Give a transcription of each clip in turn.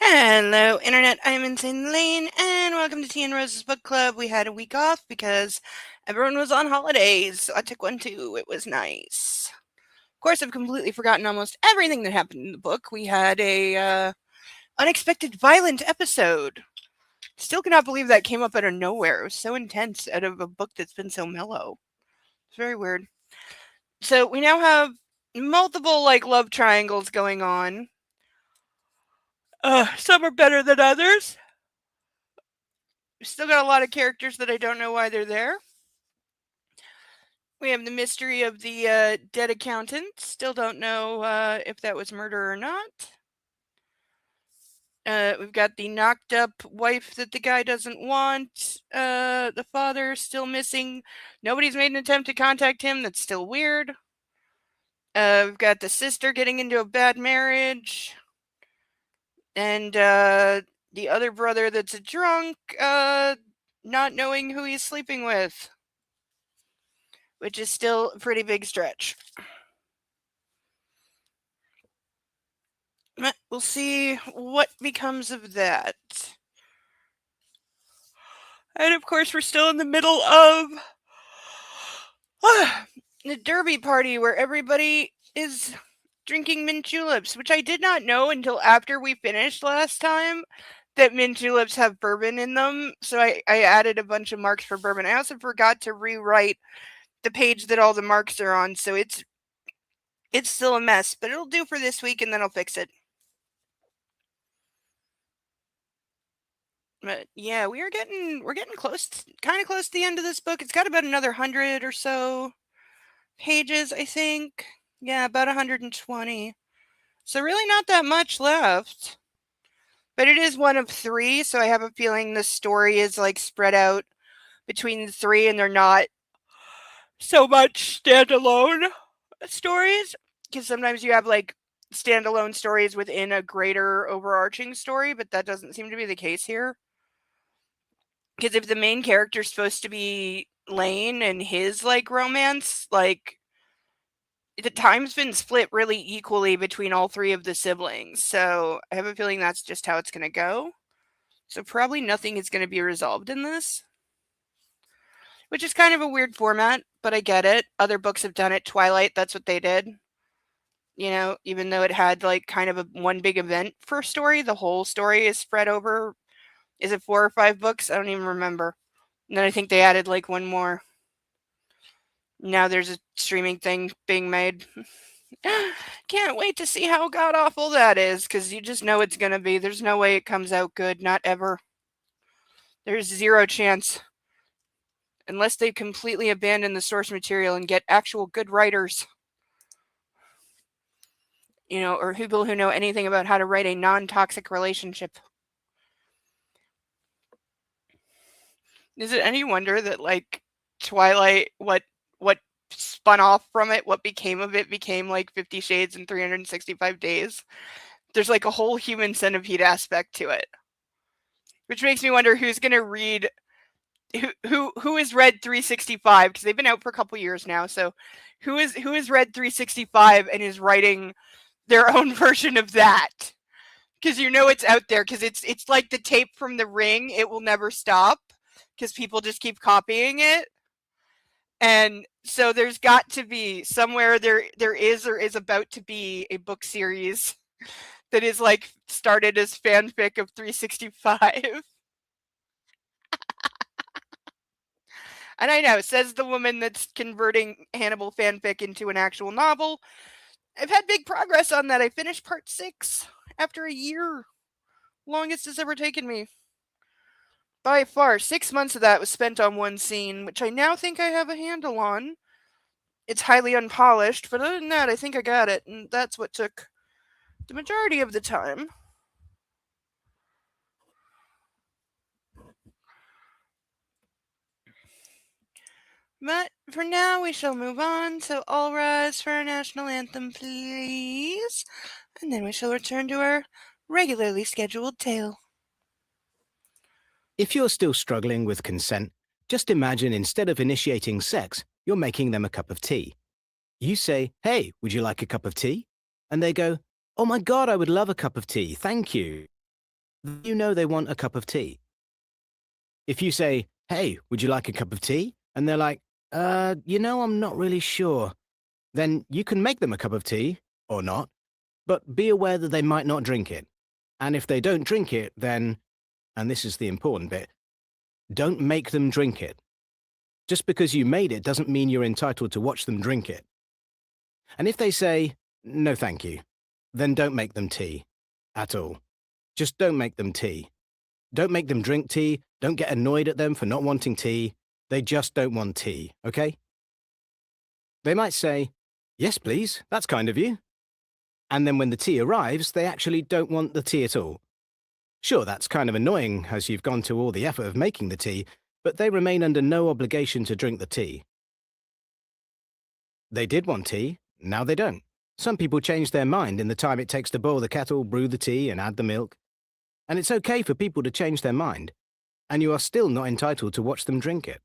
Hello, Internet. I'm Insane Lane, and welcome to Tea and Rose's Book Club. We had a week off because everyone was on holidays, so I took one too. It was nice. Of course, I've completely forgotten almost everything that happened in the book. We had a unexpected violent episode. Still cannot believe that came up out of nowhere. It was so intense out of a book that's been so mellow. It's very weird. So we now have multiple love triangles going on. Some are better than others. Still got a lot of characters that I don't know why they're there. We have the mystery of the dead accountant. Still don't know if that was murder or not. We've got the knocked up wife that the guy doesn't want. The father still missing. Nobody's made an attempt to contact him. That's still weird. We've got the sister getting into a bad marriage. And the other brother that's a drunk, not knowing who he's sleeping with, which is still a pretty big stretch. We'll see what becomes of that. And of course, we're still in the middle of the derby party where everybody is drinking mint juleps, which I did not know until after we finished last time that mint juleps have bourbon in them. So I added a bunch of marks for bourbon. I also forgot to rewrite the page that all the marks are on, so it's still a mess, but it'll do for this week and then I'll fix it. But yeah, we're getting close, kind of close to the end of this book. It's got about another 100 or so pages, I think. Yeah, about 120. So really not that much left. But it is one of 3, so I have a feeling the story is spread out between the 3 and they're not so much standalone stories. Because sometimes you have standalone stories within a greater overarching story, but that doesn't seem to be the case here. Because if the main character is supposed to be Lane and his romance, the time's been split really equally between all 3 of the siblings. So I have a feeling that's just how it's going to go. So probably nothing is going to be resolved in this, which is kind of a weird format, but I get it. Other books have done it. Twilight, that's what they did. You know, even though it had kind of one big event for a story, the whole story is spread over. Is it 4 or 5 books? I don't even remember. And then I think they added one more. Now there's a streaming thing being made. Can't wait to see how god awful that is, because you just know it's going to be. There's no way it comes out good. Not ever. There's zero chance. Unless they completely abandon the source material and get actual good writers. You know, or people who know anything about how to write a non-toxic relationship. Is it any wonder that Twilight, what spun off from it, what became of it, became 50 Shades in 365 days? There's a whole human centipede aspect to it, which makes me wonder who's going to read, who has read 365, because they've been out for a couple years now. So who has read 365 and is writing their own version of that? Because you know it's out there, because it's like the tape from The Ring. It will never stop because people just keep copying it. And so there's got to be somewhere there is or is about to be a book series that is started as fanfic of 365. And I know, says the woman that's converting Hannibal fanfic into an actual novel. I've had big progress on that. I finished part 6 after a year. Longest it's ever taken me. By far, 6 months of that was spent on one scene, which I now think I have a handle on. It's highly unpolished, but other than that, I think I got it, and that's what took the majority of the time. But for now, we shall move on, so all rise for our national anthem, please. And then we shall return to our regularly scheduled tale. If you're still struggling with consent, just imagine instead of initiating sex, you're making them a cup of tea. You say, "Hey, would you like a cup of tea?" And they go, "Oh my God, I would love a cup of tea, thank you." you know they want a cup of tea. If you say, hey, would you like a cup of tea? And they're like, I'm not really sure. Then you can make them a cup of tea, or not, but be aware that they might not drink it. And if they don't drink it, then, and this is the important bit, don't make them drink it. Just because you made it doesn't mean you're entitled to watch them drink it. And if they say, no thank you, then don't make them tea. At all. Just don't make them tea. Don't make them drink tea. Don't get annoyed at them for not wanting tea. They just don't want tea, okay? They might say, yes, please, that's kind of you. And then when the tea arrives, they actually don't want the tea at all. Sure, that's kind of annoying as you've gone to all the effort of making the tea, but they remain under no obligation to drink the tea. They did want tea, now they don't. Some people change their mind in the time it takes to boil the kettle, brew the tea, and add the milk. And it's okay for people to change their mind, and you are still not entitled to watch them drink it.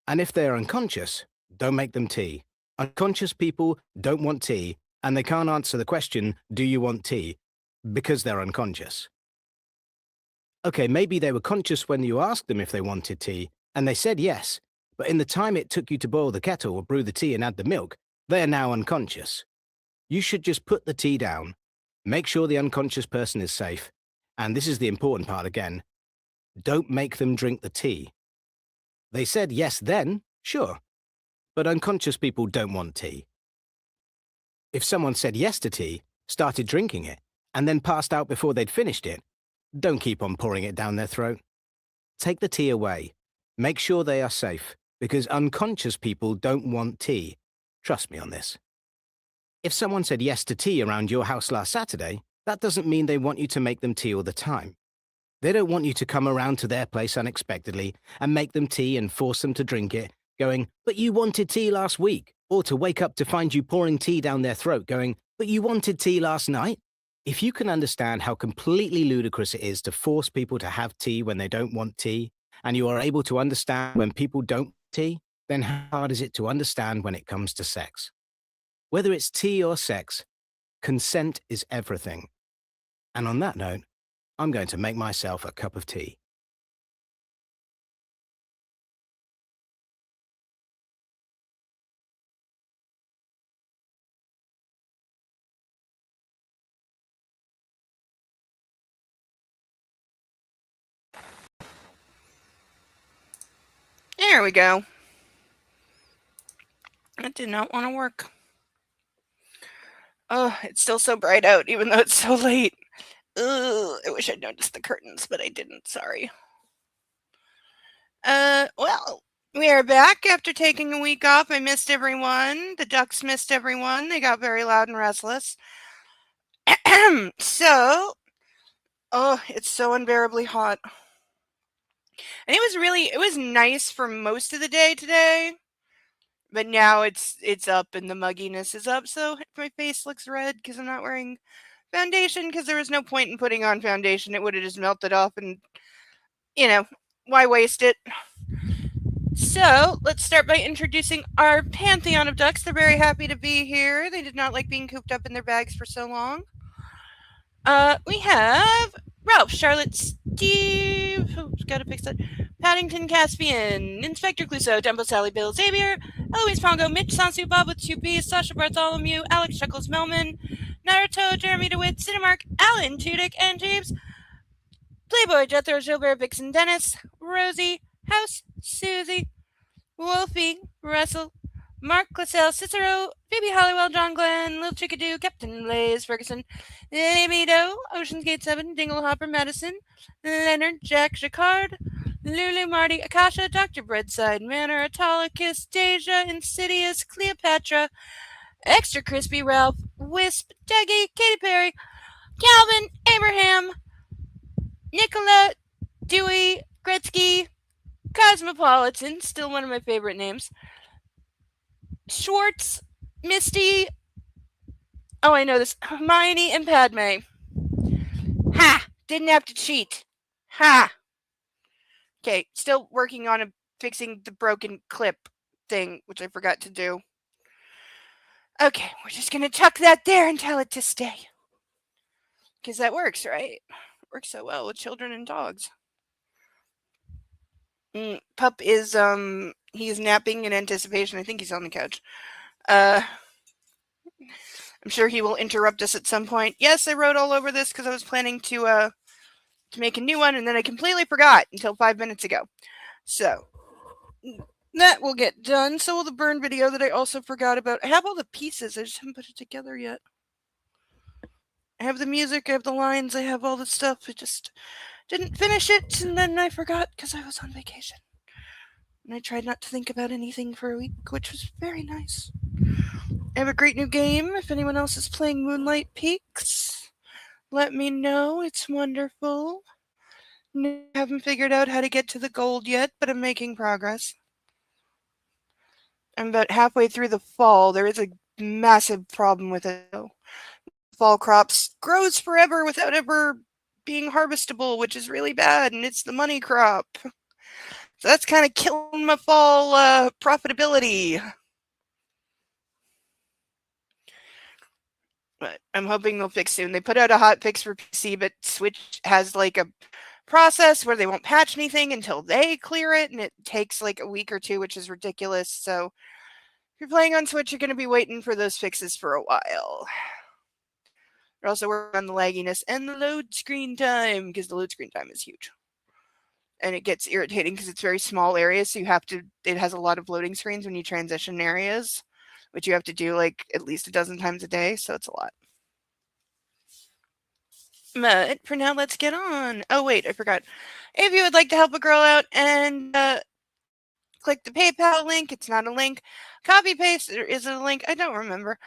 And if they are unconscious, don't make them tea. Unconscious people don't want tea, and they can't answer the question, do you want tea? Because they're unconscious. Okay, maybe they were conscious when you asked them if they wanted tea, and they said yes, but in the time it took you to boil the kettle or brew the tea and add the milk, they are now unconscious. You should just put the tea down, make sure the unconscious person is safe, and this is the important part again, don't make them drink the tea. They said yes then, sure, but unconscious people don't want tea. If someone said yes to tea, started drinking it, and then passed out before they'd finished it, don't keep on pouring it down their throat. Take the tea away. Make sure they are safe, because unconscious people don't want tea. Trust me on this. If someone said yes to tea around your house last Saturday, that doesn't mean they want you to make them tea all the time. They don't want you to come around to their place unexpectedly and make them tea and force them to drink it, going, but you wanted tea last week, or to wake up to find you pouring tea down their throat, going, but you wanted tea last night. If you can understand how completely ludicrous it is to force people to have tea when they don't want tea, and you are able to understand when people don't want tea, then how hard is it to understand when it comes to sex? Whether it's tea or sex, consent is everything. And on that note, I'm going to make myself a cup of tea. There we go. That did not want to work. Oh, it's still so bright out, even though it's so late. Ugh, I wish I'd noticed the curtains, but I didn't. Sorry. Well, we are back after taking a week off. I missed everyone. The ducks missed everyone. They got very loud and restless. So, oh, it's so unbearably hot. And it was nice for most of the day today. But now it's up and the mugginess is up, so my face looks red because I'm not wearing foundation, because there was no point in putting on foundation. It would have just melted off and, why waste it? So, let's start by introducing our pantheon of ducks. They're very happy to be here. They did not like being cooped up in their bags for so long. We have Ralph, Charlotte, Steve, gotta fix that, Paddington, Caspian, Inspector Clouseau, Dumbo, Sally, Bill, Xavier, Eloise Pongo, Mitch, Sansu, Bob with 2 B's, Sasha Bartholomew, Alex Chuckles, Melman, Naruto, Jeremy DeWitt, Cinemark, Alan Tudyk, and James, Playboy, Jethro, Gilbert, Vixen, Dennis, Rosie, House, Susie, Wolfie, Russell, Mark Classell, Cicero, Phoebe Halliwell, John Glenn, Lil Chickadoo, Captain Blaze, Ferguson, Amy Doe, Ocean's Gate 7, Dinglehopper, Madison, Leonard, Jack Jacquard, Lulu, Marty, Akasha, Dr. Breadside, Manor, Autolycus, Deja, Insidious, Cleopatra, Extra Crispy, Ralph, Wisp, Dougie, Katy Perry, Calvin, Abraham, Nicola, Dewey, Gretzky, Cosmopolitan, still one of my favorite names, Schwartz, Misty, oh, I know this, Hermione, and Padme. Ha! Didn't have to cheat. Ha! Okay, still working on fixing the broken clip thing, which I forgot to do. Okay, we're just gonna tuck that there and tell it to stay. Because that works, right? works so well with children and dogs. Pup is he's napping in anticipation. I think he's on the couch. Uh, I'm sure he will interrupt us at some point. Yes, I wrote all over this because I was planning to make a new one, and then I completely forgot until 5 minutes ago. So that will get done. So will the burn video that I also forgot about. I have all the pieces. I just haven't put it together yet. I have the music. I have the lines. I have all the stuff. I just didn't finish it, and then I forgot because I was on vacation. And I tried not to think about anything for a week, which was very nice. I have a great new game. If anyone else is playing Moonlight Peaks, let me know. It's wonderful. I haven't figured out how to get to the gold yet, but I'm making progress. I'm about halfway through the fall. There is a massive problem with it, though. Fall crops grows forever without ever being harvestable, which is really bad, and it's the money crop. So that's kind of killing my fall profitability. But I'm hoping they'll fix soon. They put out a hot fix for PC, but Switch has like a process where they won't patch anything until they clear it, and it takes like a week or two, which is ridiculous. So if you're playing on Switch, you're going to be waiting for those fixes for a while. They're also working on the lagginess and the load screen time, because the load screen time is huge. And it gets irritating because it's very small areas, so it has a lot of loading screens when you transition areas, which you have to do like at least a dozen times a day, so it's a lot. But for now, let's get on. Oh, wait, I forgot. If you would like to help a girl out and click the PayPal link, it's not a link. Copy paste, or is it a link? I don't remember.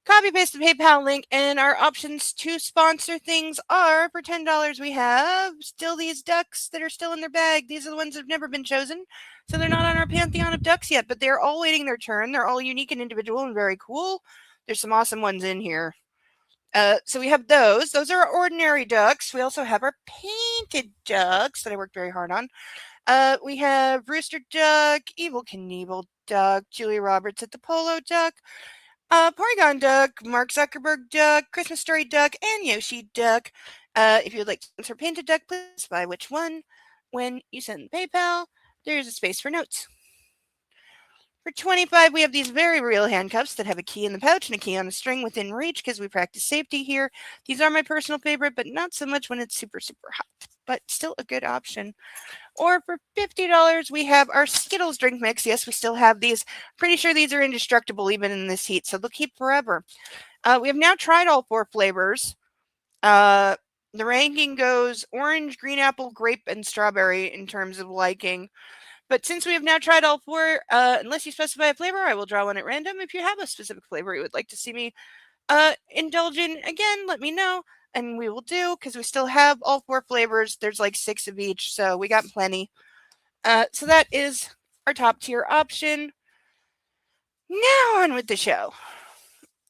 Copy paste the PayPal link, and our options to sponsor things are for $10. We have still these ducks that are still in their bag. These are the ones that have never been chosen, so they're not on our pantheon of ducks yet, but they're all waiting their turn. They're all unique and individual and very cool. There's some awesome ones in here. So we have those. Those are our ordinary ducks. We also have our painted ducks that I worked very hard on. We have Rooster Duck, Evil Knievel Duck, Julia Roberts at the Polo Duck, Porygon Duck, Mark Zuckerberg Duck, Christmas Story Duck, and Yoshi Duck. If you would like to sponsor Painted Duck, please specify which one. When you send PayPal, there's a space for notes. For 25, we have these very real handcuffs that have a key in the pouch and a key on a string within reach because we practice safety here. These are my personal favorite, but not so much when it's super, super hot, but still a good option. Or for $50, we have our Skittles drink mix. Yes, we still have these. Pretty sure these are indestructible even in this heat, so they'll keep forever. We have now tried all 4 flavors. The ranking goes orange, green apple, grape, and strawberry in terms of liking. But since we have now tried all 4, unless you specify a flavor, I will draw one at random. If you have a specific flavor you would like to see me indulge in, again, let me know. And we will do, because we still have all 4 flavors. There's like 6 of each, so we got plenty. So that is our top tier option. Now on with the show.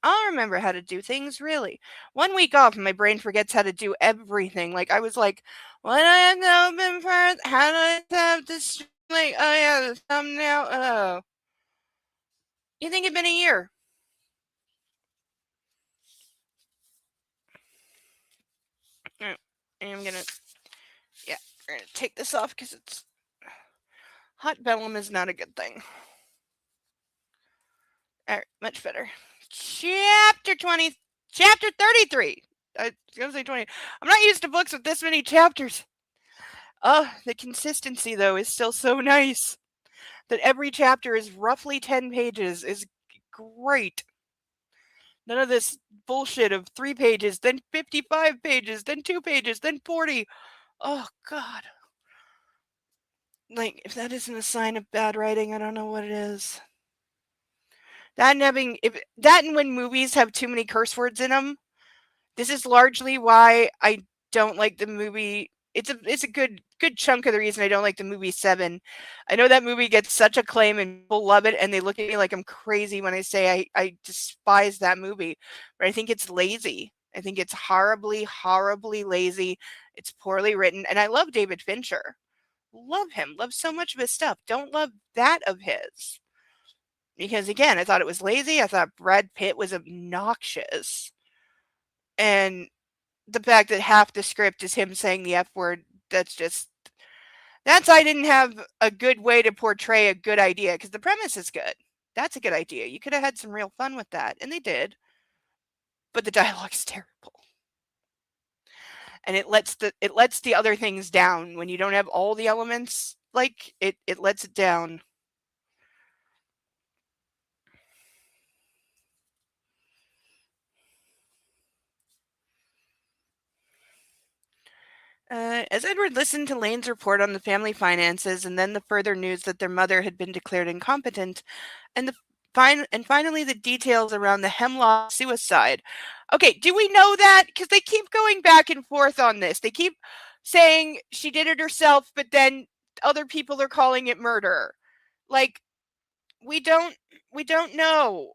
I'll remember how to do things, really. 1 week off and my brain forgets how to do everything. Like, I was like, what do I have to open first? How do I have this? Like, oh yeah, the thumbnail. Oh. You think it'd been a year? I'm gonna, yeah, we're gonna take this off because it's hot vellum is not a good thing. All right, much better. Chapter 20, chapter 33. I was gonna say 20. I'm not used to books with this many chapters. Oh, the consistency though is still so nice. That every chapter is roughly 10 pages is great. None of this bullshit of 3 pages, then 55 pages, then 2 pages, then 40. Oh, God. Like, if that isn't a sign of bad writing, I don't know what it is. That and when movies have too many curse words in them, this is largely why I don't like the movie. It's a good chunk of the reason I don't like the movie Seven. I know that movie gets such acclaim and people love it, and they look at me like I'm crazy when I say I despise that movie. But I think it's lazy. I think it's horribly, horribly lazy. It's poorly written, and I love David Fincher. Love him. Love so much of his stuff. Don't love that of his. Because again, I thought it was lazy. I thought Brad Pitt was obnoxious. And the fact that half the script is him saying the F word, that's I didn't have a good way to portray a good idea, because the premise is good. That's a good idea. You could have had some real fun with that, and they did. But the dialogue is terrible. And it lets the other things down when you don't have all the elements. Like it lets it down. As Edward listened to Lane's report on the family finances and then the further news that their mother had been declared incompetent, and finally the details around the Hemlock suicide. Okay, do we know that? Because they keep going back and forth on this. They keep saying she did it herself, but then other people are calling it murder. Like, we don't know.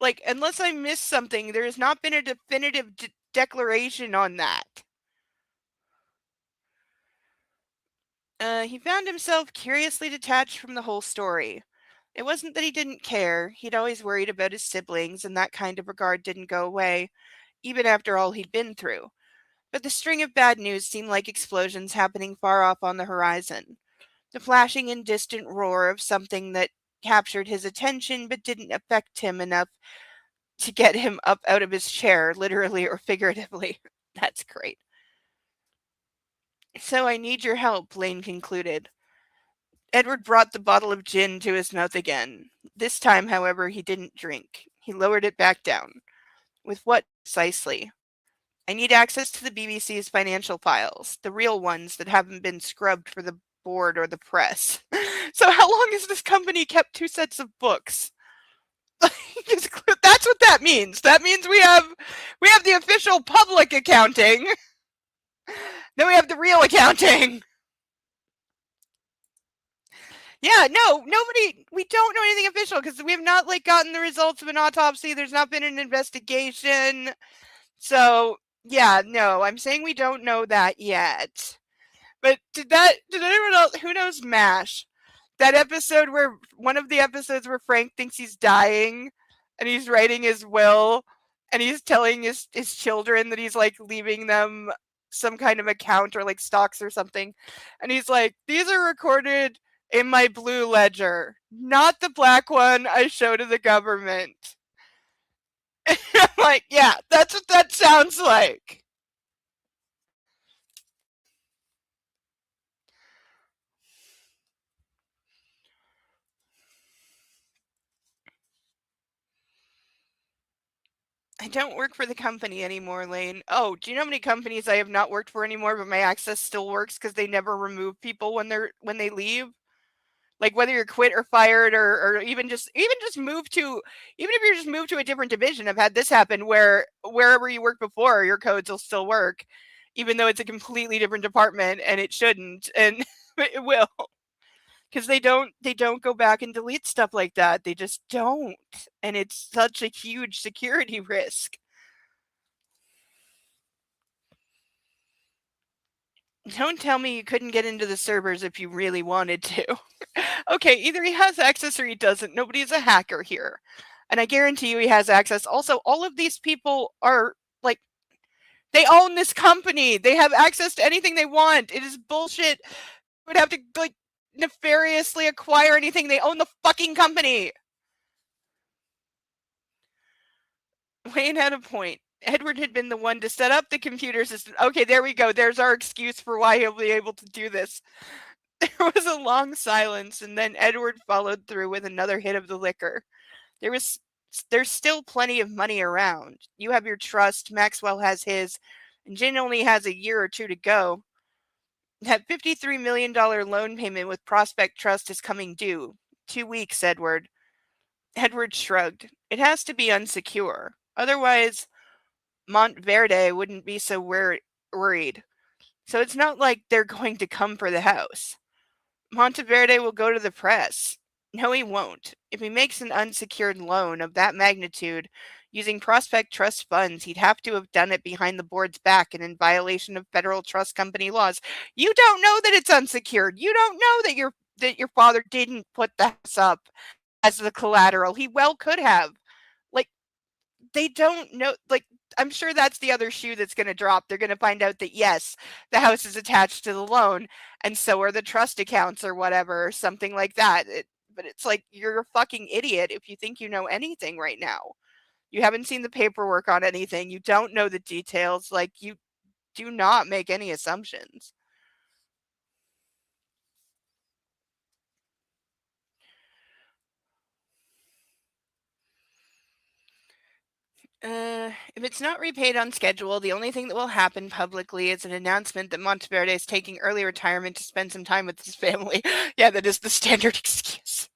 Like, unless I missed something, there has not been a definitive declaration on that. He found himself curiously detached from the whole story. It wasn't that he didn't care. He'd always worried about his siblings, and that kind of regard didn't go away, even after all he'd been through. But the string of bad news seemed like explosions happening far off on the horizon. The flashing and distant roar of something that captured his attention but didn't affect him enough to get him up out of his chair, literally or figuratively. That's great. So I need your help, Lane concluded. Edward brought the bottle of gin to his mouth again. This time, however, he didn't drink. He lowered it back down. With what precisely? I need access to the BBC's financial files, the real ones that haven't been scrubbed for the board or the press. So how long has this company kept 2 sets of books? That's what that means. That means we have the official public accounting. Then we have the real accounting. Yeah, no, we don't know anything official because we have not gotten the results of an autopsy. There's not been an investigation. So yeah, no, I'm saying we don't know that yet. But did anyone else, who knows MASH? That episode where one of the episodes where Frank thinks he's dying and he's writing his will and he's telling his children that he's leaving them some kind of account or stocks or something. And he's like, these are recorded in my blue ledger, not the black one I show to the government. I'm like, yeah, that's what that sounds like. I don't work for the company anymore, Lane. Oh, do you know how many companies I have not worked for anymore, but my access still works because they never remove people when they leave? Like whether you're quit or fired or even just move to, even if you're just moved to a different division. I've had this happen where wherever you worked before, your codes will still work, even though it's a completely different department and it shouldn't, and it will. Because they don't go back and delete stuff like that. They just don't. And it's such a huge security risk. Don't tell me you couldn't get into the servers if you really wanted to. Okay, either he has access or he doesn't. Nobody's a hacker here. And I guarantee you he has access. Also, all of these people are they own this company. They have access to anything they want. It is bullshit. They would have to nefariously acquire anything. They own the fucking company. Wayne had a point. Edward had been the one to set up the computer system. Okay, there we go. There's our excuse for why he'll be able to do this. There was a long silence, and then Edward followed through with another hit of the liquor. There's still plenty of money around. You have your trust, Maxwell has his, and Jin only has a year or two to go. That $53 million loan payment with Prospect Trust is coming due. 2 weeks, Edward. Edward shrugged. It has to be unsecure. Otherwise, Monteverde wouldn't be so worried. So it's not like they're going to come for the house. Monteverde will go to the press. No, he won't. If he makes an unsecured loan of that magnitude using Prospect Trust funds, he'd have to have done it behind the board's back and in violation of federal trust company laws. You don't know that it's unsecured. You don't know that your father didn't put the house up as the collateral. He well could have. They don't know. I'm sure that's the other shoe that's going to drop. They're going to find out that yes, the house is attached to the loan, and so are the trust accounts or whatever, or something like that. But it's like you're a fucking idiot if you think you know anything right now. You haven't seen the paperwork on anything. You don't know the details. Like, you do not make any assumptions. If it's not repaid on schedule, the only thing that will happen publicly is an announcement that Monteverde is taking early retirement to spend some time with his family. Yeah, that is the standard excuse.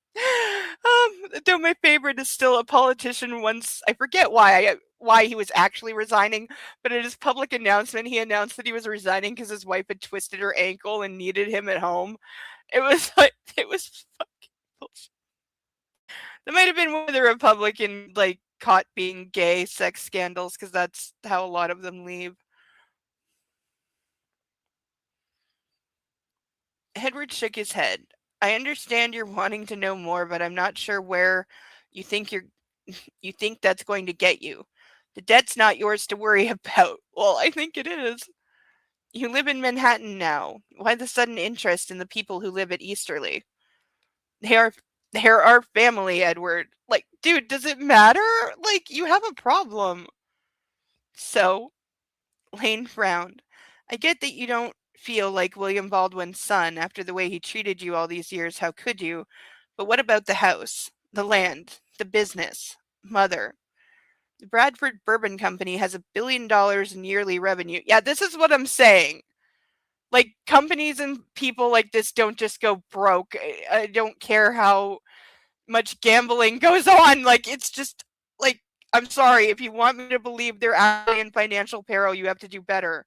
Though my favorite is still a politician once, I forget why he was actually resigning, but in his public announcement, he announced that he was resigning because his wife had twisted her ankle and needed him at home. It was like, it was fucking bullshit. That might have been one of the Republican, like, caught being gay sex scandals, because that's how a lot of them leave. Edward shook his head. I understand you're wanting to know more, but I'm not sure where you think you think that's going to get you. The debt's not yours to worry about. Well, I think it is. You live in Manhattan now. Why the sudden interest in the people who live at Easterly? They are they're our family, Edward. Like, dude, does it matter? Like, you have a problem. So, Lane frowned. I get that you don't feel like William Baldwin's son after the way he treated you all these years. How could you? But what about the house, the land, the business, mother? The Bradford Bourbon Company has $1 billion in yearly revenue. Yeah, this is what I'm saying. Like, companies and people like this don't just go broke. I don't care how much gambling goes on. Like, it's just, like, I'm sorry. If you want me to believe they're actually in financial peril, you have to do better.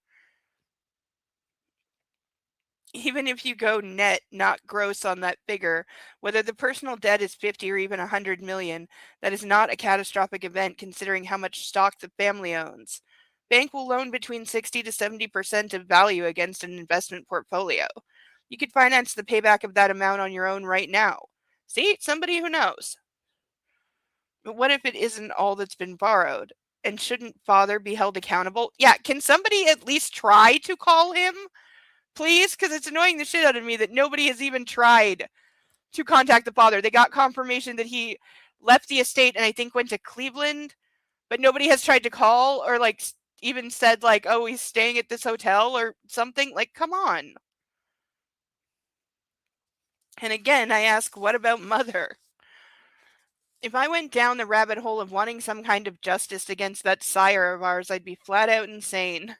Even if you go net, not gross on that figure, whether the personal debt is 50 or even 100 million, that is not a catastrophic event considering how much stock the family owns. Bank will loan between 60 to 70% of value against an investment portfolio. You could finance the payback of that amount on your own right now. See, somebody who knows. But what if it isn't all that's been borrowed? And shouldn't father be held accountable? Yeah, can somebody at least try to call him? Please, because it's annoying the shit out of me that nobody has even tried to contact the father. They got confirmation that he left the estate and I think went to Cleveland, but nobody has tried to call or like even said like, oh, he's staying at this hotel or something. Like, come on. And again, I ask, what about mother? If I went down the rabbit hole of wanting some kind of justice against that sire of ours, I'd be flat out insane.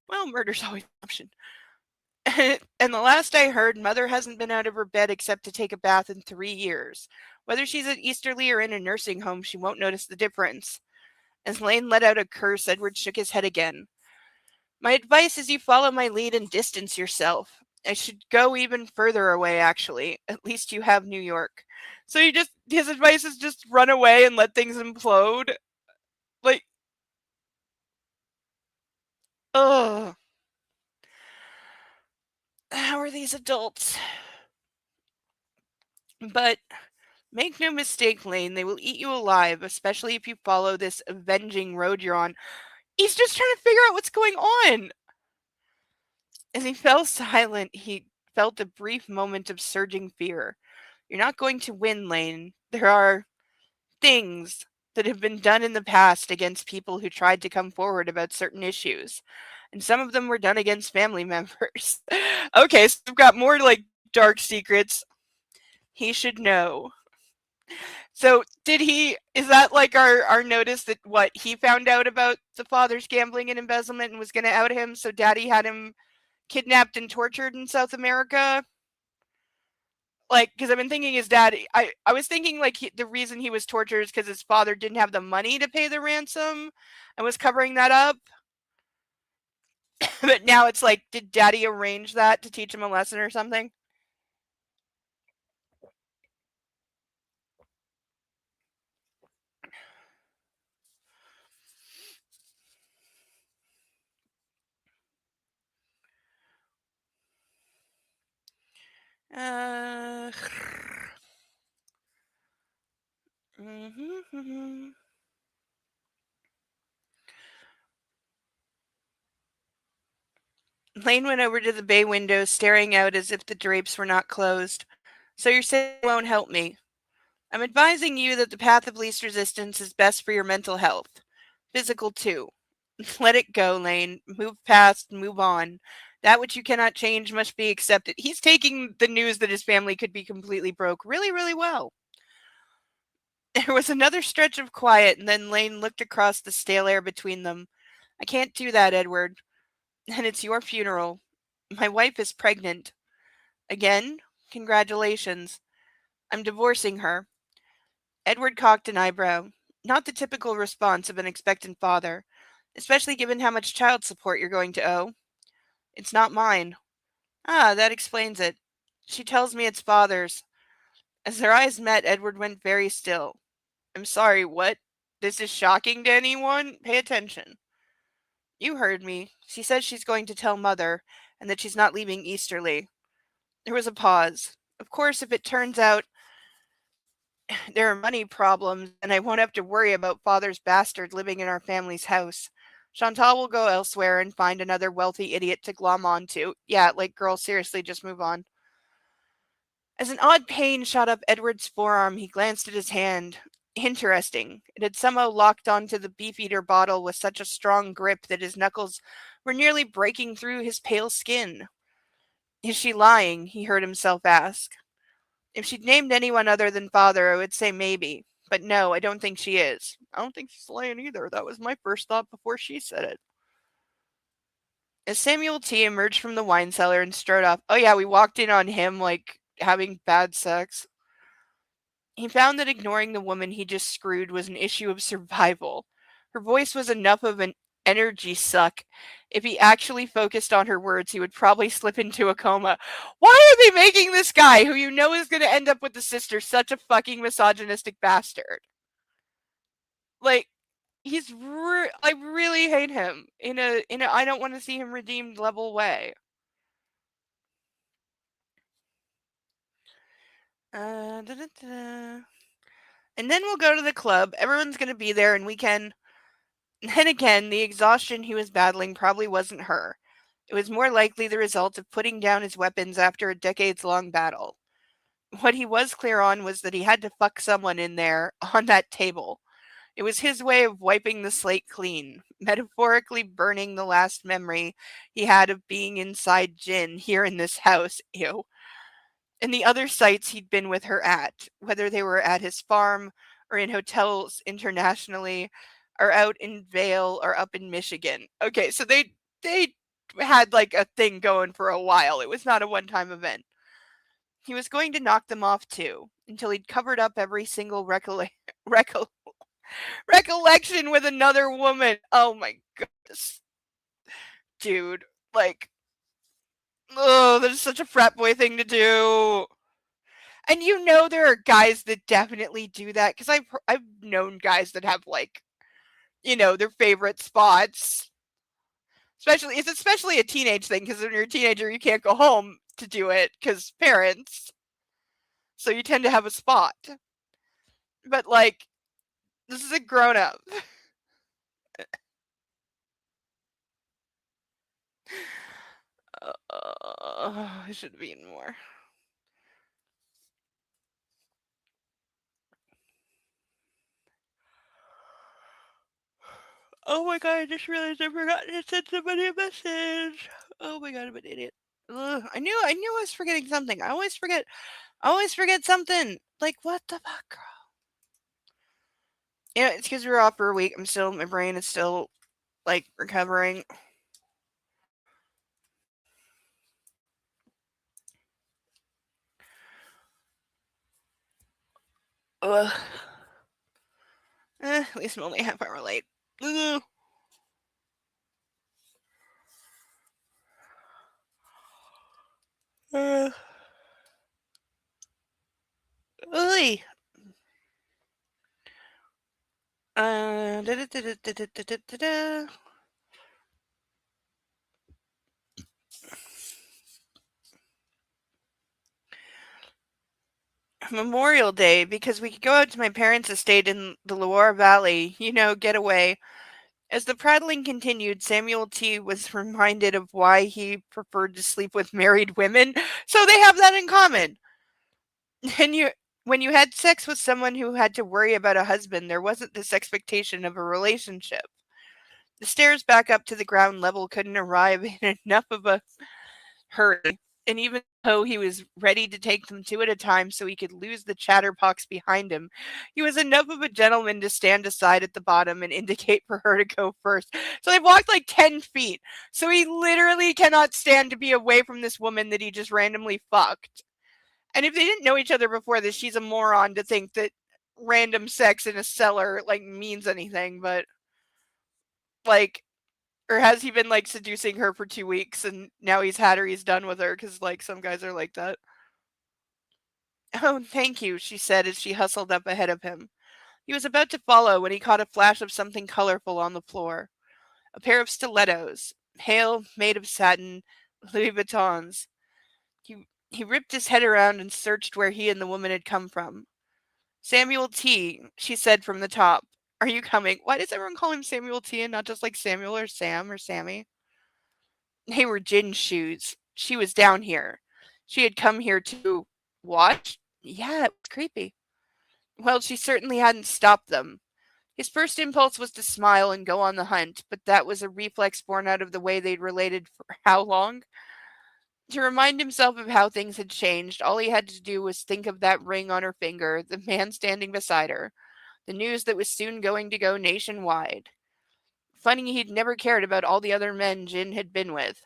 Well, murder's always an option. And the last I heard, mother hasn't been out of her bed except to take a bath in 3 years. Whether she's at Easterly or in a nursing home, she won't notice the difference. As Lane let out a curse, Edward shook his head again. My advice is you follow my lead and distance yourself. I should go even further away, actually. At least you have New York. So his advice is just run away and let things implode. Like, ugh. How are these adults? But make no mistake, Lane, they will eat you alive, especially if you follow this avenging road you're on. He's just trying to figure out what's going on. As he fell silent, he felt a brief moment of surging fear. You're not going to win, Lane. There are things that have been done in the past against people who tried to come forward about certain issues. And some of them were done against family members. Okay, so we've got more like dark secrets. He should know. So is that like our notice that what he found out about the father's gambling and embezzlement and was going to out him, so daddy had him kidnapped and tortured in South America? Like, because I've been thinking his dad, I was thinking like the reason he was tortured is because his father didn't have the money to pay the ransom and was covering that up. But now it's like, did daddy arrange that to teach him a lesson or something? Uh, Lane went over to the bay window, staring out as if the drapes were not closed. So you're saying it won't help me? I'm advising you that the path of least resistance is best for your mental health. Physical too. Let it go, Lane. Move past, move on. That which you cannot change must be accepted. He's taking the news that his family could be completely broke really, really well. There was another stretch of quiet, and then Lane looked across the stale air between them. I can't do that, Edward. And it's your funeral. My wife is pregnant. Again? Congratulations. I'm divorcing her. Edward cocked an eyebrow. Not the typical response of an expectant father, especially given how much child support you're going to owe. It's not mine. Ah, that explains it. She tells me it's father's. As their eyes met, Edward went very still. I'm sorry, what? This is shocking to anyone? Pay attention. You heard me. She says she's going to tell Mother, and that she's not leaving Easterly. There was a pause. Of course, if it turns out there are money problems, and I won't have to worry about Father's bastard living in our family's house, Chantal will go elsewhere and find another wealthy idiot to glom onto. Yeah, like, girl, seriously, just move on. As an odd pain shot up Edward's forearm, he glanced at his hand. Interesting. It had somehow locked onto the beefeater bottle with such a strong grip that his knuckles were nearly breaking through his pale skin. Is she lying? He heard himself ask. If she'd named anyone other than father, I would say maybe. But no, I don't think she is. I don't think she's lying either. That was my first thought before she said it. As Samuel T. emerged from the wine cellar and strode off, oh yeah, we walked in on him, like, having bad sex. He found that ignoring the woman he just screwed was an issue of survival. Her voice was enough of an energy suck. If he actually focused on her words, he would probably slip into a coma. Why are they making this guy, who you know is going to end up with the sister, such a fucking misogynistic bastard? Like, I really hate him in a I don't want to see him redeemed level way. Da-da-da. And then we'll go to the club. Everyone's going to be there, and we can. Then again, the exhaustion he was battling probably wasn't her. It was more likely the result of putting down his weapons after a decades-long battle. What he was clear on was that he had to fuck someone in there, on that table. It was his way of wiping the slate clean, metaphorically burning the last memory he had of being inside Jin here in this house, ew, and the other sites he'd been with her at, whether they were at his farm or in hotels internationally or out in Vale or up in Michigan. Okay, so they had like a thing going for a while. It was not a one-time event. He was going to knock them off too, until he'd covered up every single recollection with another woman. Oh my goodness. Dude, like, oh, that's such a frat boy thing to do. And you know there are guys that definitely do that, because I've known guys that have, like, you know, their favorite spots. It's especially a teenage thing, because when you're a teenager you can't go home to do it because parents. So you tend to have a spot. But like, this is a grown up. I should have eaten more. Oh my god, I just realized I forgot to send somebody a message. Oh my god, I'm an idiot. Ugh, I knew I was forgetting something. I always forget something. Like, what the fuck, girl? Yeah, it's because we were off for a week. My brain is still, like, recovering. Ugh. At least I'm only a half hour late. Ugh. Ugh. Oy. Da-da-da-da-da-da-da-da. Memorial Day, because we could go out to my parents' estate in the Loire Valley, you know, get away. As the prattling continued, Samuel T. was reminded of why he preferred to sleep with married women. So they have that in common. And when you had sex with someone who had to worry about a husband, there wasn't this expectation of a relationship. The stairs back up to the ground level couldn't arrive in enough of a hurry, and even though he was ready to take them two at a time so he could lose the chatterbox behind him, he was enough of a gentleman to stand aside at the bottom and indicate for her to go first. So they've walked like 10 feet. So he literally cannot stand to be away from this woman that he just randomly fucked. And if they didn't know each other before this, she's a moron to think that random sex in a cellar like means anything, but like, or has he been like seducing her for 2 weeks and now he's had her, he's done with her? Because like some guys are like that. Oh, thank you, she said as she hustled up ahead of him. He was about to follow when he caught a flash of something colorful on the floor. A pair of stilettos, pale, made of satin, Louis Vuittons. He ripped his head around and searched where he and the woman had come from. Samuel T., she said from the top. Are you coming? Why does everyone call him Samuel T. and not just like Samuel or Sam or Sammy? They were Jin's shoes. She was down here. She had come here to watch? Yeah, it was creepy. Well, she certainly hadn't stopped them. His first impulse was to smile and go on the hunt, but that was a reflex born out of the way they'd related for how long? To remind himself of how things had changed, all he had to do was think of that ring on her finger, the man standing beside her, the news that was soon going to go nationwide. Funny he'd never cared about all the other men Jin had been with.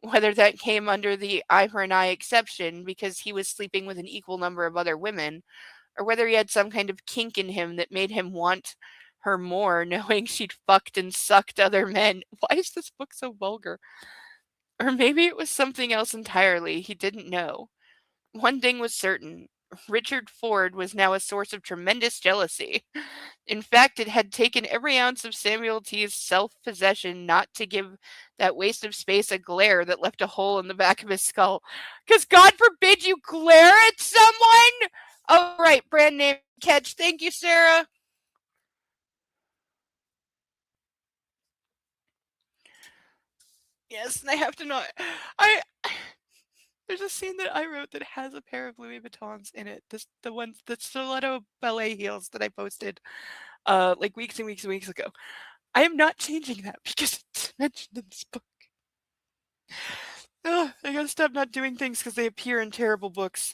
Whether that came under the eye for an eye exception because he was sleeping with an equal number of other women, or whether he had some kind of kink in him that made him want her more, knowing she'd fucked and sucked other men. Why is this book so vulgar? Or maybe it was something else entirely, he didn't know. One thing was certain. Richard Ford was now a source of tremendous jealousy. In fact, it had taken every ounce of Samuel T.'s self-possession not to give that waste of space a glare that left a hole in the back of his skull. Because God forbid you glare at someone! Oh, right, brand name catch. Thank you, Sarah. Yes, and I have to know. I There's a scene that I wrote that has a pair of Louis Vuittons in it. The stiletto ballet heels that I posted, like weeks and weeks and weeks ago. I am not changing that because it's mentioned in this book. Ugh, I gotta stop not doing things because they appear in terrible books.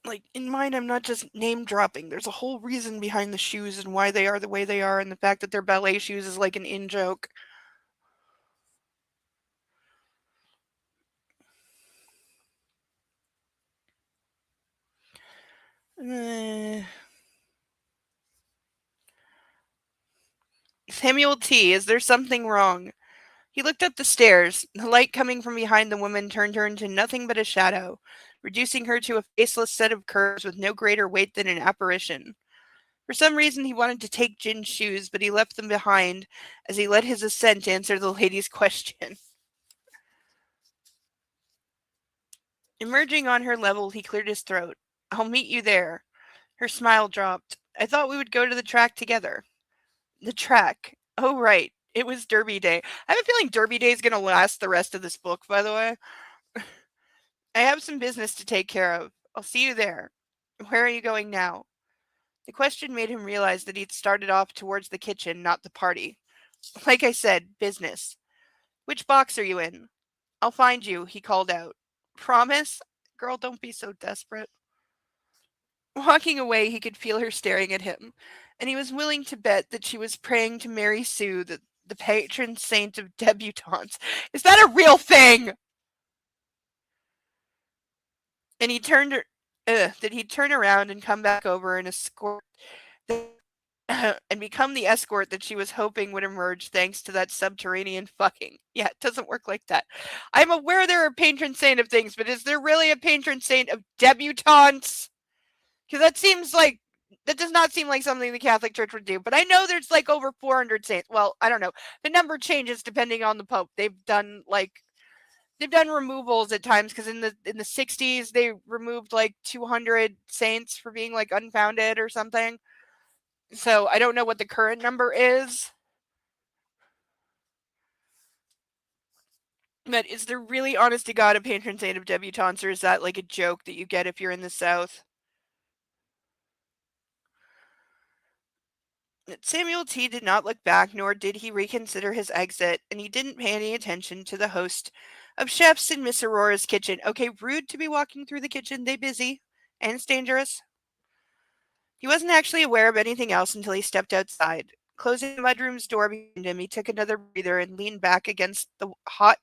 Like in mine, I'm not just name dropping. There's a whole reason behind the shoes and why they are the way they are, and the fact that they're ballet shoes is like an in joke. Samuel T., is there something wrong? He looked up the stairs. The light coming from behind the woman turned her into nothing but a shadow, reducing her to a faceless set of curves with no greater weight than an apparition. For some reason, he wanted to take Jin's shoes, but he left them behind as he let his assent answer the lady's question. Emerging on her level, he cleared his throat. I'll meet you there. Her smile dropped. I thought we would go to the track together. The track. Oh, right. It was Derby Day. I have a feeling Derby Day is going to last the rest of this book, by the way. I have some business to take care of. I'll see you there. Where are you going now? The question made him realize that he'd started off towards the kitchen, not the party. Like I said, business. Which box are you in? I'll find you, he called out. Promise? Girl, don't be so desperate. Walking away, he could feel her staring at him, and he was willing to bet that she was praying to Mary Sue, the patron saint of debutantes. Is that a real thing? And he turned her, that he'd turn around and come back over and escort and become the escort that she was hoping would emerge thanks to that subterranean fucking. Yeah, it doesn't work like that. I'm aware there are patron saint of things, but is there really a patron saint of debutantes? Because that does not seem like something the Catholic Church would do. But I know there's like over 400 saints. Well, I don't know. The number changes depending on the Pope. They've done like they've done removals at times because in the 60s they removed like 200 saints for being like unfounded or something. So I don't know what the current number is. But is there really, honest to God, a patron saint of debutantes, or is that like a joke that you get if you're in the South? Samuel T. did not look back, nor did he reconsider his exit, and he didn't pay any attention to the host of chefs in Miss Aurora's kitchen. Okay, rude to be walking through the kitchen. They busy, and it's dangerous. He wasn't actually aware of anything else until he stepped outside. Closing the mudroom's door behind him, he took another breather and leaned back against the hot,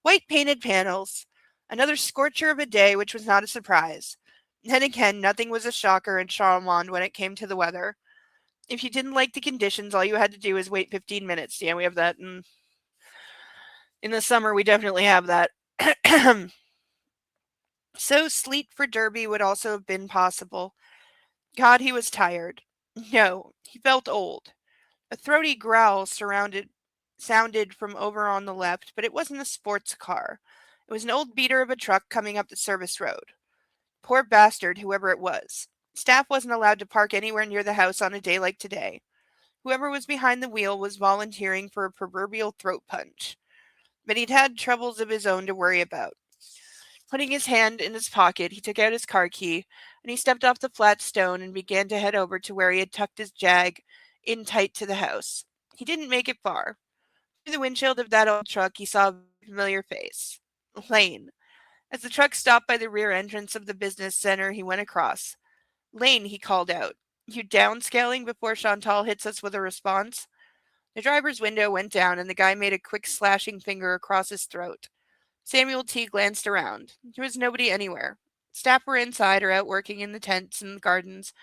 white painted panels. Another scorcher of a day, which was not a surprise. Then again, nothing was a shocker in Charlemont when it came to the weather. If you didn't like the conditions, all you had to do was wait 15 minutes. Yeah, we have that in the summer. We definitely have that. So sleet for Derby would also have been possible. God, he was tired. No, he felt old. A throaty growl sounded from over on the left, but it wasn't a sports car. It was an old beater of a truck coming up the service road. Poor bastard, whoever it was. Staff wasn't allowed to park anywhere near the house on a day like today. Whoever was behind the wheel was volunteering for a proverbial throat punch. But he'd had troubles of his own to worry about. Putting his hand in his pocket, he took out his car key, and he stepped off the flat stone and began to head over to where he had tucked his jag in tight to the house. He didn't make it far. Through the windshield of that old truck, he saw a familiar face. Lane. As the truck stopped by the rear entrance of the business center, he went across. Lane, he called out. You downscaling before Chantal hits us with a response? The driver's window went down, and the guy made a quick slashing finger across his throat. Samuel T. glanced around. There was nobody anywhere. Staff were inside or out working in the tents and the gardens.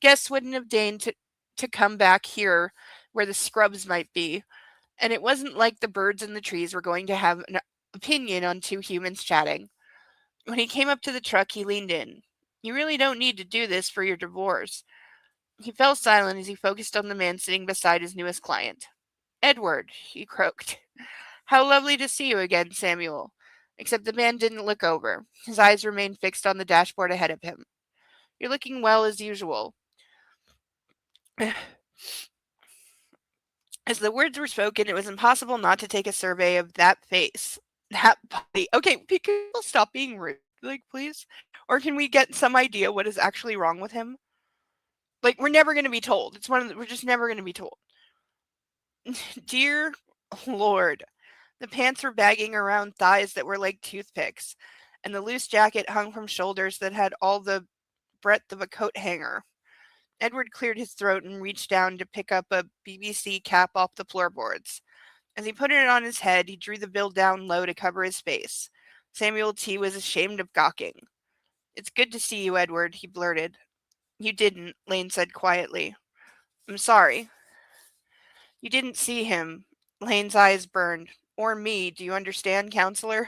Guests wouldn't have deigned to come back here where the scrubs might be, and it wasn't like the birds in the trees were going to have an opinion on two humans chatting. When he came up to the truck, he leaned in. You really don't need to do this for your divorce. He fell silent as he focused on the man sitting beside his newest client. Edward, he croaked. How lovely to see you again, Samuel. Except the man didn't look over. His eyes remained fixed on the dashboard ahead of him. You're looking well as usual. As the words were spoken, it was impossible not to take a survey of that face. That body. Okay, can people stop being rude, like, please? Or can we get some idea what is actually wrong with him? Like, we're never going to be told. We're just never going to be told. Dear Lord. The pants were bagging around thighs that were like toothpicks, and the loose jacket hung from shoulders that had all the breadth of a coat hanger. Edward cleared his throat and reached down to pick up a BBC cap off the floorboards. As he put it on his head, he drew the bill down low to cover his face. Samuel T. was ashamed of gawking. It's good to see you, Edward, he blurted. You didn't, Lane said quietly. I'm sorry. You didn't see him. Lane's eyes burned. Or me, do you understand, counselor?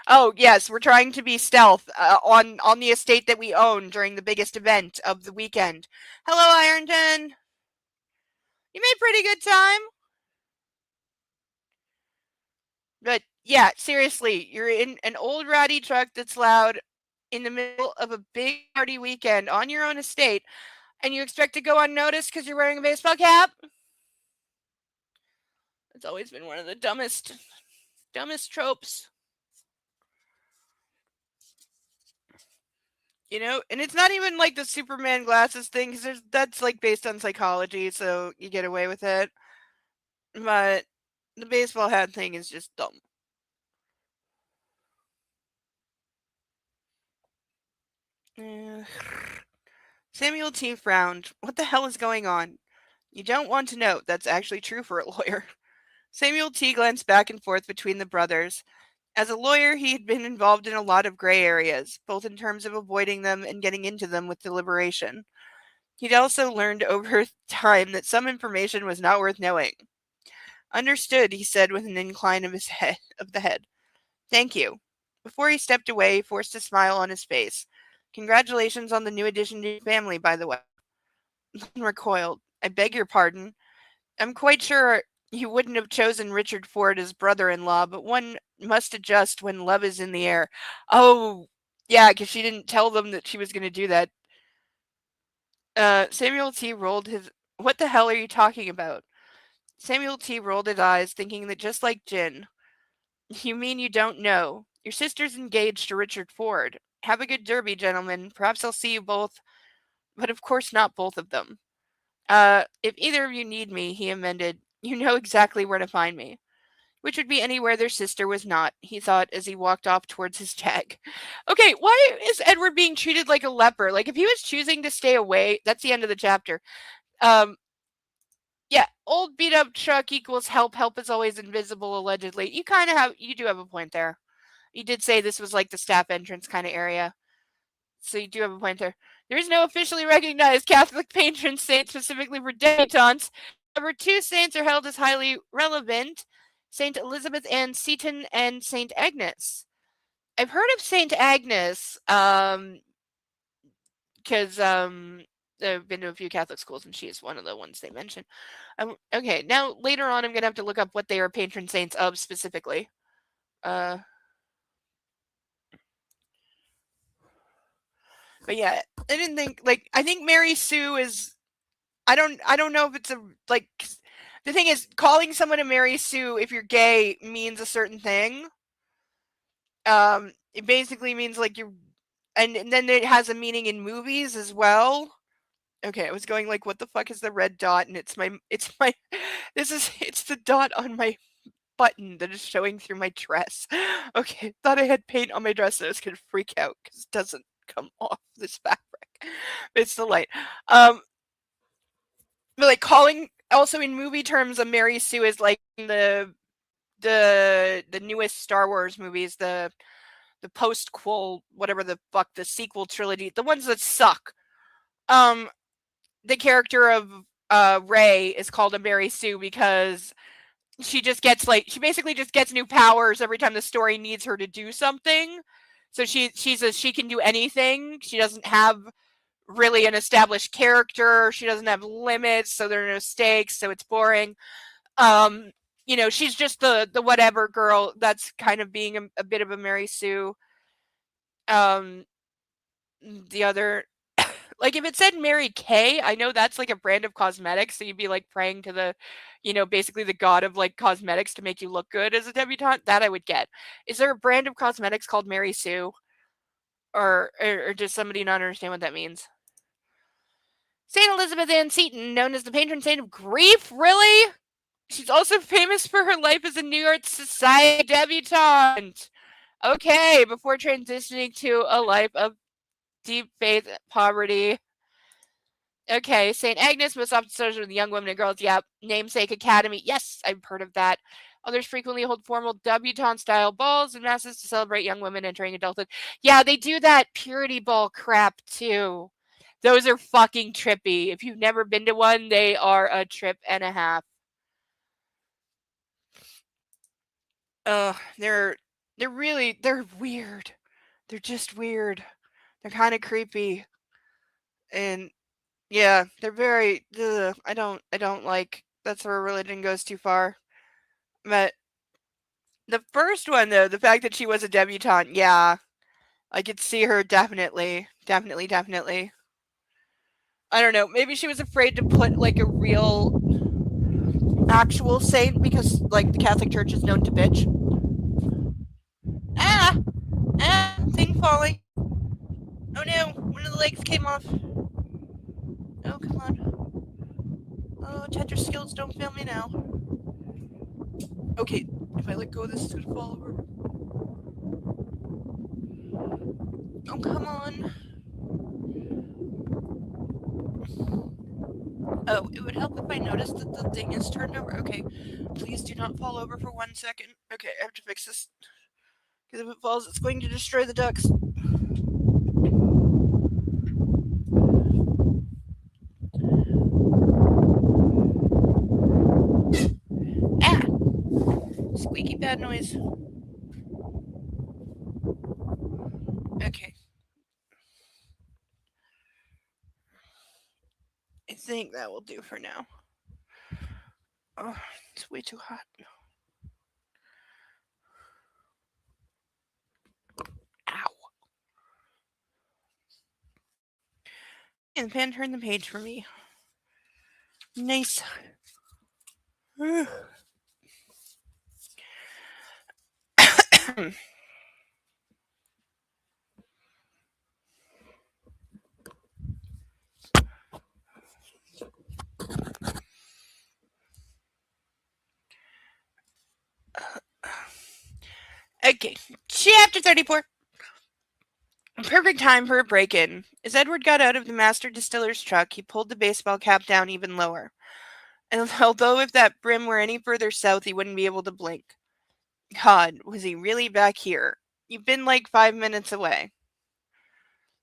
Oh, yes, we're trying to be stealth on the estate that we own during the biggest event of the weekend. Hello, Ironton. You made pretty good time. But yeah, seriously, you're in an old ratty truck that's loud in the middle of a big party weekend on your own estate, and you expect to go unnoticed because you're wearing a baseball cap? It's always been one of the dumbest tropes. You know, and it's not even like the Superman glasses thing because that's like based on psychology, so you get away with it. But the baseball hat thing is just dumb. Samuel T. frowned. What the hell is going on? You don't want to know. That's actually true for a lawyer. Samuel T. glanced back and forth between the brothers. As a lawyer, he had been involved in a lot of gray areas, both in terms of avoiding them and getting into them with deliberation. He'd also learned over time that some information was not worth knowing. Understood, he said with an incline of the head. Thank you. Before he stepped away, he forced a smile on his face. Congratulations on the new addition to your family, by the way. Lynn recoiled. I beg your pardon. I'm quite sure he wouldn't have chosen Richard Ford as brother-in-law, but one must adjust when love is in the air. Oh, yeah, because she didn't tell them that she was going to do that. Samuel T. rolled his. What the hell are you talking about? Samuel T. rolled his eyes, thinking that just like Jin. You mean you don't know? Your sister's engaged to Richard Ford. Have a good derby, gentlemen. Perhaps I'll see you both, but of course not both of them. If either of you need me, he amended, you know exactly where to find me. Which would be anywhere their sister was not, he thought as he walked off towards his jag. Okay, why is Edward being treated like a leper? Like, if he was choosing to stay away, that's the end of the chapter. Um, yeah, old beat up truck equals help. Help is always invisible, allegedly. You do have a point there. You did say this was like the staff entrance kind of area. So you do have a point there. There is no officially recognized Catholic patron saint specifically for debutantes. However, two saints are held as highly relevant: Saint Elizabeth Ann Seton and Saint Agnes. I've heard of Saint Agnes because I've been to a few Catholic schools and she is one of the ones they mention. Okay, now later on I'm gonna have to look up what they are patron saints of specifically. Uh, but yeah, I didn't think like I think Mary Sue is I don't know if it's a like the thing is calling someone a Mary Sue if you're gay means a certain thing. It basically means like you're and then it has a meaning in movies as well. Okay, I was going like what the fuck is the red dot and it's my it's the dot on my button that is showing through my dress. Okay, thought I had paint on my dress and I was gonna freak out because it doesn't come off this fabric. It's the light. But like calling also in movie terms a Mary Sue is like the newest Star Wars movies, the post-quel whatever the fuck the sequel trilogy, the ones that suck. Um the character of Rey is called a Mary Sue because she basically just gets new powers every time the story needs her to do something. So she can do anything. She doesn't have really an established character. She doesn't have limits, so there are no stakes, so it's boring. Um, she's just the whatever girl that's kind of being a bit of a Mary Sue. Um, the other like if it said Mary Kay, I know that's like a brand of cosmetics, so you'd be like praying to the, basically the god of like cosmetics to make you look good as a debutante. That I would get. Is there a brand of cosmetics called Mary Sue, or does somebody not understand what that means? Saint Elizabeth Ann Seton, known as the patron saint of grief, really? She's also famous for her life as a New York Society debutante. Okay, before transitioning to a life of deep faith poverty. Okay, St. Agnes most often associated with young women and girls. Yep. Namesake Academy. Yes, I've heard of that. Others frequently hold formal debutante-style balls and masses to celebrate young women entering adulthood. Yeah, they do that purity ball crap too. Those are fucking trippy. If you've never been to one, they are a trip and a half. They're weird. They're just weird. They're kind of creepy. And yeah, they're very I don't like that's where religion goes too far. But the first one though, the fact that she was a debutante, yeah. I could see her definitely. Definitely, definitely. I don't know, maybe she was afraid to put like a real actual saint because like the Catholic Church is known to bitch. Ah! Thing falling. Oh no, one of the legs came off. Oh, come on. Oh, Tetris skills, don't fail me now. Okay, if I let go, this is gonna fall over. Oh, come on. Oh, it would help if I noticed that the thing is turned over. Okay, please do not fall over for 1 second. Okay, I have to fix this. Because if it falls, it's going to destroy the ducks. Ah! Squeaky bad noise. Okay. I think that will do for now. Oh, it's way too hot. And the pen turned the page for me. Nice. Okay, chapter 34. Perfect time for a break-in. As Edward got out of the master distiller's truck, he pulled the baseball cap down even lower. And although if that brim were any further south, he wouldn't be able to blink. God, was he really back here? You've been like 5 minutes away.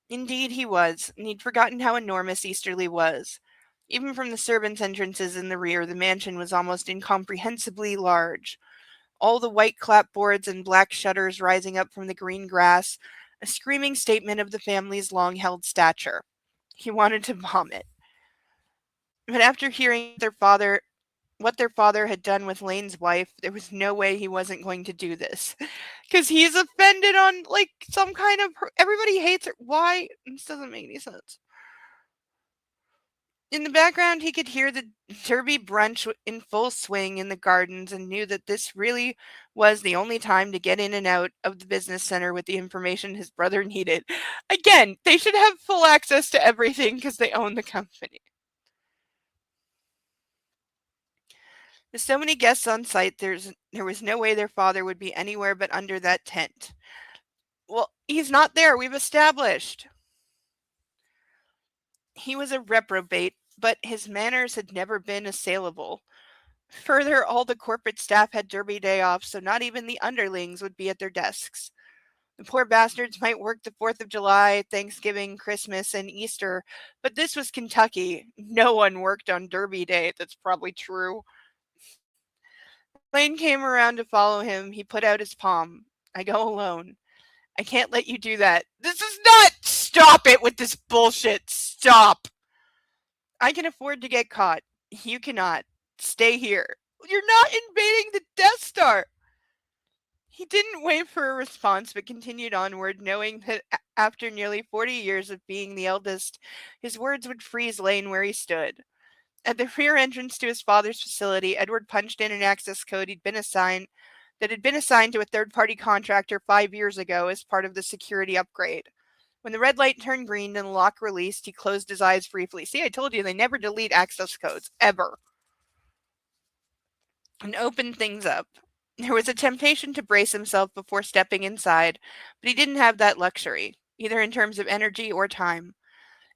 Indeed he was, and he'd forgotten how enormous Easterly was. Even from the servants' entrances in the rear, the mansion was almost incomprehensibly large. All the white clapboards and black shutters rising up from the green grass, a screaming statement of the family's long-held stature. He wanted to vomit. But after hearing what their father had done with Lane's wife, there was no way he wasn't going to do this. Because he's offended on, like, some kind of... Everybody hates her. Why? This doesn't make any sense. In the background, he could hear the Derby brunch in full swing in the gardens and knew that this really was the only time to get in and out of the business center with the information his brother needed. Again, they should have full access to everything because they own the company. With so many guests on site, there was no way their father would be anywhere but under that tent. Well, he's not there, we've established. He was a reprobate, but his manners had never been assailable. Further, all the corporate staff had Derby Day off, so not even the underlings would be at their desks. The poor bastards might work the 4th of July, Thanksgiving, Christmas, and Easter, but this was Kentucky. No one worked on Derby Day. That's probably true. Lane came around to follow him. He put out his palm. I go alone. I can't let you do that. This is not... Stop it with this bullshit. Stop. I can afford to get caught. You cannot. Stay here. You're not invading the Death Star. He didn't wait for a response, but continued onward, knowing that after nearly 40 years of being the eldest, his words would freeze Lane where he stood. At the rear entrance to his father's facility, Edward punched in an access code that had been assigned to a third-party contractor 5 years ago as part of the security upgrade. When the red light turned green and the lock released, he closed his eyes briefly. See, I told you they never delete access codes, ever. And opened things up. There was a temptation to brace himself before stepping inside, but he didn't have that luxury, either in terms of energy or time.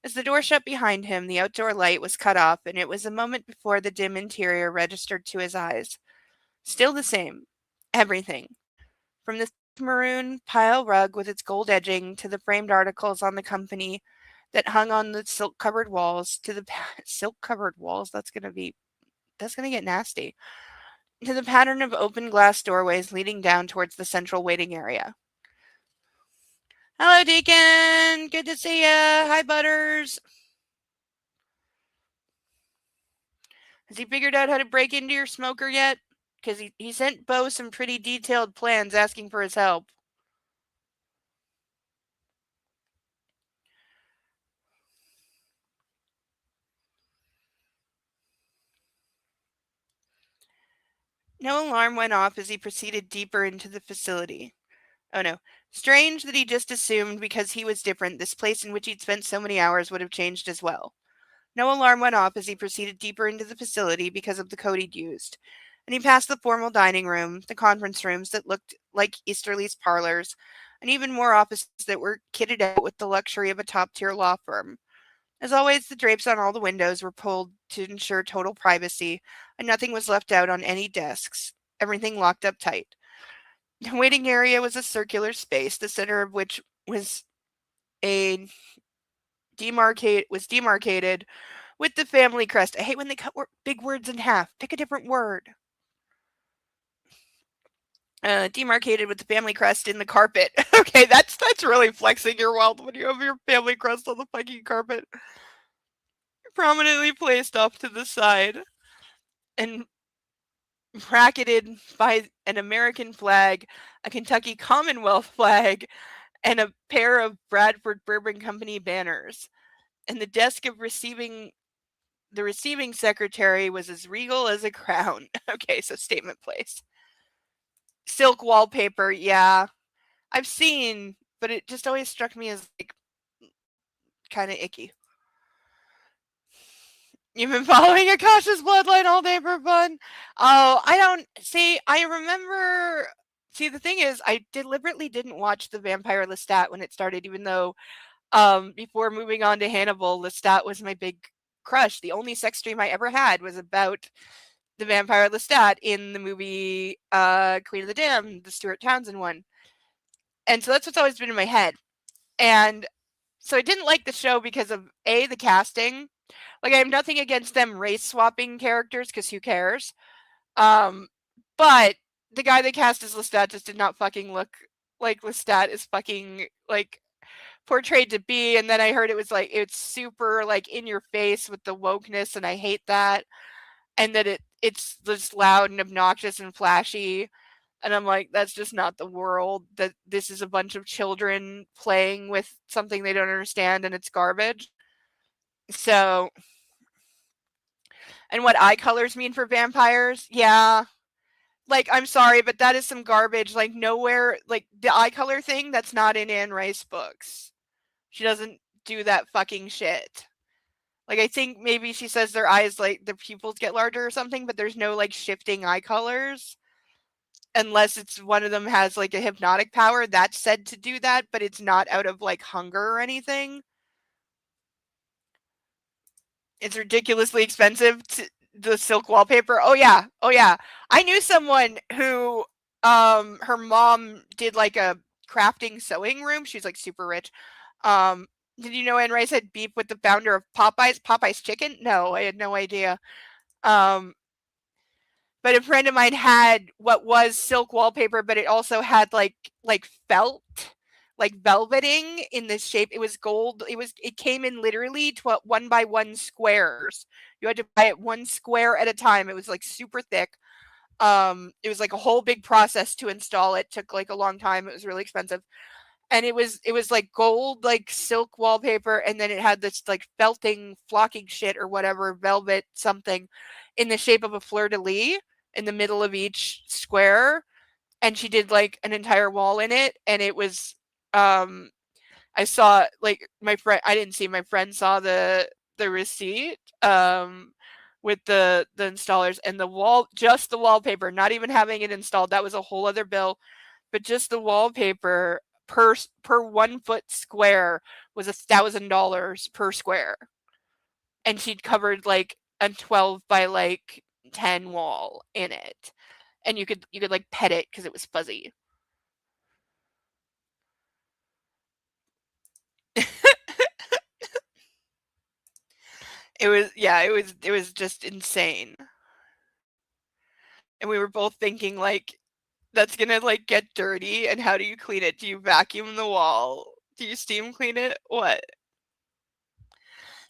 As the door shut behind him, the outdoor light was cut off, and it was a moment before the dim interior registered to his eyes. Still the same. Everything. From the maroon pile rug with its gold edging to the framed articles on the company that hung on the silk-covered walls to the silk-covered walls. That's gonna get nasty. To the pattern of open glass doorways leading down towards the central waiting area. Hello, Deacon. Good to see ya. Hi, Butters. Has he figured out how to break into your smoker yet? Because he sent Bo some pretty detailed plans asking for his help. No alarm went off as he proceeded deeper into the facility. Oh no. Strange that he just assumed because he was different, this place in which he'd spent so many hours would have changed as well. No alarm went off as he proceeded deeper into the facility because of the code he'd used. And he passed the formal dining room, the conference rooms that looked like Easterly's parlors, and even more offices that were kitted out with the luxury of a top-tier law firm. As always, the drapes on all the windows were pulled to ensure total privacy, and nothing was left out on any desks, everything locked up tight. The waiting area was a circular space, the center of which was demarcated with the family crest. I hate when they cut big words in half. Pick a different word. Demarcated with the family crest in the carpet. Okay, that's really flexing your wealth when you have your family crest on the fucking carpet. Prominently placed off to the side and bracketed by an American flag, a Kentucky Commonwealth flag, and a pair of Bradford Bourbon Company banners. and the desk of the receiving secretary was as regal as a crown. Okay, so statement place. Silk wallpaper, yeah. I've seen, but it just always struck me as like kind of icky. You've been following Akasha's bloodline all day for fun. Oh, I don't see. I remember. See, the thing is, I deliberately didn't watch the Vampire Lestat when it started, even though before moving on to Hannibal, Lestat was my big crush. The only sex dream I ever had was about the Vampire Lestat in the movie Queen of the Damned, the Stuart Townsend one. And so that's what's always been in my head. And so I didn't like the show because of A, the casting. Like, I have nothing against them race swapping characters because who cares? But the guy they cast as Lestat just did not fucking look like Lestat is fucking like portrayed to be. And then I heard it was like it's super like in your face with the wokeness, and I hate that. And that it's just loud and obnoxious and flashy. And I'm like, that's just not the world. That this is a bunch of children playing with something they don't understand, and it's garbage. So, and what eye colors mean for vampires? Yeah. Like, I'm sorry, but that is some garbage. Like, nowhere, like, the eye color thing, that's not in Anne Rice books. She doesn't do that fucking shit. Like, I think maybe she says their eyes, like, their pupils get larger or something, but there's no, like, shifting eye colors. Unless it's one of them has, like, a hypnotic power. That's said to do that, but it's not out of, like, hunger or anything. It's ridiculously expensive the silk wallpaper. Oh yeah. Oh yeah. I knew someone who her mom did like a crafting sewing room. She's like super rich. Did you know Anne Rice had beef with the founder of Popeye's Chicken? No, I had no idea. But a friend of mine had what was silk wallpaper, but it also had like felt, like velveting in this shape. It was gold. It came in literally 1 by 1 squares. You had to buy it 1 square at a time. It was like super thick. It was like a whole big process to install it. Took like a long time. It was really expensive. And it was like gold, like silk wallpaper, and then it had this like felting, flocking shit or whatever, velvet something in the shape of a fleur de lis in the middle of each square. And she did like an entire wall in it, and it was I saw like my friend. I didn't see, my friend saw the receipt with the installers and the wall, just the wallpaper, not even having it installed. That was a whole other bill, but just the wallpaper per 1 foot square was $1,000 per square, and she'd covered like a 12 by like 10 wall in it, and you could like pet it because it was fuzzy. It was just insane. And we were both thinking like that's gonna like get dirty, and how do you clean it? Do you vacuum the wall? Do you steam clean it? What?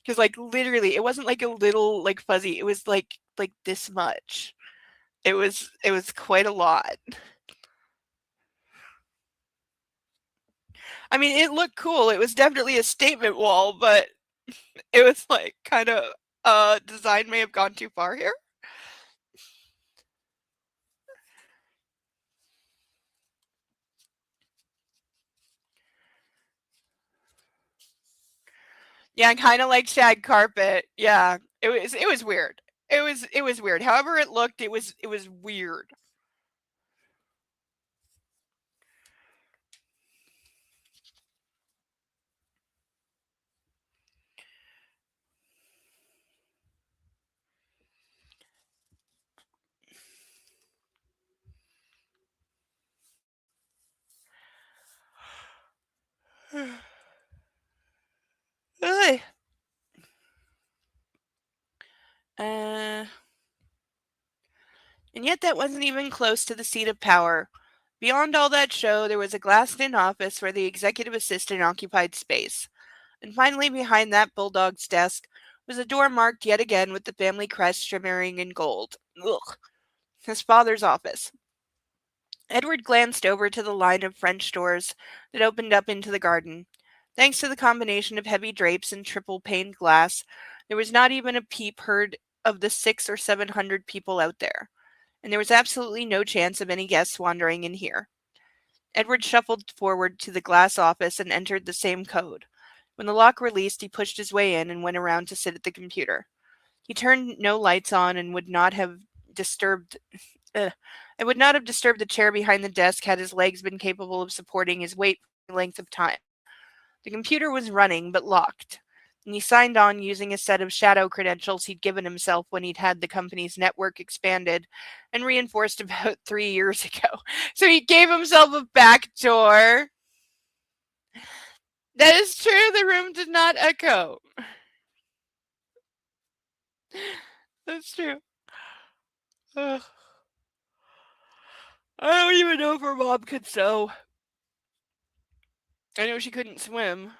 Because like literally it wasn't like a little like fuzzy, it was like this much. It was quite a lot. I mean, it looked cool. It was definitely a statement wall, but it was like kind of design may have gone too far here. Yeah, kind of like shag carpet. Yeah, it was weird. It was weird. However it looked, it was weird. Ugh. Uh, and yet that wasn't even close to the seat of power. Beyond all that show, there was a glassed-in office where the executive assistant occupied space. And finally, behind that bulldog's desk was a door marked yet again with the family crest shimmering in gold. Ugh. His father's office. Edward glanced over to the line of French doors that opened up into the garden. Thanks to the combination of heavy drapes and triple paned glass, there was not even a peep heard of the 600 or 700 people out there, and there was absolutely no chance of any guests wandering in here. Edward shuffled forward to the glass office and entered the same code. When the lock released, he pushed his way in and went around to sit at the computer. He turned no lights on and would not have disturbed uh, the chair behind the desk had his legs been capable of supporting his weight for any length of time. The computer was running, but locked, and he signed on using a set of shadow credentials he'd given himself when he'd had the company's network expanded and reinforced about 3 years ago. So he gave himself a back door. That is true, the room did not echo. That's true. Ugh. I don't even know if her mom could sew. I know she couldn't swim.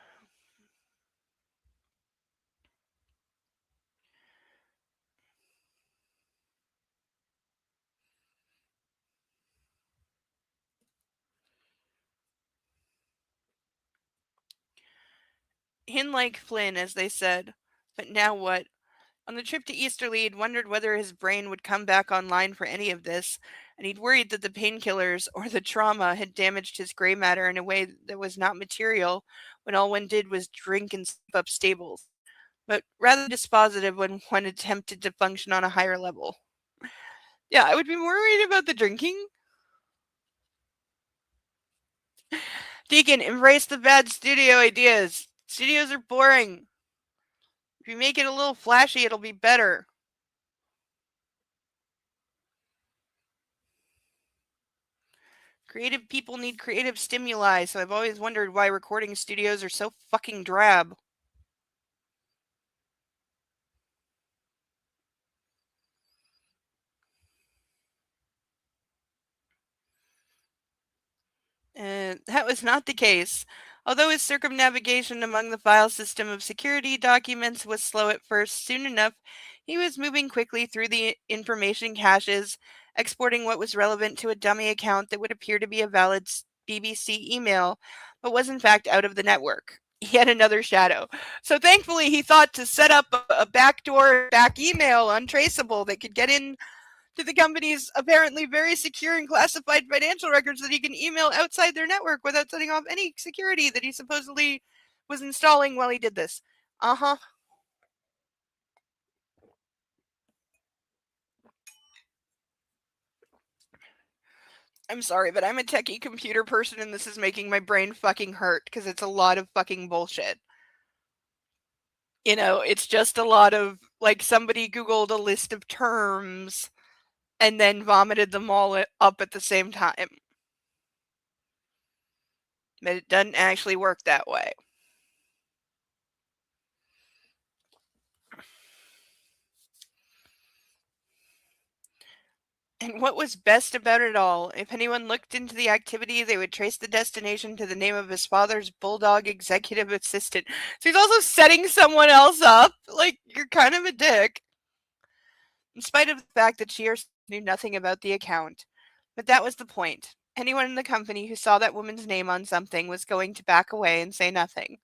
Hin like Flynn, as they said. But now what? On the trip to Easterly, he'd wondered whether his brain would come back online for any of this, and he'd worried that the painkillers or the trauma had damaged his gray matter in a way that was not material when all one did was drink and sleep up stables, but rather dispositive when one attempted to function on a higher level. Yeah, I would be more worried about the drinking. Deacon, embrace the bad studio ideas. Studios are boring. If you make it a little flashy, it'll be better. Creative people need creative stimuli, so I've always wondered why recording studios are so fucking drab. That was not the case. Although his circumnavigation among the file system of security documents was slow at first, soon enough he was moving quickly through the information caches, exporting what was relevant to a dummy account that would appear to be a valid BBC email, but was in fact out of the network. Yet another shadow. So thankfully, he thought to set up a backdoor back email untraceable that could get in to the company's apparently very secure and classified financial records that he can email outside their network without setting off any security that he supposedly was installing while he did this. Uh-huh. I'm sorry, but I'm a techie computer person and this is making my brain fucking hurt because it's a lot of fucking bullshit. You know, it's just a lot of, like, somebody Googled a list of terms and then vomited them all up at the same time. But it doesn't actually work that way. And what was best about it all, if anyone looked into the activity, they would trace the destination to the name of his father's bulldog executive assistant. So he's also setting someone else up? Like, you're kind of a dick. In spite of the fact that she herself knew nothing about the account. But that was the point. Anyone in the company who saw that woman's name on something was going to back away and say nothing.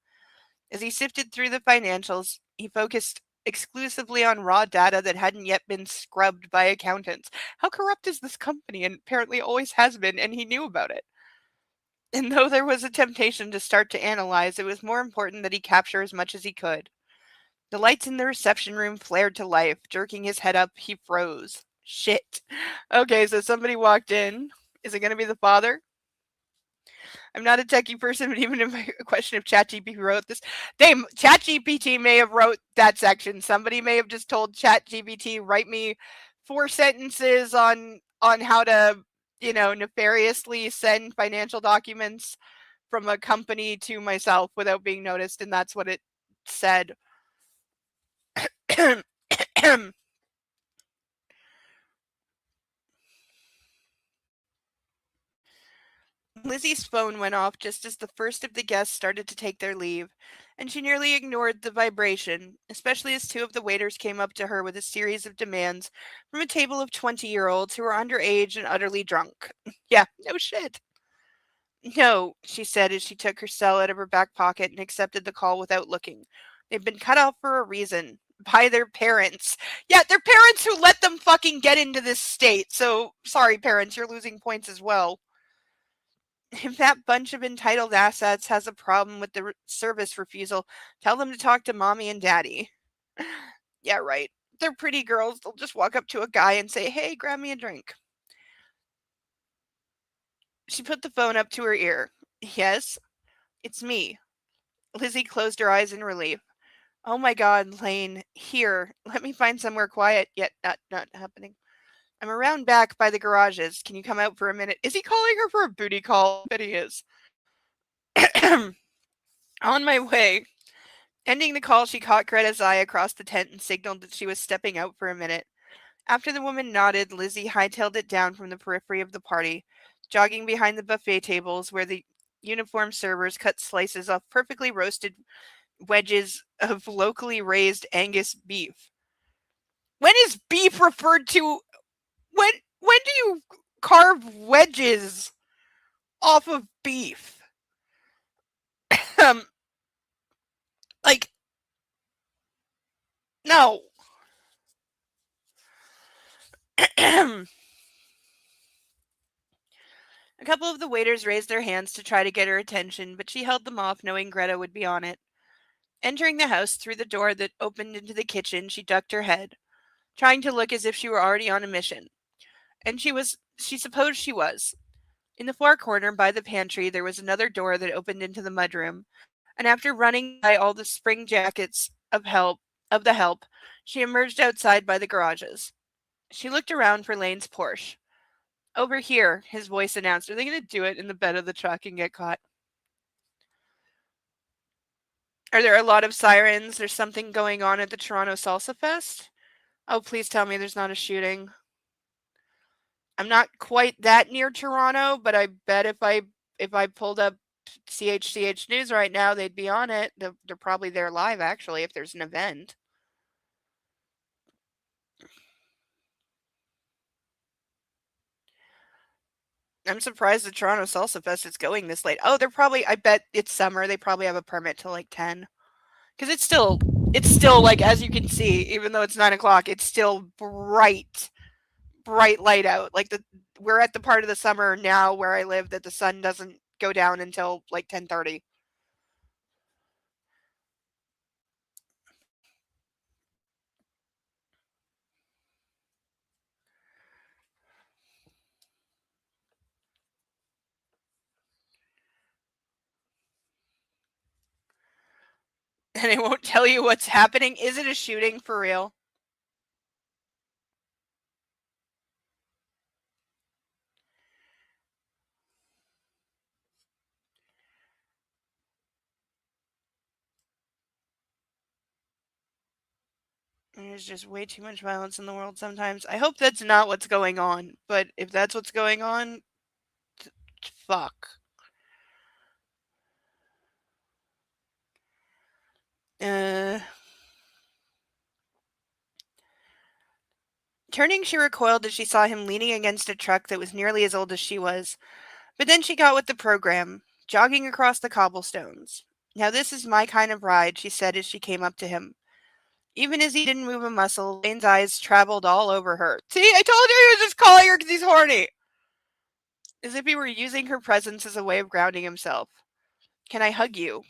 As he sifted through the financials, he focused exclusively on raw data that hadn't yet been scrubbed by accountants. How corrupt is this company? And apparently always has been, and he knew about it. And though there was a temptation to start to analyze, it was more important that he capture as much as he could. The lights in the reception room flared to life. Jerking his head up, he froze. Shit. Okay, so somebody walked in. Is it going to be the father? I'm not a techie person, but even if a question if ChatGPT wrote this, ChatGPT may have wrote that section. Somebody may have just told ChatGPT, write me 4 sentences on how to, nefariously send financial documents from a company to myself without being noticed, and that's what it said. Lizzie's phone went off just as the first of the guests started to take their leave, and she nearly ignored the vibration, especially as 2 of the waiters came up to her with a series of demands from a table of 20-year-olds who were underage and utterly drunk. Yeah, no shit. No, she said as she took her cell out of her back pocket and accepted the call without looking. They've been cut off for a reason. By their parents. Yeah, their parents who let them fucking get into this state. So, sorry, parents, you're losing points as well. If that bunch of entitled assets has a problem with the service refusal, tell them to talk to mommy and daddy. Yeah, right. They're pretty girls. They'll just walk up to a guy and say, hey, grab me a drink. She put the phone up to her ear. Yes, it's me. Lizzie closed her eyes in relief. Oh my god, Lane, here. Let me find somewhere quiet. Yet not happening. I'm around back by the garages. Can you come out for a minute? Is he calling her for a booty call? I bet he is. On my way. Ending the call, she caught Greta's eye across the tent and signaled that she was stepping out for a minute. After the woman nodded, Lizzie hightailed it down from the periphery of the party, jogging behind the buffet tables where the uniformed servers cut slices off perfectly roasted wedges of locally raised Angus beef. When is beef referred to? When do you carve wedges off of beef? um, like no. A couple of the waiters raised their hands to try to get her attention, but she held them off, knowing Greta would be on it. Entering the house through the door that opened into the kitchen, she ducked her head, trying to look as if she were already on a mission. And she supposed she was. In the far corner by the pantry, there was another door that opened into the mudroom, and after running by all the spring jackets of the help, she emerged outside by the garages. She looked around for Lane's Porsche. Over here, his voice announced. Are they going to do it in the bed of the truck and get caught? Are there a lot of sirens? There's something going on at the Toronto Salsa Fest? Oh, please tell me there's not a shooting. I'm not quite that near Toronto, but I bet if I pulled up CHCH News right now, they'd be on it. They're probably there live, actually, if there's an event. I'm surprised the Toronto Salsa Fest is going this late. Oh, they're probably, I bet it's summer. They probably have a permit till like 10. Because it's still like, as you can see, even though it's 9 o'clock, it's still bright light out. Like we're at the part of the summer now where I live that the sun doesn't go down until like 10:30. And it won't tell you what's happening. Is it a shooting for real? There's just way too much violence in the world sometimes. I hope that's not what's going on, but if that's what's going on, fuck. Uh, Turning, she recoiled as she saw him leaning against a truck that was nearly as old as she was. But then she got with the program, jogging across the cobblestones. Now this is my kind of ride, she said as she came up to him. Even as he didn't move a muscle, Lane's eyes traveled all over her. See, I told you he was just calling her because he's horny. As if he were using her presence as a way of grounding himself. Can I hug you?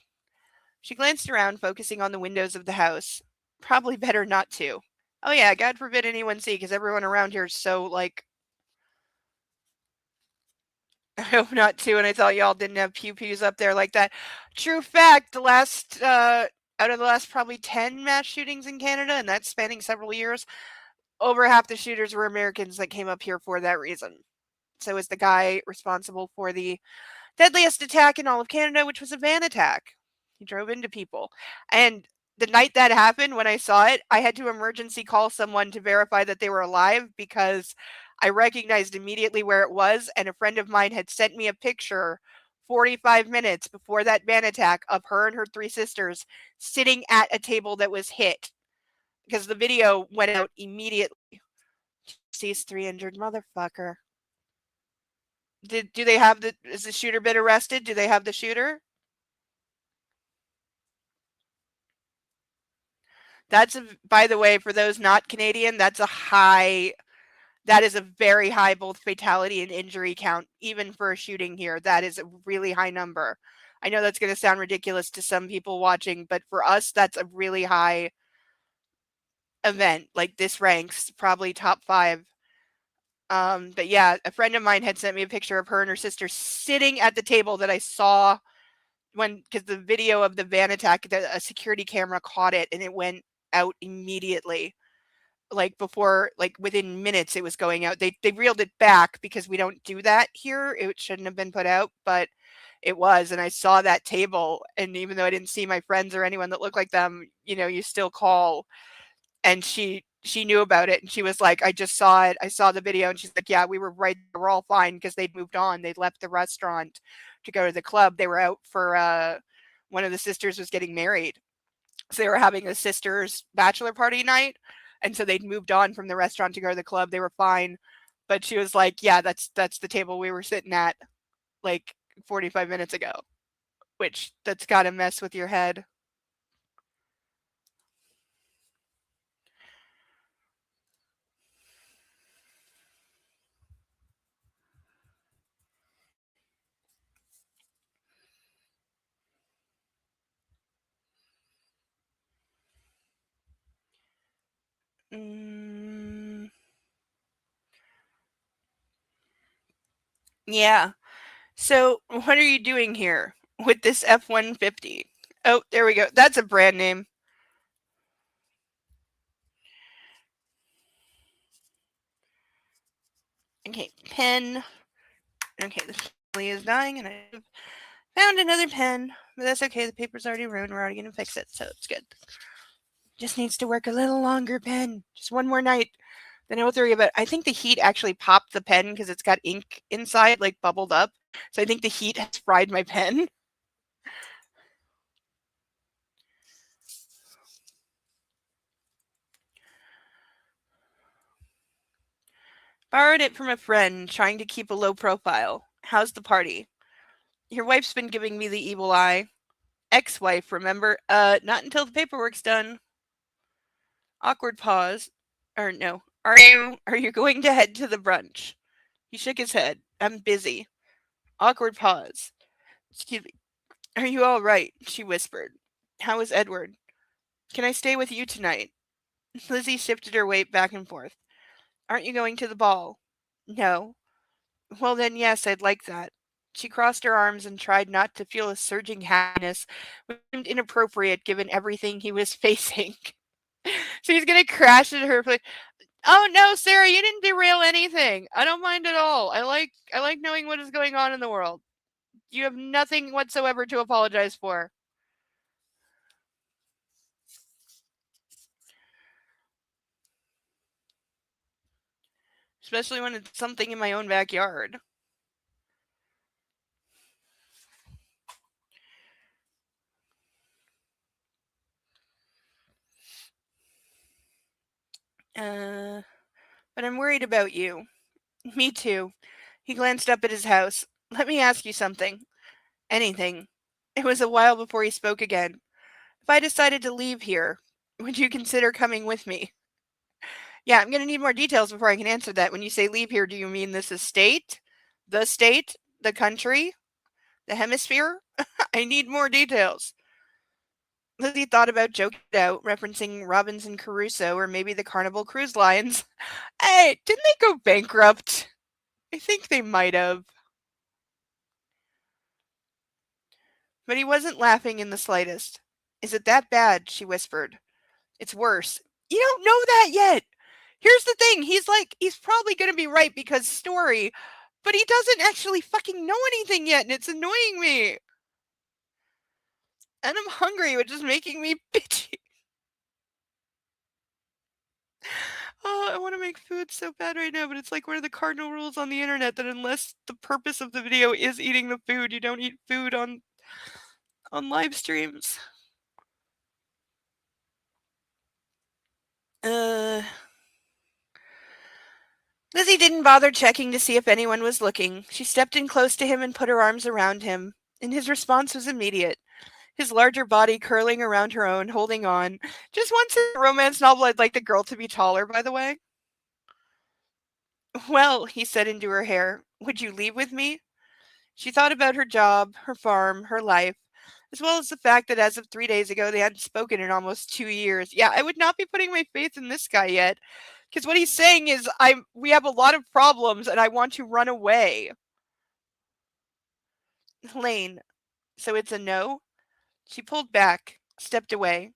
She glanced around, focusing on the windows of the house. Probably better not to. Oh yeah, God forbid anyone see, because everyone around here is so, like... I hope not to, and I thought y'all didn't have pew-pews up there like that. True fact, out of the last probably 10 mass shootings in Canada, and that's spanning several years, over half the shooters were Americans that came up here for that reason. So is the guy responsible for the deadliest attack in all of Canada, which was a van attack. He drove into people. And the night that happened, when I saw it, I had to emergency call someone to verify that they were alive because I recognized immediately where it was. And a friend of mine had sent me a picture 45 minutes before that van attack of her and her three sisters sitting at a table that was hit because the video went out immediately. Sees 3 injured motherfucker. Do they have is the shooter been arrested? Do they have the shooter? That's by the way, for those not Canadian, that is a very high both fatality and injury count, even for a shooting here. That is a really high number. I know that's going to sound ridiculous to some people watching, but for us, that's a really high event. Like this ranks probably top 5. But yeah, a friend of mine had sent me a picture of her and her sister sitting at the table that I saw because the video of the van attack, a security camera caught it and it went out immediately. Like before, like within minutes, it was going out. They reeled it back because we don't do that here. It shouldn't have been put out, but it was. And I saw that table, and even though I didn't see my friends or anyone that looked like them, you still call. And she knew about it, and she was like, "I just saw it. I saw the video." And she's like, "Yeah, we were right. We're all fine because they'd moved on. They'd left the restaurant to go to the club. They were out for one of the sisters was getting married, so they were having a sister's bachelor party night, and so they'd moved on from the restaurant to go to the club. They were fine." But she was like, "Yeah, that's the table we were sitting at like 45 minutes ago," which that's got to mess with your head. Mm, yeah. So, what are you doing here with this F-150? Oh, there we go. That's a brand name. Okay, pen. Okay, the family is dying, and I found another pen, but that's okay. The paper's already ruined. We're already gonna fix it, so it's good. Just needs to work a little longer, pen. Just one more night. Then I will worry about. I think the heat actually popped the pen because it's got ink inside, like bubbled up. So I think the heat has fried my pen. Borrowed it from a friend, trying to keep a low profile. How's the party? Your wife's been giving me the evil eye. Ex-wife, remember? Not until the paperwork's done. Awkward pause. Or no. Are you going to head to the brunch? He shook his head. I'm busy. Awkward pause. Excuse me. Are you all right? She whispered. How is Edward? Can I stay with you tonight? Lizzie shifted her weight back and forth. Aren't you going to the ball? No. Well, then, yes, I'd like that. She crossed her arms and tried not to feel a surging happiness, which seemed inappropriate given everything he was facing. So he's gonna crash at her place. Oh no, Sarah, you didn't derail anything. I don't mind at all. I like knowing what is going on in the world. You have nothing whatsoever to apologize for. Especially when it's something in my own backyard. But I'm worried about you. Me too. He glanced up at his house. Let me ask you something. Anything. It was a while before he spoke again. If I decided to leave here, would you consider coming with me? Yeah, I'm gonna need more details before I can answer that. When you say leave here, do you mean this estate? The state? The country? The hemisphere? I need more details. Lizzie thought about joking it out, referencing Robinson Crusoe or maybe the Carnival Cruise Lines. Hey, didn't they go bankrupt? I think they might have. But he wasn't laughing in the slightest. Is it that bad? She whispered. It's worse. You don't know that yet. Here's the thing. He's probably going to be right because story, but he doesn't actually fucking know anything yet, and it's annoying me. And I'm hungry, which is making me bitchy. Oh, I want to make food so bad right now, but it's like one of the cardinal rules on the internet that unless the purpose of the video is eating the food, you don't eat food on live streams. Uh Lizzie didn't bother checking to see if anyone was looking. She stepped in close to him and put her arms around him, and his response was immediate. His larger body curling around her own, holding on. Just once in a romance novel, I'd like the girl to be taller, by the way. Well, he said into her hair, would you leave with me? She thought about her job, her farm, her life, as well as the fact that as of 3 days ago they hadn't spoken in almost 2 years. Yeah, I would not be putting my faith in this guy yet. Because what he's saying is we have a lot of problems and I want to run away. Lane, so it's a no? She pulled back, stepped away.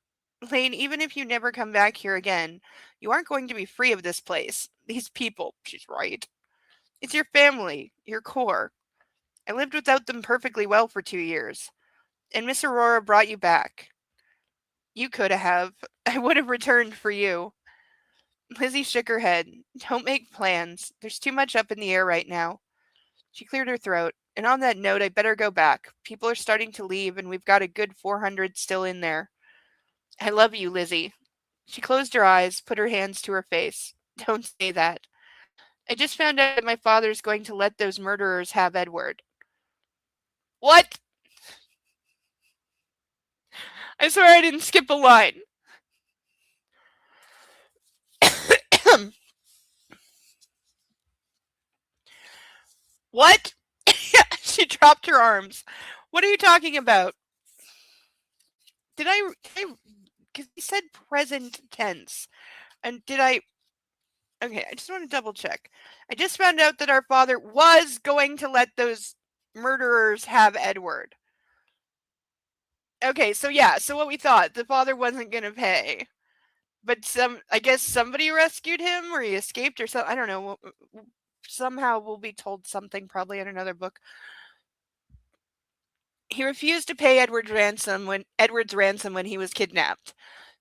Lane, even if you never come back here again, you aren't going to be free of this place. These people, she's right. It's your family, your core. I lived without them perfectly well for 2 years. And Miss Aurora brought you back. You could have. I would have returned for you. Lizzie shook her head. Don't make plans. There's too much up in the air right now. She cleared her throat. And on that note, I better go back. People are starting to leave, and we've got a good 400 still in there. I love you, Lizzie. She closed her eyes, put her hands to her face. Don't say that. I just found out that my father's going to let those murderers have Edward. What? I swear I didn't skip a line. What? She dropped her arms. What are you talking about? Did I because he said present tense. And did I Okay, I just want to double check. I just found out that our father was going to let those murderers have Edward. Okay, so yeah, so what we thought, the father wasn't going to pay. But I guess somebody rescued him or he escaped or something. I don't know. Somehow we'll be told something probably in another book. He refused to pay Edward's ransom when he was kidnapped.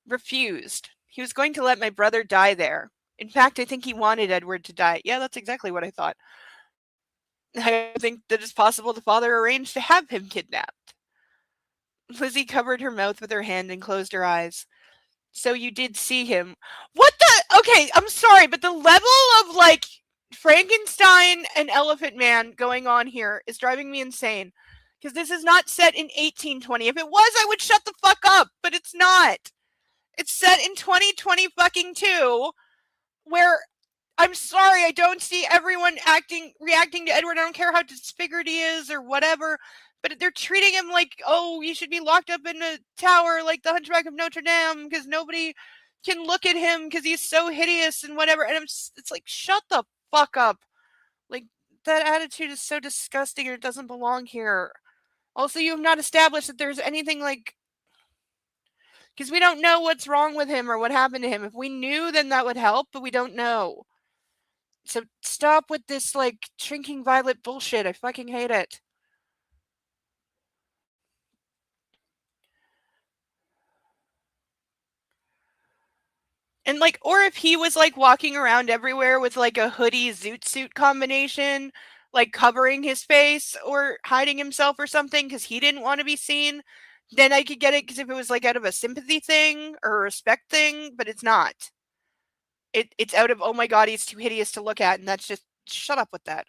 Refused. He was going to let my brother die there. In fact, I think he wanted Edward to die. Yeah, that's exactly what I thought. I think that it's possible the father arranged to have him kidnapped. Lizzie covered her mouth with her hand and closed her eyes. So you did see him. What the? Okay, I'm sorry, but the level of like Frankenstein and Elephant Man going on here is driving me insane. Because this is not set in 1820. If it was, I would shut the fuck up, but it's not. It's set in 2020 fucking 2, where I'm sorry, I don't see everyone reacting to Edward. I don't care how disfigured he is or whatever, but they're treating him like, oh, you should be locked up in a tower like the Hunchback of Notre Dame because nobody can look at him because he's so hideous and whatever. And it's like, shut the fuck up. Like, that attitude is so disgusting and it doesn't belong here. Also, you have not established that there's anything like, because we don't know what's wrong with him or what happened to him. If we knew, then that would help, but we don't know. So stop with this, like, shrinking violet bullshit. I fucking hate it. And, like, or if he was, like, walking around everywhere with, like, a hoodie zoot suit combination, like, covering his face or hiding himself or something because he didn't want to be seen, then I could get it because if it was, like, out of a sympathy thing or a respect thing, but it's not. It's out of, oh my god, he's too hideous to look at, and that's just, shut up with that.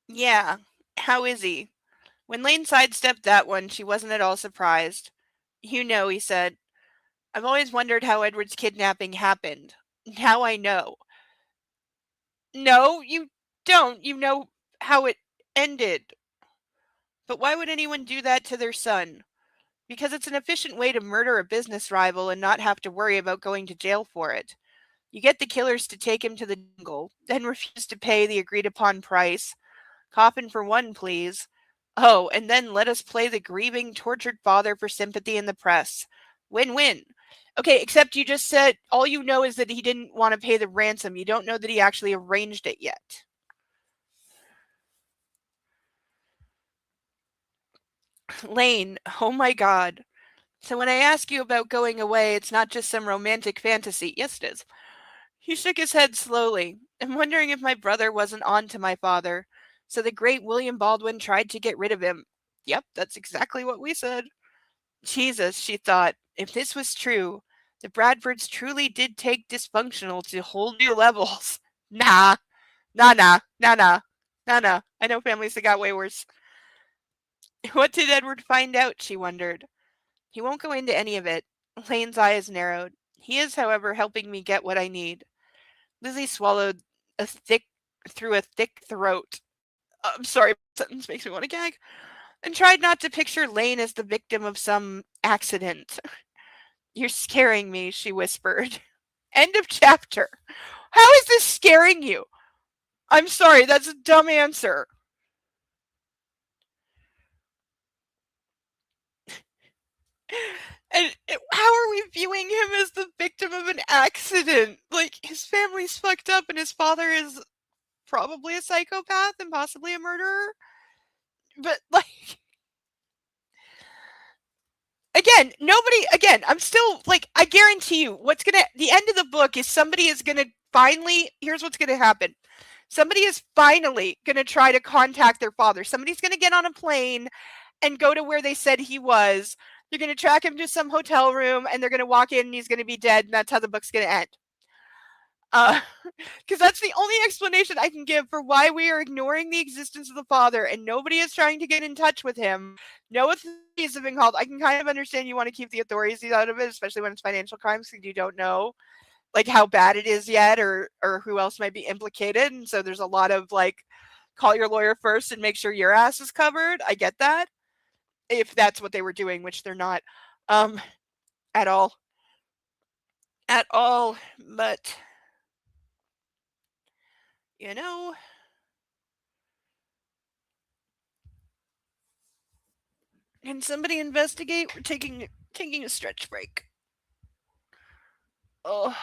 Yeah, how is he? When Lane sidestepped that one, she wasn't at all surprised. You know, he said, I've always wondered how Edward's kidnapping happened. Now I know. No, you don't. You know how it ended. But why would anyone do that to their son? Because it's an efficient way to murder a business rival and not have to worry about going to jail for it. You get the killers to take him to the jungle, then refuse to pay the agreed upon price. Coffin for one, please. Oh, and then let us play the grieving, tortured father for sympathy in the press. Win-win. Okay, except you just said all you know is that he didn't want to pay the ransom. You don't know that he actually arranged it yet. Lane, oh my god. So when I ask you about going away, it's not just some romantic fantasy. Yes, it is. He shook his head slowly. I'm wondering if my brother wasn't on to my father. So the great William Baldwin tried to get rid of him. Yep, that's exactly what we said. Jesus, she thought, if this was true, the Bradfords truly did take dysfunctional to whole new levels. Nah, nah, nah, nah, nah, nah, nah. I know families that got way worse. What did Edward find out, she wondered. He won't go into any of it. Lane's eyes narrowed. He is, however, helping me get what I need. Lizzie swallowed through a thick throat. I'm sorry, sentence makes me want to gag. And tried not to picture Lane as the victim of some accident. You're scaring me, she whispered. End of chapter. How is this scaring you? I'm sorry, that's a dumb answer. And how are we viewing him as the victim of an accident? Like, his family's fucked up and his father is probably a psychopath and possibly a murderer. But, like, I'm still, like, I guarantee you, the end of the book is somebody is gonna finally, here's what's gonna happen. Somebody is finally gonna try to contact their father. Somebody's gonna get on a plane and go to where they said he was. They're going to track him to some hotel room and they're going to walk in and he's going to be dead and that's how the book's going to end. Because that's the only explanation I can give for why we are ignoring the existence of the father and nobody is trying to get in touch with him. No authorities have been called. I can kind of understand you want to keep the authorities out of it, especially when it's financial crimes, because you don't know like how bad it is yet or who else might be implicated. And so there's a lot of like, call your lawyer first and make sure your ass is covered. I get that. If that's what they were doing, which they're not at all. But, you know, can somebody investigate? We're taking a stretch break. Oh.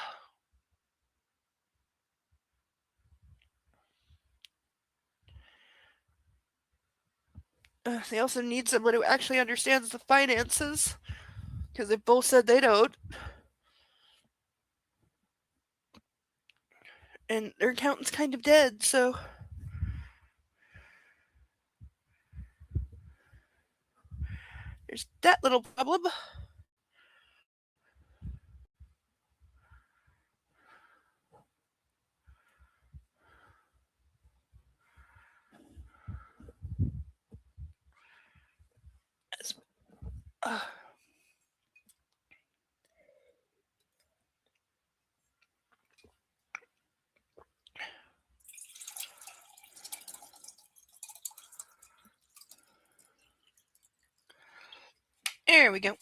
They also need someone who actually understands the finances, because they both said they don't. And their accountant's kind of dead, so. There's that little problem. There we go.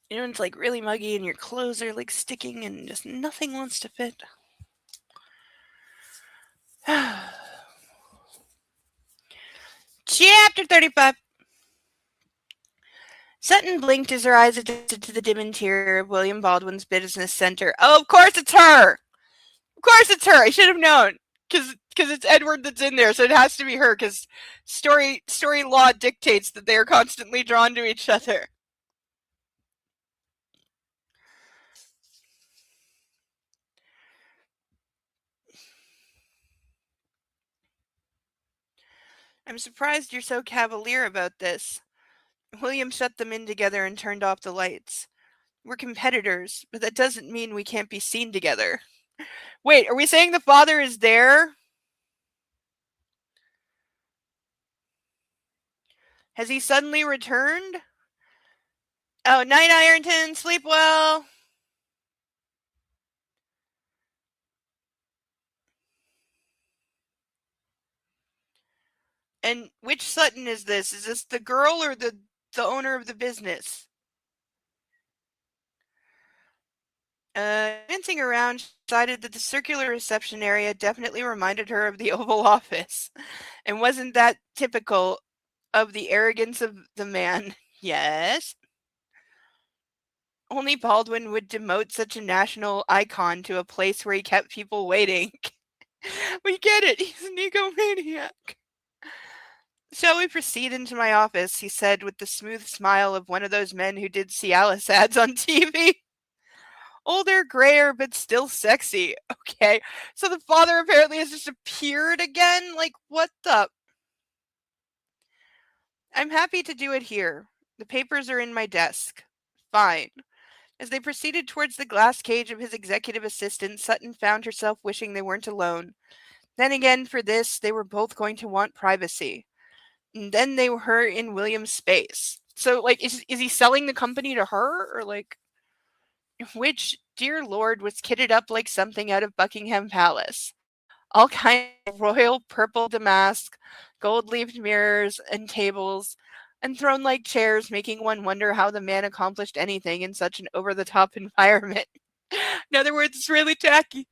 You know, it's like really muggy and your clothes are like sticking and just nothing wants to fit. Chapter 35. Sutton blinked as her eyes adjusted to the dim interior of William Baldwin's business center. Oh, of course it's her! Of course it's her! I should have known. Because it's Edward that's in there, so it has to be her, because story law dictates that they are constantly drawn to each other. I'm surprised you're so cavalier about this. William shut them in together and turned off the lights. We're competitors, but that doesn't mean we can't be seen together. Wait, are we saying the father is there? Has he suddenly returned? Oh, night, Ironton. Sleep well. And which Sutton is this? Is this the girl or the owner of the business? Glancing around, she decided that the circular reception area definitely reminded her of the Oval Office. And wasn't that typical of the arrogance of the man? Yes. Only Baldwin would demote such a national icon to a place where he kept people waiting. We get it. He's an egomaniac. "Shall we proceed into my office?" he said with the smooth smile of one of those men who did Cialis ads on TV. Older, grayer, but still sexy. Okay, so the father apparently has just appeared again? Like, what the? I'm happy to do it here. The papers are in my desk. Fine. As they proceeded towards the glass cage of his executive assistant, Sutton found herself wishing they weren't alone. Then again, for this, they were both going to want privacy. And then they were in William's space. So, like, is he selling the company to her? Or, like, which, dear lord, was kitted up like something out of Buckingham Palace? All kinds of royal purple damask, gold-leafed mirrors and tables, and throne-like chairs, making one wonder how the man accomplished anything in such an over-the-top environment. In other words, it's really tacky.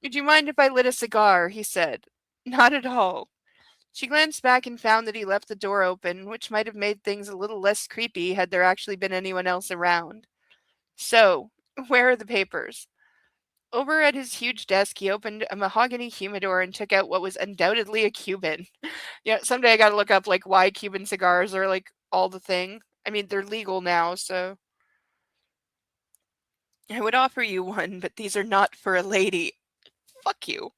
"Would you mind if I lit a cigar?" he said. "Not at all." She glanced back and found that he left the door open, which might have made things a little less creepy had there actually been anyone else around. "So, where are the papers?" Over at his huge desk, he opened a mahogany humidor and took out what was undoubtedly a Cuban. Yeah, someday I gotta look up, like, why Cuban cigars are, like, all the thing. I mean, they're legal now, so I would offer you one, but these are not for a lady. Fuck you.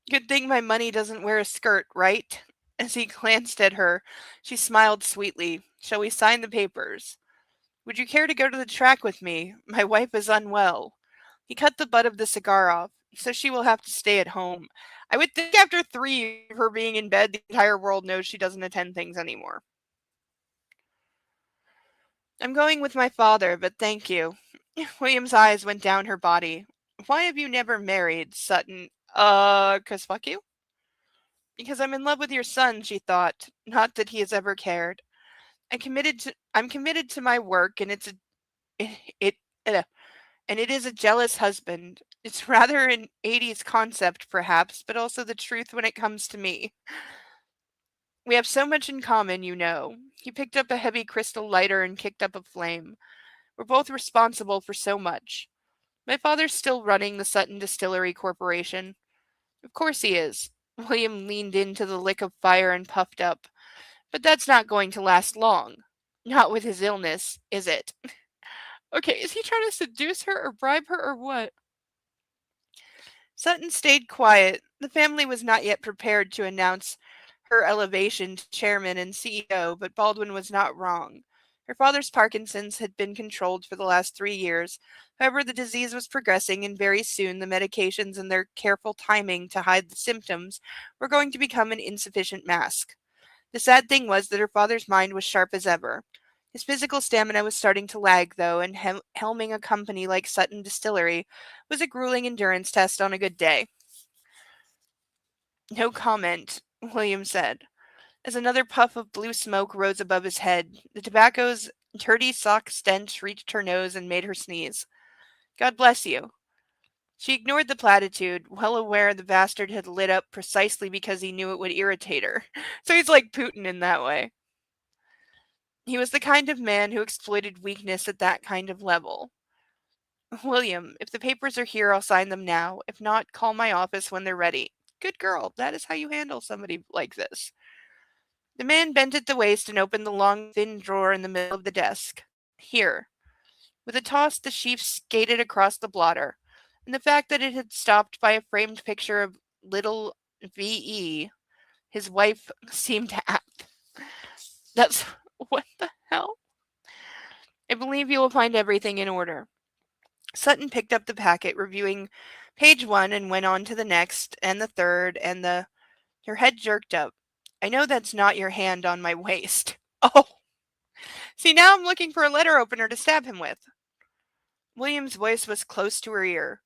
Good thing my money doesn't wear a skirt, right? As he glanced at her, she smiled sweetly. Shall we sign the papers? Would you care to go to the track with me? My wife is unwell. He cut the butt of the cigar off, so she will have to stay at home. I would think after 3 of her being in bed, the entire world knows she doesn't attend things anymore. I'm going with my father, but thank you. William's eyes went down her body. Why have you never married, Sutton? 'Cause fuck you? Because I'm in love with your son, she thought. Not that he has ever cared. I'm committed to my work, and it uh, and it is a jealous husband. It's rather an 80s concept, perhaps, but also the truth when it comes to me. We have so much in common, you know. He picked up a heavy crystal lighter and kicked up a flame. We're both responsible for so much. My father's still running the Sutton Distillery Corporation. Of course he is. William leaned into the lick of fire and puffed up. But that's not going to last long. Not with his illness, is it? Okay, is he trying to seduce her or bribe her or what? Sutton stayed quiet. The family was not yet prepared to announce her elevation to chairman and CEO, but Baldwin was not wrong. Her father's Parkinson's had been controlled for the last 3 years. However, the disease was progressing, and very soon the medications and their careful timing to hide the symptoms were going to become an insufficient mask. The sad thing was that her father's mind was sharp as ever. His physical stamina was starting to lag, though, and helming a company like Sutton Distillery was a grueling endurance test on a good day. No comment, William said, as another puff of blue smoke rose above his head. The tobacco's dirty sock stench reached her nose and made her sneeze. God bless you. She ignored the platitude, well aware the bastard had lit up precisely because he knew it would irritate her. So he's like Putin in that way. He was the kind of man who exploited weakness at that kind of level. William, if the papers are here, I'll sign them now. If not, call my office when they're ready. Good girl. That is how you handle somebody like this. The man bent at the waist and opened the long, thin drawer in the middle of the desk. Here. With a toss, the sheaf skated across the blotter, and the fact that it had stopped by a framed picture of little V.E., his wife, seemed apt. That's. What the hell? I believe you will find everything in order. Sutton picked up the packet, reviewing page one, and went on to the next, and the third, and the. Her head jerked up. I know that's not your hand on my waist. Oh! See, now I'm looking for a letter opener to stab him with. William's voice was close to her ear.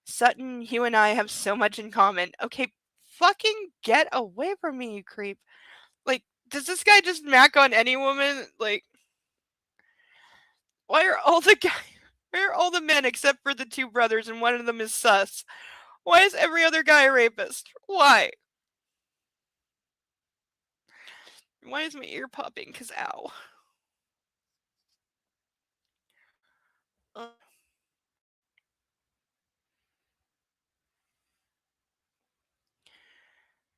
Sutton, you and I have so much in common. Okay, fucking get away from me, you creep. Like, does this guy just mac on any woman? Like, why are all the guys. Where are all the men except for the two brothers and one of them is sus? Why is every other guy a rapist? Why? Why is my ear popping? Cause ow.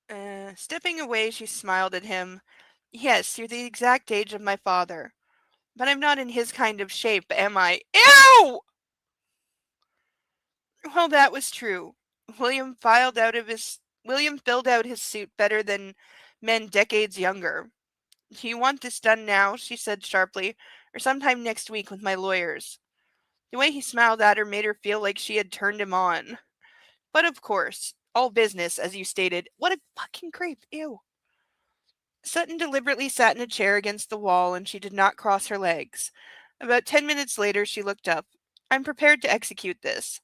Uh, Stepping away, she smiled at him. Yes, you're the exact age of my father. But I'm not in his kind of shape, am I? Ew! Well, that was true. William filled out his suit better than men decades younger. Do you want this done now? She said sharply, or sometime next week with my lawyers. The way he smiled at her made her feel like she had turned him on. But of course, all business, as you stated. What a fucking creep. Ew. Sutton deliberately sat in a chair against the wall, and she did not cross her legs. About 10 minutes later, she looked up. I'm prepared to execute this.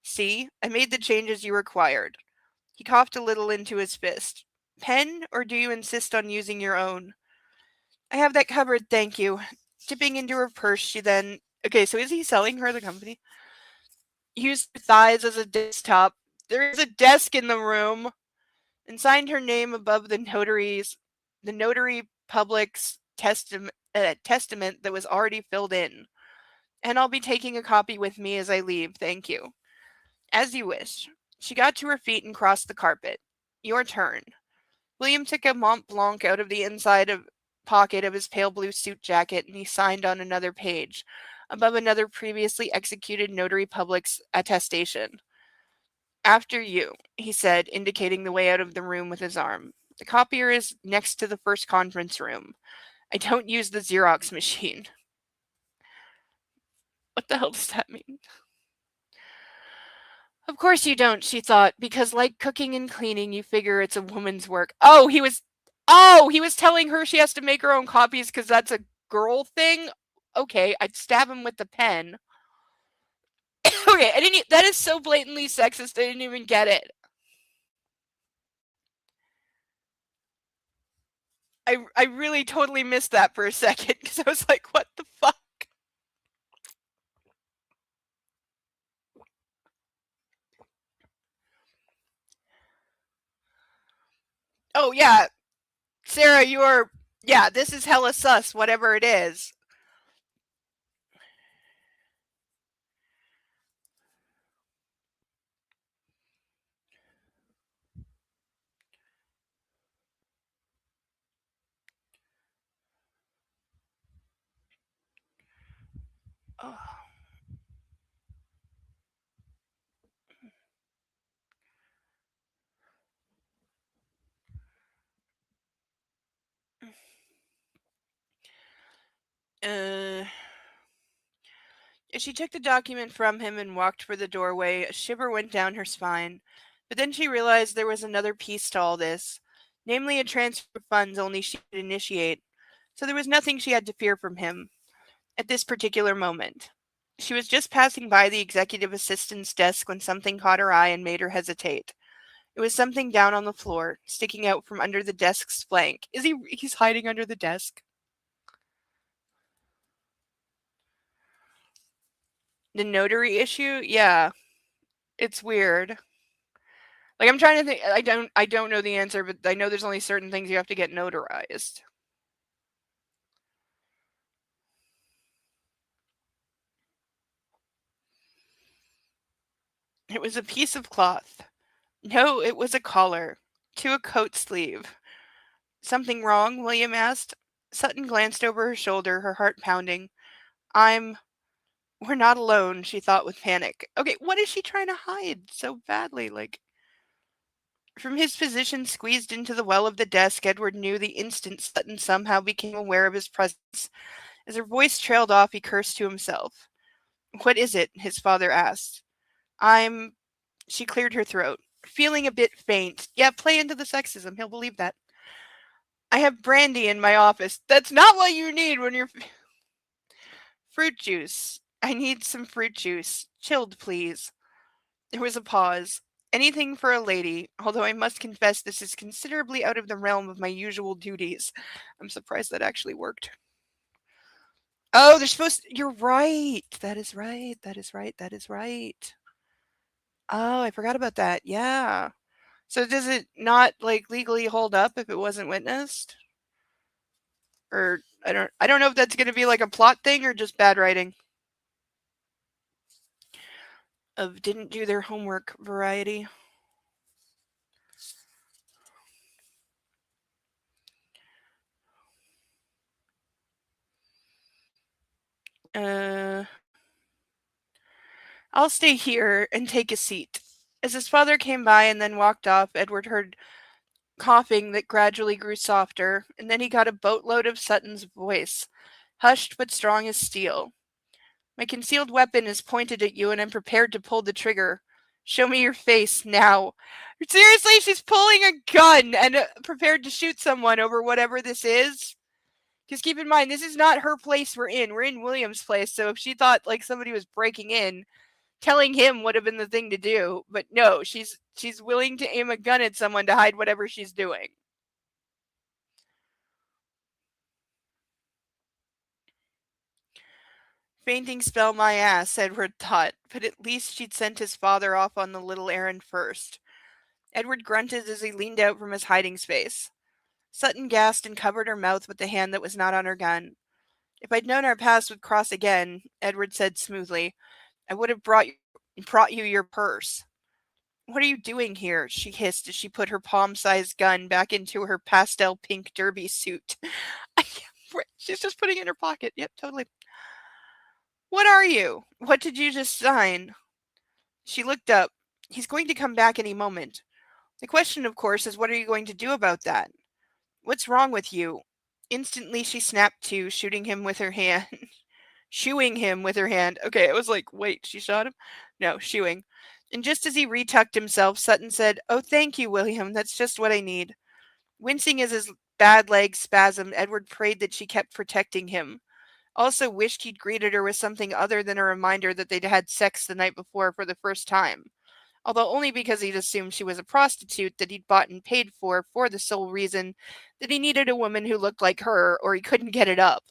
See, I made the changes you required. He coughed a little into his fist. Pen, or do you insist on using your own? I have that covered, thank you. Dipping into her purse, she then. Okay, so is he selling her the company? Used her thighs as a desktop. There is a desk in the room. And signed her name above the notary public's testament that was already filled in. And I'll be taking a copy with me as I leave, thank you. As you wish. She got to her feet and crossed the carpet. Your turn. William took a Mont Blanc out of the inside of pocket of his pale blue suit jacket, and he signed on another page, above another previously executed notary public's attestation. After you, he said, indicating the way out of the room with his arm. The copier is next to the first conference room. I don't use the Xerox machine. What the hell does that mean? Of course you don't, she thought, because like cooking and cleaning, you figure it's a woman's work. He was telling her she has to make her own copies because that's a girl thing. Okay, I'd stab him with the pen. Okay, that is so blatantly sexist, I didn't even get it. I really totally missed that for a second because I was like, what the fuck? Oh, yeah. Sarah, this is hella sus, whatever it is. Oh. Uh, as she took the document from him and walked for the doorway, a shiver went down her spine. But then she realized there was another piece to all this, namely a transfer of funds only she could initiate. So there was nothing she had to fear from him at this particular moment. She was just passing by the executive assistant's desk when something caught her eye and made her hesitate. It was something down on the floor, sticking out from under the desk's flank. He's hiding under the desk? The notary issue? Yeah. It's weird. Like I'm trying to think I don't know the answer, but I know there's only certain things you have to get notarized. It was a piece of cloth. No, it was a collar. To a coat sleeve. Something wrong? William asked. Sutton glanced over her shoulder, her heart pounding. We're not alone, she thought with panic. Okay, what is she trying to hide so badly? Like, from his position squeezed into the well of the desk, Edward knew the instant Sutton somehow became aware of his presence. As her voice trailed off, he cursed to himself. What is it? His father asked. I'm. She cleared her throat, feeling a bit faint. Yeah, play into the sexism. He'll believe that. I have brandy in my office. That's not what you need when you're. Fruit juice. I need some fruit juice. Chilled, please. There was a pause. Anything for a lady, although I must confess this is considerably out of the realm of my usual duties. I'm surprised that actually worked. Oh, they're supposed to, you're right. That is right. That is right. That is right. Oh, I forgot about that. Yeah. So does it not like legally hold up if it wasn't witnessed? Or I don't know if that's going to be like a plot thing or just bad writing. Of didn't do their homework variety. Uh, I'll stay here and take a seat. As his father came by and then walked off, Edward heard coughing that gradually grew softer, and then he got a boatload of Sutton's voice, hushed but strong as steel. My concealed weapon is pointed at you, and I'm prepared to pull the trigger. Show me your face now. Seriously, she's pulling a gun and prepared to shoot someone over whatever this is. Because keep in mind, this is not her place we're in. We're in William's place, so if she thought like somebody was breaking in, telling him would have been the thing to do. But no, she's willing to aim a gun at someone to hide whatever she's doing. Fainting spell my ass, Edward thought, but at least she'd sent his father off on the little errand first. Edward grunted as he leaned out from his hiding space. Sutton gasped and covered her mouth with the hand that was not on her gun. If I'd known our paths would cross again, Edward said smoothly, I would have brought you your purse. What are you doing here? She hissed as she put her palm-sized gun back into her pastel pink derby suit. She's just putting it in her pocket. Yep, totally. What are you? What did you just sign? She looked up. He's going to come back any moment. The question, of course, is what are you going to do about that? What's wrong with you? Instantly she snapped to, shooting him with her hand. Shooing him with her hand. Okay, it was like, wait, she shot him? No, shooing. And just as he retucked himself, Sutton said, Oh, thank you, William. That's just what I need. Wincing as his bad leg spasmed, Edward prayed that she kept protecting him. Also wished he'd greeted her with something other than a reminder that they'd had sex the night before for the first time. Although only because he'd assumed she was a prostitute that he'd bought and paid for the sole reason that he needed a woman who looked like her or he couldn't get it up.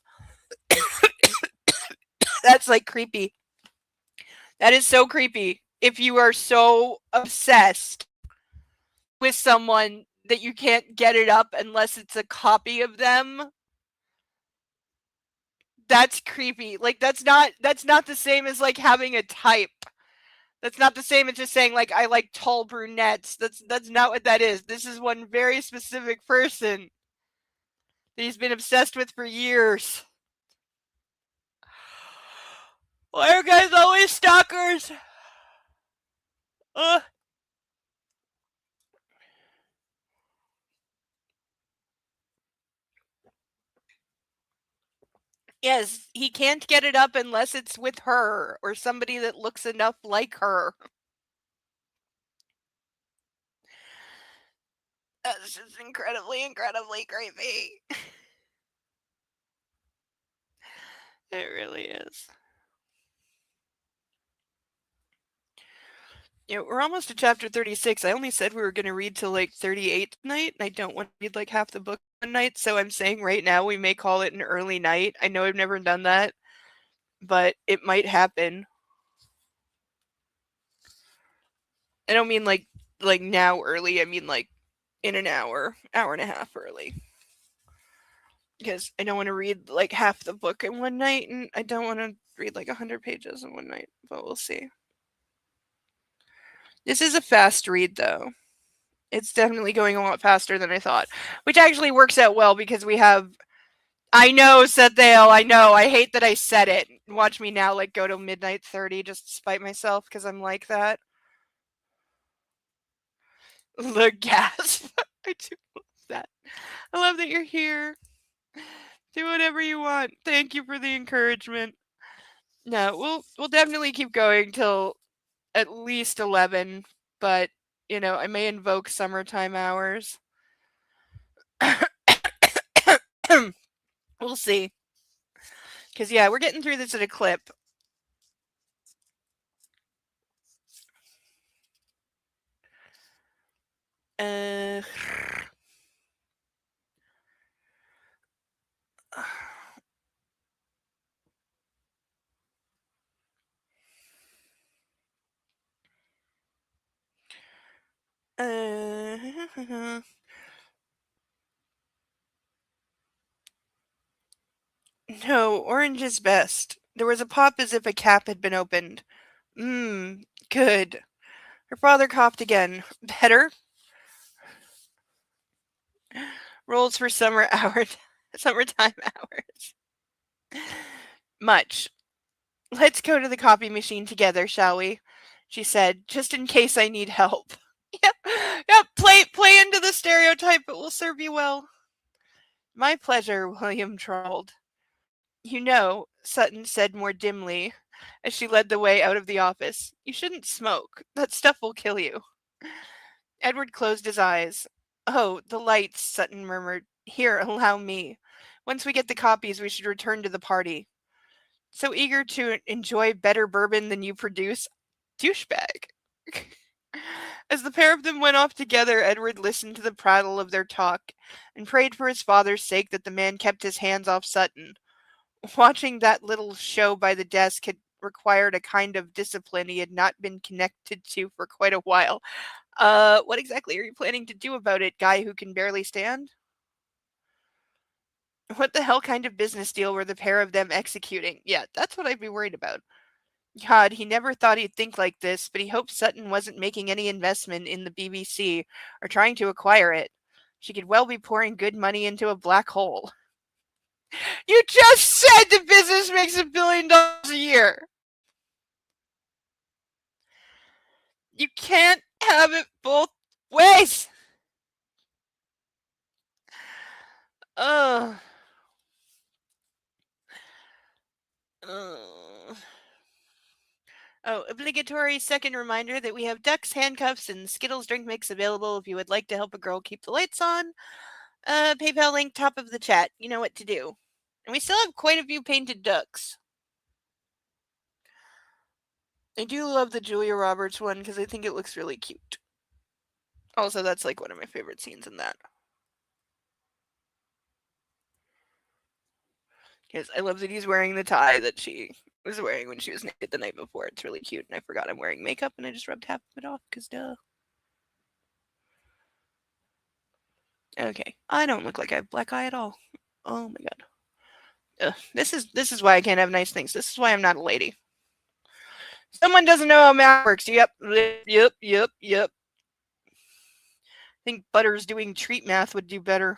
That's like creepy. That is so creepy. If you are so obsessed with someone that you can't get it up unless it's a copy of them, that's creepy. Like that's not the same as like having a type. That's not the same as just saying like I like tall brunettes. That's not what that is. This is one very specific person that he's been obsessed with for years. Why are guys always stalkers? Yes, he can't get it up unless it's with her or somebody that looks enough like her. That's just incredibly, incredibly creepy. It really is. Yeah, we're almost to chapter 36. I only said we were going to read till like 38 tonight, and I don't want to read like half the book one night, so I'm saying right now we may call it an early night. I know I've never done that, but it might happen. I don't mean like now early. I mean like in an hour and a half early. Because I don't want to read like half the book in one night, and I don't want to read like 100 pages in one night, but we'll see. This is a fast read, though. It's definitely going a lot faster than I thought, which actually works out well because we have. I know, said Thale. I know. I hate that I said it. Watch me now, like go to midnight 30 just to spite myself because I'm like that. The gasp. I do love that. I love that you're here. Do whatever you want. Thank you for the encouragement. No, we'll definitely keep going till at least 11, but you know, I may invoke summertime hours. We'll see. Cuz yeah, we're getting through this at a clip. No, orange is best. There was a pop as if a cap had been opened. Good. Her father coughed again. Better? Rolls for summertime hours. Much. Let's go to the copy machine together, shall we? She said, just in case I need help. Yep, yep, play into the stereotype, it will serve you well. My pleasure, William drawled. You know, Sutton said more dimly, as she led the way out of the office, you shouldn't smoke. That stuff will kill you. Edward closed his eyes. Oh, the lights, Sutton murmured. Here, allow me. Once we get the copies, we should return to the party. So eager to enjoy better bourbon than you produce? Douchebag. As the pair of them went off together, Edward listened to the prattle of their talk and prayed for his father's sake that the man kept his hands off Sutton. Watching that little show by the desk had required a kind of discipline he had not been connected to for quite a while. What exactly are you planning to do about it, guy who can barely stand? What the hell kind of business deal were the pair of them executing? Yeah, that's what I'd be worried about. God, he never thought he'd think like this, but he hoped Sutton wasn't making any investment in the BBC or trying to acquire it. She could well be pouring good money into a black hole. You just said the business makes $1 billion a year. You can't have it both ways. Ugh. Ugh. Oh, obligatory second reminder that we have ducks, handcuffs, and Skittles drink mix available if you would like to help a girl keep the lights on. PayPal link top of the chat. You know what to do. And we still have quite a few painted ducks. I do love the Julia Roberts one because I think it looks really cute. Also, that's like one of my favorite scenes in that. Because I love that he's wearing the tie that she was wearing when she was naked the night before. It's really cute, and I forgot I'm wearing makeup, and I just rubbed half of it off, because duh. Okay, I don't look like I have black eye at all. Oh my god. This is why I can't have nice things. This is why I'm not a lady. Someone doesn't know how math works. Yep. I think Butters doing treat math would do better.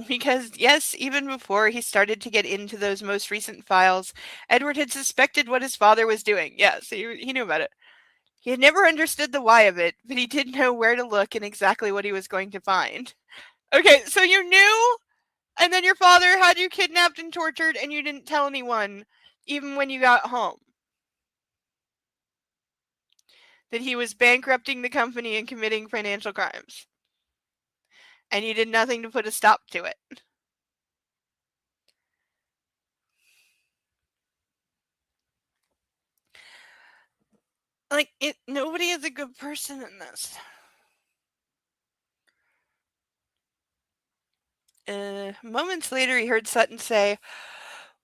Because, yes, even before he started to get into those most recent files, Edward had suspected what his father was doing. Yeah, so he knew about it. He had never understood the why of it, but he did know where to look and exactly what he was going to find. Okay, so you knew, and then your father had you kidnapped and tortured, and you didn't tell anyone, even when you got home, that he was bankrupting the company and committing financial crimes. And you did nothing to put a stop to it. Like, nobody is a good person in this. Moments later, he heard Sutton say,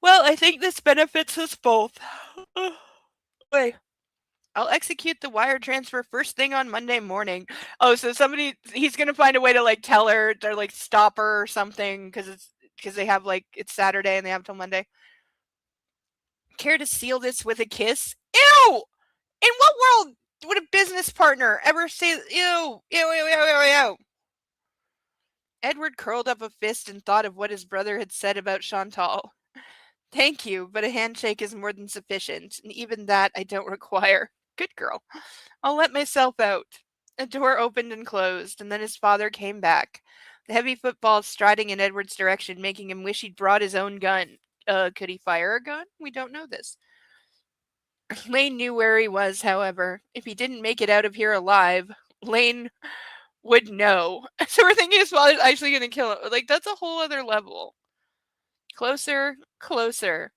well, I think this benefits us both. Wait, I'll execute the wire transfer first thing on Monday morning. Oh, so he's going to find a way to, like, tell her, or, like, stop her or something, because they have, like, it's Saturday and they have till Monday. Care to seal this with a kiss? Ew! In what world would a business partner ever say, ew, ew, ew, ew, ew, ew? Edward curled up a fist and thought of what his brother had said about Chantal. Thank you, but a handshake is more than sufficient, and even that I don't require. Good girl. I'll let myself out. A door opened and closed, and then his father came back, the heavy football striding in Edward's direction, making him wish he'd brought his own gun. Could he fire a gun? We don't know this. Lane knew where he was, however. If he didn't make it out of here alive, Lane would know. So we're thinking his father's actually going to kill him. Like, that's a whole other level. Closer, closer.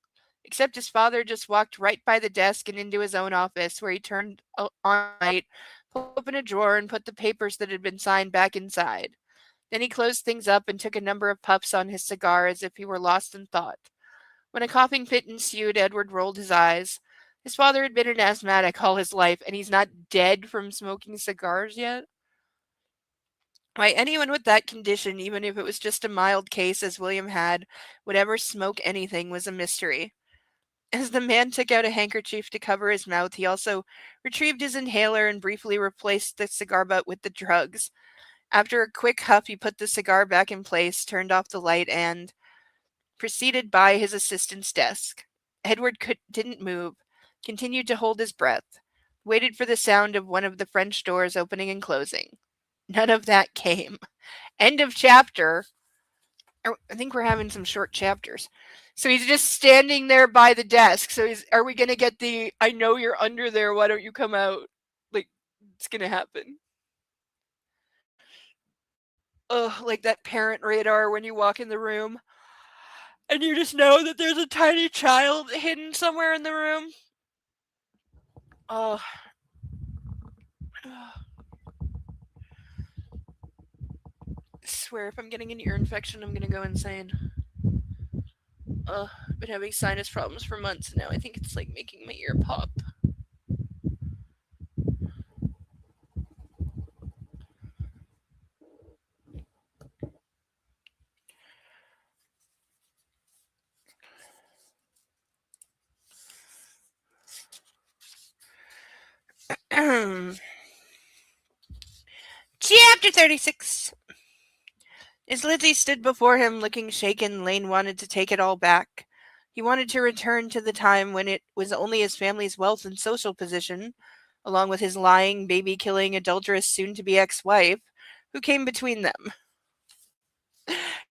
Except his father just walked right by the desk and into his own office, where he turned on the light, pulled open a drawer, and put the papers that had been signed back inside. Then he closed things up and took a number of puffs on his cigar as if he were lost in thought. When a coughing fit ensued, Edward rolled his eyes. His father had been an asthmatic all his life, and he's not dead from smoking cigars yet? Why, anyone with that condition, even if it was just a mild case as William had, would ever smoke anything was a mystery. As the man took out a handkerchief to cover his mouth, he also retrieved his inhaler and briefly replaced the cigar butt with the drugs. After a quick huff, he put the cigar back in place, turned off the light, and proceeded by his assistant's desk. Edward didn't move, continued to hold his breath, waited for the sound of one of the French doors opening and closing. None of that came. End of chapter. I think we're having some short chapters. So he's just standing there by the desk. So are we going to get the, I know you're under there, why don't you come out? Like, it's going to happen. Ugh, like that parent radar when you walk in the room and you just know that there's a tiny child hidden somewhere in the room. Oh. I swear, if I'm getting an ear infection, I'm gonna go insane. Ugh, I've been having sinus problems for months now. I think it's like making my ear pop. Chapter 36. As Lizzie stood before him looking shaken, Lane wanted to take it all back. He wanted to return to the time when it was only his family's wealth and social position, along with his lying, baby-killing, adulterous soon-to-be ex-wife, who came between them.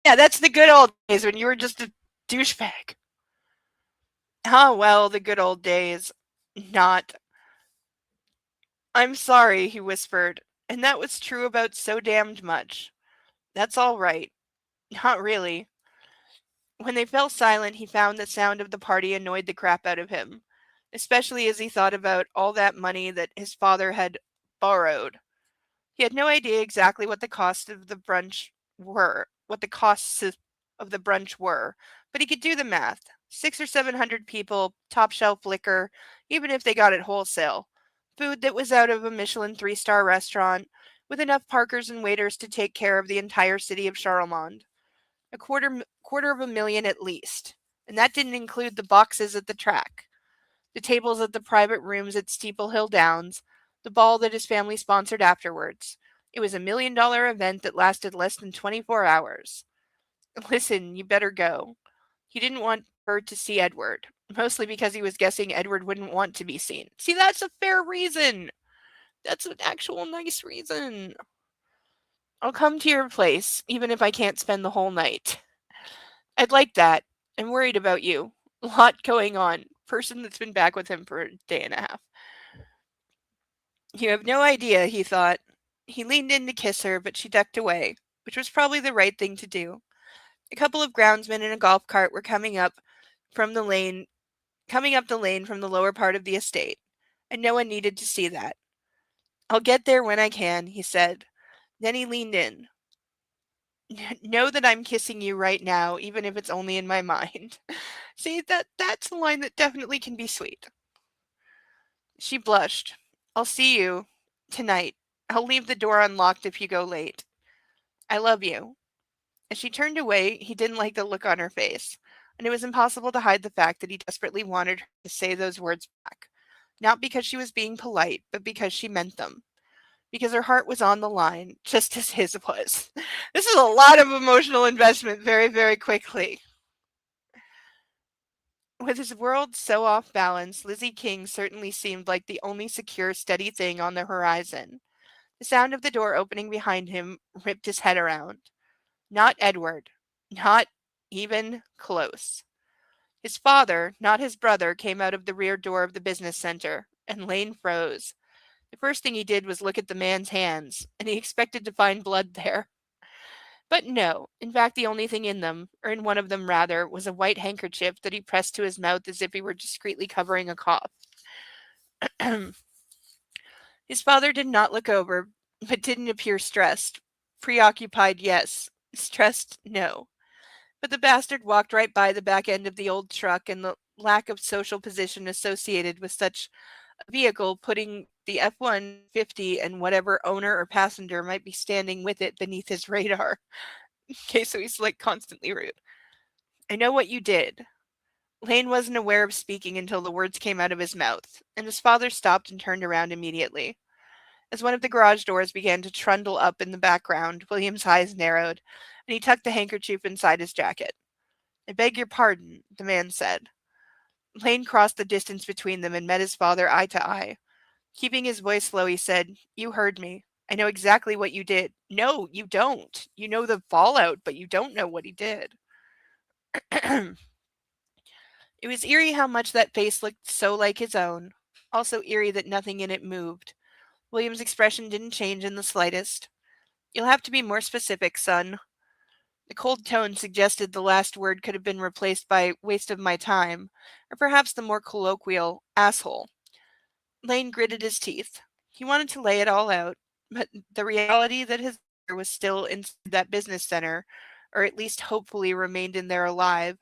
Yeah, that's the good old days when you were just a douchebag. Ah, well, the good old days. Not. I'm sorry, he whispered, and that was true about so damned much. That's all right. Not really. When they fell silent, he found the sound of the party annoyed the crap out of him, especially as he thought about all that money that his father had borrowed. He had no idea exactly what the costs of the brunch were, but he could do the math. 600 or 700 people, top shelf liquor, even if they got it wholesale. Food that was out of a Michelin 3-star restaurant, with enough parkers and waiters to take care of the entire city of Charlemont. A quarter of a million at least. And that didn't include the boxes at the track, the tables at the private rooms at Steeple Hill Downs, the ball that his family sponsored afterwards. It was $1 million event that lasted less than 24 hours. Listen, you better go. He didn't want her to see Edward, mostly because he was guessing Edward wouldn't want to be seen. See, that's a fair reason. That's an actual nice reason. I'll come to your place, even if I can't spend the whole night. I'd like that. I'm worried about you. A lot going on. Person that's been back with him for a day and a half. You have no idea, he thought. He leaned in to kiss her, but she ducked away, which was probably the right thing to do. A couple of groundsmen in a golf cart were coming up the lane from the lower part of the estate, and no one needed to see that. I'll get there when I can, he said. Then he leaned in. Know that I'm kissing you right now, even if it's only in my mind. See, that's a line that definitely can be sweet. She blushed. I'll see you tonight. I'll leave the door unlocked if you go late. I love you. As she turned away, he didn't like the look on her face, and it was impossible to hide the fact that he desperately wanted her to say those words back. Not because she was being polite, but because she meant them. Because her heart was on the line, just as his was. This is a lot of emotional investment very, very quickly. With his world so off balance, Lizzie King certainly seemed like the only secure, steady thing on the horizon. The sound of the door opening behind him ripped his head around. Not Edward. Not even close. His father, not his brother, came out of the rear door of the business center, and Lane froze. The first thing he did was look at the man's hands, and he expected to find blood there. But no, in fact, the only thing in them, or in one of them rather, was a white handkerchief that he pressed to his mouth as if he were discreetly covering a cough. His father did not look over, but didn't appear stressed. Preoccupied, yes. Stressed, no. But the bastard walked right by the back end of the old truck, and the lack of social position associated with such a vehicle putting the F-150 and whatever owner or passenger might be standing with it beneath his radar. Okay, so he's like constantly rude. I know what you did. Lane wasn't aware of speaking until the words came out of his mouth, and his father stopped and turned around immediately. As one of the garage doors began to trundle up in the background, William's eyes narrowed, and he tucked the handkerchief inside his jacket. "I beg your pardon," the man said. Lane crossed the distance between them and met his father eye to eye. Keeping his voice low, he said, "You heard me. I know exactly what you did." "No, you don't. You know the fallout, but you don't know what he did." It was eerie how much that face looked so like his own. Also eerie that nothing in it moved. William's expression didn't change in the slightest. "You'll have to be more specific, son." The cold tone suggested the last word could have been replaced by "waste of my time," or perhaps the more colloquial "asshole." Lane gritted his teeth. He wanted to lay it all out, but the reality that his mother was still in that business center, or at least hopefully remained in there alive,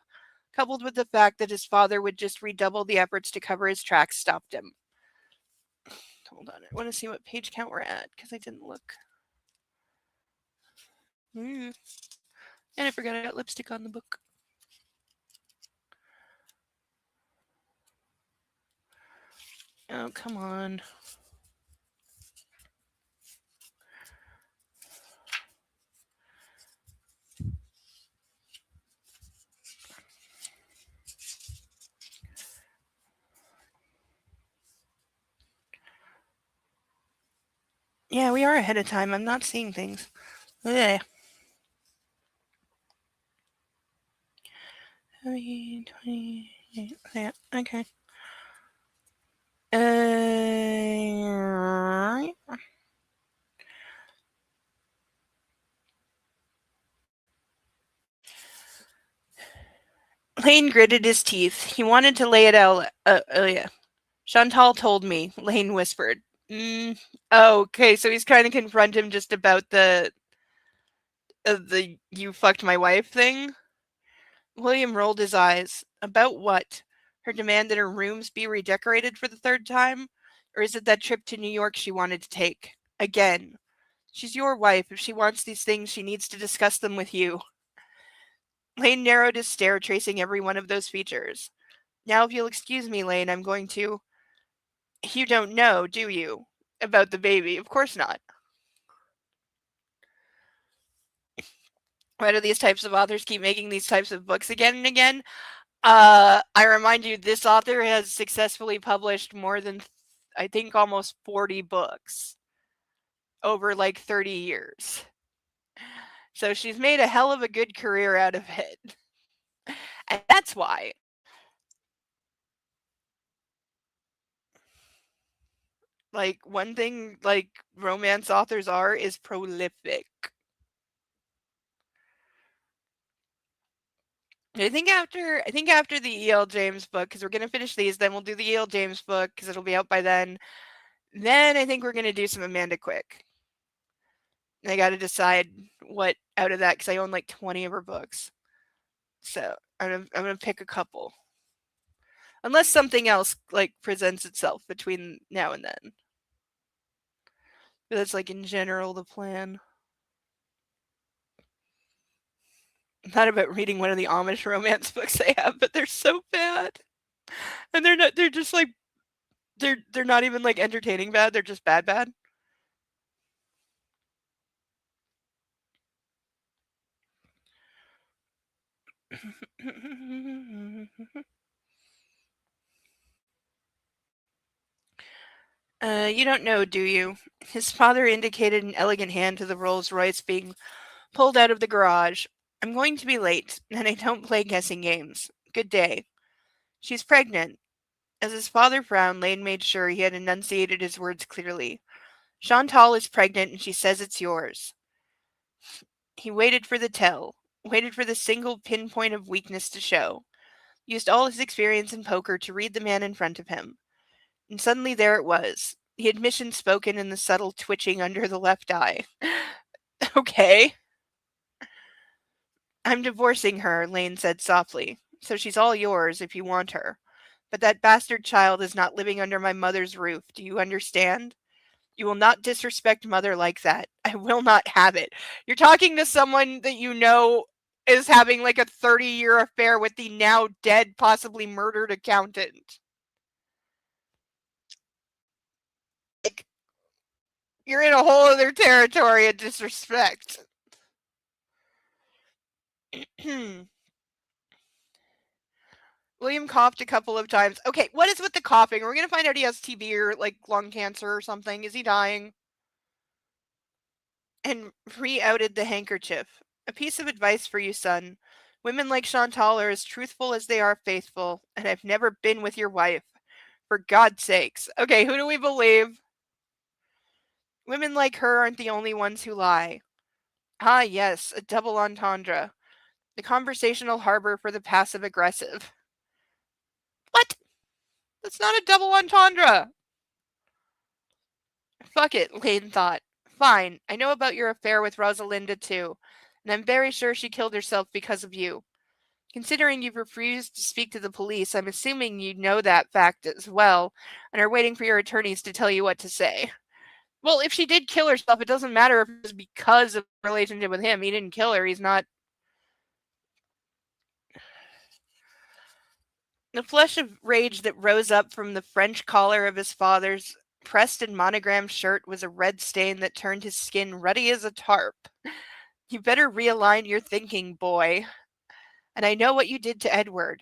coupled with the fact that his father would just redouble the efforts to cover his tracks, stopped him. Hold on, I want to see what page count we're at, because I didn't look. And I forgot I got lipstick on the book. Oh, come on. Yeah, we are ahead of time. I'm not seeing things. Yeah. 20, yeah, okay. Lane gritted his teeth. He wanted to lay it out. Yeah. Chantal told me, Lane whispered. Oh, okay, so he's trying to confront him just about the "you fucked my wife" thing? William rolled his eyes. About what? Her demand that her rooms be redecorated for the third time? Or is it that trip to New York she wanted to take? Again. She's your wife. If she wants these things, she needs to discuss them with you. Lane narrowed his stare, tracing every one of those features. "Now, if you'll excuse me, Lane, I'm going to—" "You don't know, do you? About the baby? Of course not." Why do these types of authors keep making these types of books again and again? I remind you, this author has successfully published more than, I think, almost 40 books over like 30 years. So she's made a hell of a good career out of it. And that's why. Like, one thing like romance authors are is prolific. I think after the E.L. James book, because we're gonna finish these, then we'll do the E.L. James book because it'll be out by then. Then I think we're gonna do some Amanda Quick. And I got to decide what out of that, because I own like 20 of her books. So I'm gonna pick a couple, unless something else like presents itself between now and then. But that's like in general the plan. I'm not about reading one of the Amish romance books they have, but they're so bad, and they're not. They're just like they're not even like entertaining bad. They're just bad. You don't know, do you? His father indicated an elegant hand to the Rolls Royce being pulled out of the garage. "I'm going to be late, and I don't play guessing games. Good day." "She's pregnant." As his father frowned, Lane made sure he had enunciated his words clearly. "Chantal is pregnant, and she says it's yours." He waited for the tell, waited for the single pinpoint of weakness to show, used all his experience in poker to read the man in front of him. And suddenly there it was, the admission spoken in the subtle twitching under the left eye. "Okay." "I'm divorcing her," Lane said softly, "so she's all yours if you want her. But that bastard child is not living under my mother's roof. Do you understand? You will not disrespect mother like that. I will not have it." You're talking to someone that you know is having like a 30-year affair with the now dead, possibly murdered accountant. Like, You're in a whole other territory of disrespect. William coughed a couple of times. Okay, what is with the coughing? Are we going to find out he has TB or like lung cancer or something? Is he dying? And re-outed the handkerchief. A piece of advice for you, son. Women like Chantal are as truthful as they are faithful, and I've never been with your wife. For God's sakes. Okay, who do we believe? Women like her aren't the only ones who lie. Ah, yes, a double entendre. The conversational harbor for the passive aggressive. What? That's not a double entendre. Fuck it, Lane thought. Fine, I know about your affair with Rosalinda too, and I'm very sure she killed herself because of you. Considering you've refused to speak to the police, I'm assuming you know that fact as well, and are waiting for your attorneys to tell you what to say. Well, if she did kill herself, it doesn't matter if it was because of the relationship with him. He didn't kill her. He's not. The flush of rage that rose up from the French collar of his father's pressed and monogrammed shirt was a red stain that turned his skin ruddy as a tarp. You better realign your thinking, boy. And I know what you did to Edward.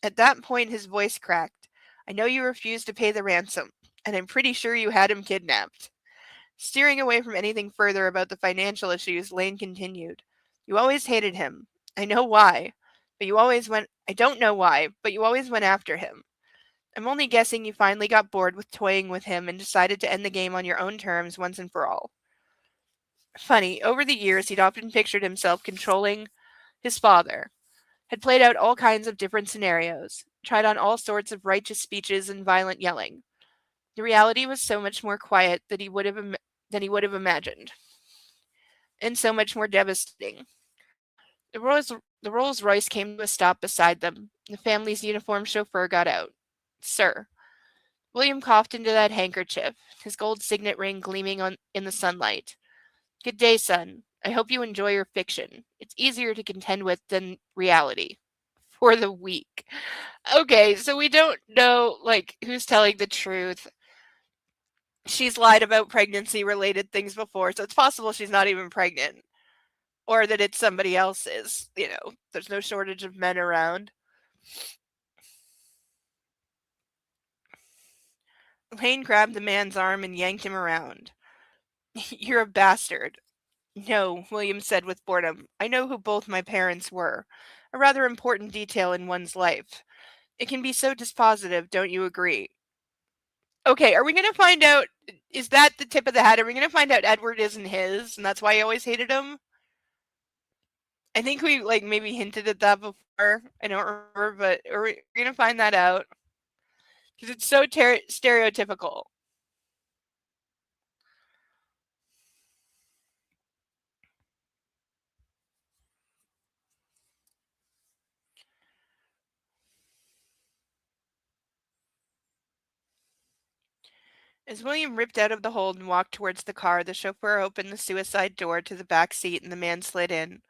At that point, his voice cracked. I know you refused to pay the ransom, and I'm pretty sure you had him kidnapped. Steering away from anything further about the financial issues, Lane continued. You always hated him. I know why. But you always went I don't know why, but you always went after him. I'm only guessing you finally got bored with toying with him and decided to end the game on your own terms once and for all. Funny, over the years he'd often pictured himself controlling his father, had played out all kinds of different scenarios, tried on all sorts of righteous speeches and violent yelling. The reality was so much more quiet than he would have imagined, and so much more devastating. The Rolls, the Rolls Royce came to a stop beside them. The family's uniformed chauffeur got out. Sir. William coughed into that handkerchief, his gold signet ring gleaming in the sunlight. Good day, son. I hope you enjoy your fiction. It's easier to contend with than reality. For the weak. Okay, so we don't know, like, who's telling the truth. She's lied about pregnancy-related things before, so it's possible she's not even pregnant. Or that it's somebody else's. You know, there's no shortage of men around. Lane grabbed the man's arm and yanked him around. You're a bastard. No, William said with boredom. I know who both my parents were. A rather important detail in one's life. It can be so dispositive, don't you agree? Okay, are we going to find out? Is that the tip of the hat? Are we going to find out Edward isn't his, and that's why he always hated him? I think we like maybe hinted at that before. I don't remember, but are we going to find that out? Because it's so stereotypical. As William ripped out of the hold and walked towards the car, the chauffeur opened the suicide door to the back seat and the man slid in.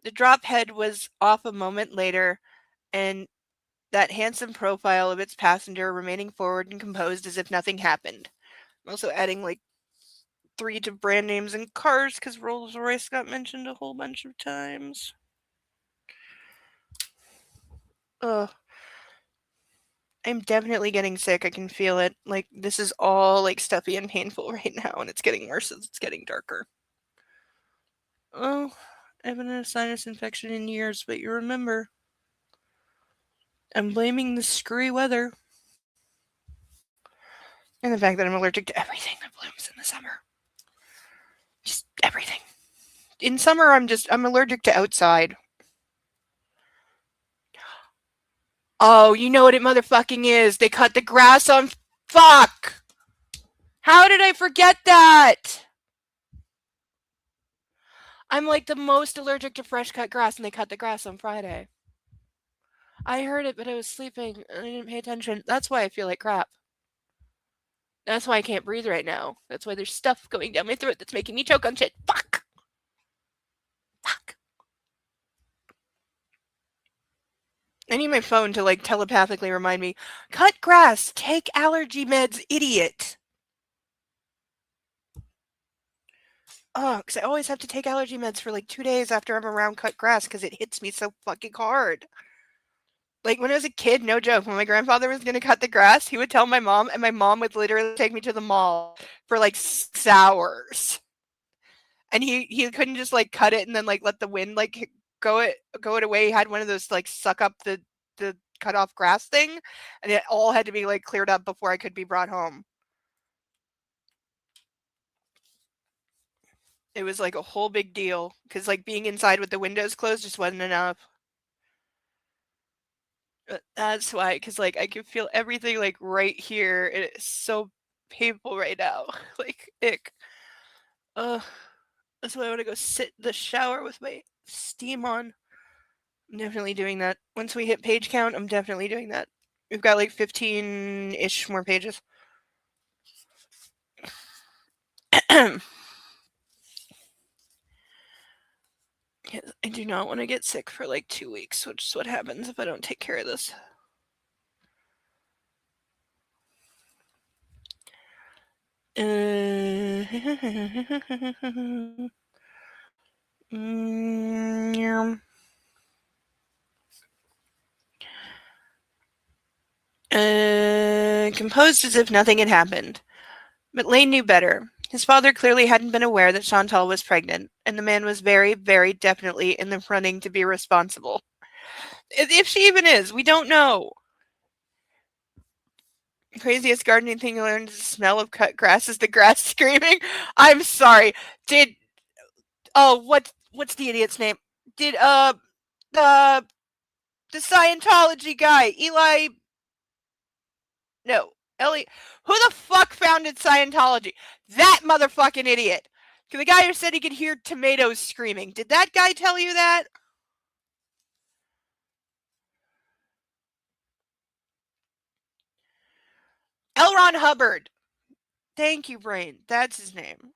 The drop head was off a moment later, and that handsome profile of its passenger remaining forward and composed as if nothing happened. I'm also adding like 3 to brand names and cars because Rolls Royce got mentioned a whole bunch of times. Ugh. I'm definitely getting sick. I can feel it. Like, this is all like stuffy and painful right now, and it's getting worse as it's getting darker. Oh, I haven't had a sinus infection in years, but you remember. I'm blaming the screwy weather. And the fact that I'm allergic to everything that blooms in the summer. Just everything. In summer, I'm allergic to outside. Oh, you know what it motherfucking is. They cut the grass on. Fuck! How did I forget that? I'm like the most allergic to fresh cut grass, and they cut the grass on Friday. I heard it, but I was sleeping and I didn't pay attention. That's why I feel like crap. That's why I can't breathe right now. That's why there's stuff going down my throat that's making me choke on shit. Fuck! Fuck. I need my phone to like telepathically remind me, cut grass, take allergy meds, idiot. because I always have to take allergy meds for like 2 days after I'm around cut grass because it hits me so fucking hard. Like, when I was a kid, no joke, when my grandfather was gonna cut the grass, he would tell my mom, and my mom would literally take me to the mall for, like, 6 hours. And he couldn't just, like, cut it and then, like, let the wind, like, go it away. He had one of those, like, suck up the cut off grass thing, and it all had to be, like, cleared up before I could be brought home. It was, like, a whole big deal because, like, being inside with the windows closed just wasn't enough. That's why, because like, I can feel everything, like, right here, and it's so painful right now. Like, ick. Ugh. That's why I wanna go sit in the shower with my steam on. I'm definitely doing that. Once we hit page count, I'm definitely doing that. We've got, like, 15-ish more pages. Yes, I do not wanna get sick for, like, 2 weeks, which is what happens if I don't take care of this. Yeah. Composed as if nothing had happened. But Lane knew better. His father clearly hadn't been aware that Chantal was pregnant, and the man was very, very definitely in the running to be responsible. If she even is, we don't know. Craziest gardening thing I learned is the smell of cut grass is the grass screaming. I'm sorry. Did what's the idiot's name? Did the the Scientology guy, Eli no, Ellie who the fuck founded Scientology? That motherfucking idiot. The guy who said he could hear tomatoes screaming. Did that guy tell you that? L. Ron Hubbard. Thank you, Brain. That's his name.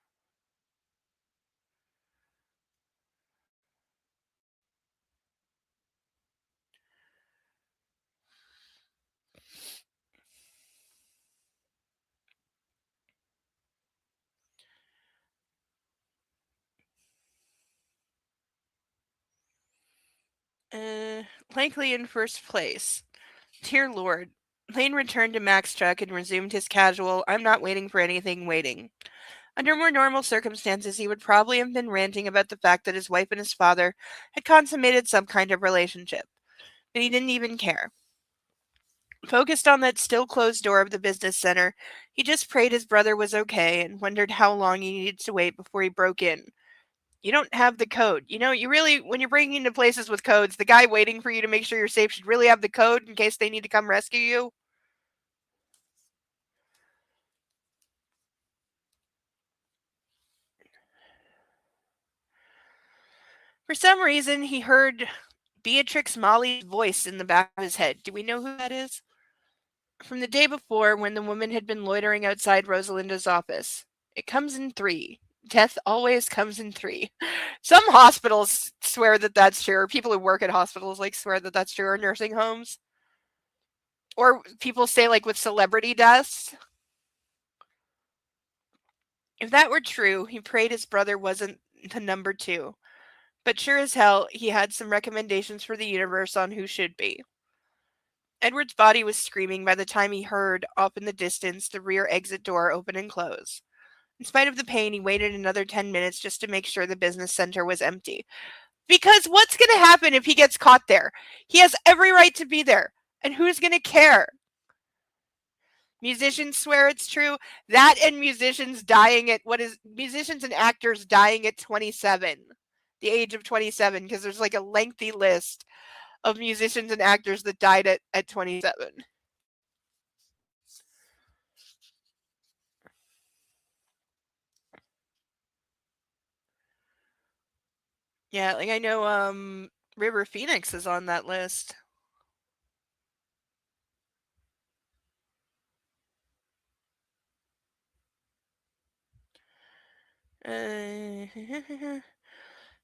Likely in first place. Dear Lord. Lane returned to Mac's truck and resumed his casual, I'm not waiting for anything, waiting. Under more normal circumstances, he would probably have been ranting about the fact that his wife and his father had consummated some kind of relationship. But he didn't even care. Focused on that still closed door of the business center, he just prayed his brother was okay and wondered how long he needed to wait before he broke in. You don't have the code. You know, you really, when you're breaking into places with codes, the guy waiting for you to make sure you're safe should really have the code in case they need to come rescue you. For some reason, he heard Beatrix Molly's voice in the back of his head. Do we know who that is? From the day before, when the woman had been loitering outside Rosalinda's office. It comes in 3. Death always comes in 3. Some hospitals swear that that's true, or people who work at hospitals like swear that that's true, or nursing homes. Or people say like with celebrity deaths. If that were true, he prayed his brother wasn't the number 2. But sure as hell, he had some recommendations for the universe on who should be. Edward's body was screaming by the time he heard, off in the distance, the rear exit door open and close. In spite of the pain, he waited another 10 minutes just to make sure the business center was empty. Because what's going to happen if he gets caught there? He has every right to be there. And who's going to care? Musicians swear it's true. That and musicians dying at musicians and actors dying at 27. The age of 27, because there's like a lengthy list of musicians and actors that died at 27. Yeah, like I know River Phoenix is on that list.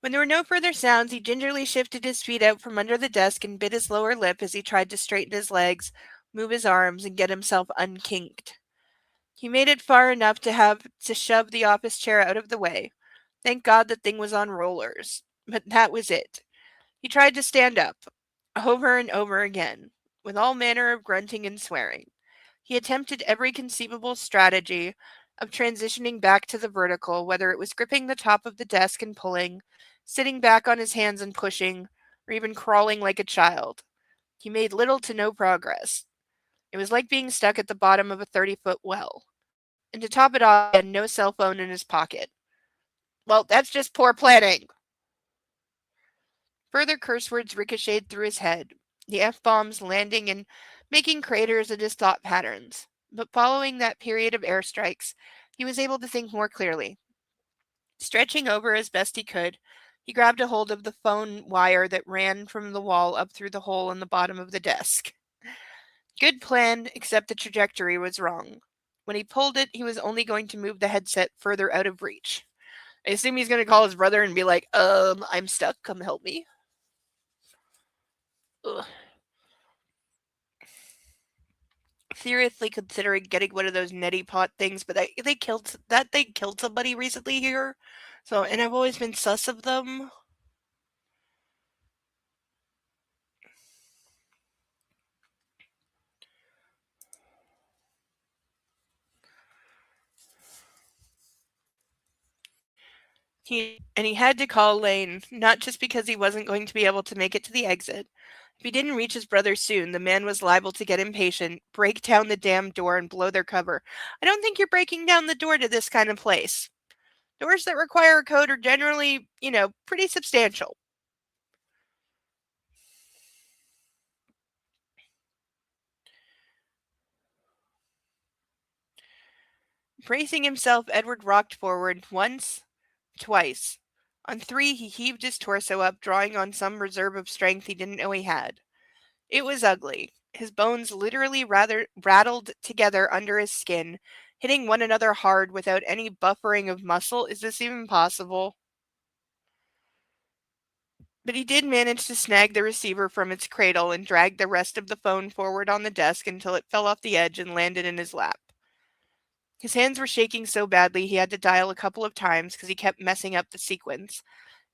When there were no further sounds, he gingerly shifted his feet out from under the desk and bit his lower lip as he tried to straighten his legs, move his arms, and get himself unkinked. He made it far enough to have to shove the office chair out of the way. Thank God the thing was on rollers. But that was it. He tried to stand up, over and over again, with all manner of grunting and swearing. He attempted every conceivable strategy of transitioning back to the vertical, whether it was gripping the top of the desk and pulling, sitting back on his hands and pushing, or even crawling like a child. He made little to no progress. It was like being stuck at the bottom of a 30-foot well. And to top it off, he had no cell phone in his pocket. Well, that's just poor planning. Further curse words ricocheted through his head, the F-bombs landing and making craters in his thought patterns. But following that period of airstrikes, he was able to think more clearly. Stretching over as best he could, he grabbed a hold of the phone wire that ran from the wall up through the hole in the bottom of the desk. Good plan, except the trajectory was wrong. When he pulled it, he was only going to move the headset further out of reach. I assume he's going to call his brother and be like, I'm stuck, come help me. Ugh. Seriously considering getting one of those neti pot things, but they killed somebody recently here. So, and I've always been sus of them. He had to call Lane, not just because he wasn't going to be able to make it to the exit. If he didn't reach his brother soon, the man was liable to get impatient, break down the damn door, and blow their cover. I don't think you're breaking down the door to this kind of place. Doors that require a code are generally, pretty substantial. Bracing himself, Edward rocked forward once, twice. On 3, he heaved his torso up, drawing on some reserve of strength he didn't know he had. It was ugly. His bones literally rather rattled together under his skin, hitting one another hard without any buffering of muscle. Is this even possible? But he did manage to snag the receiver from its cradle and drag the rest of the phone forward on the desk until it fell off the edge and landed in his lap. His hands were shaking so badly he had to dial a couple of times because he kept messing up the sequence,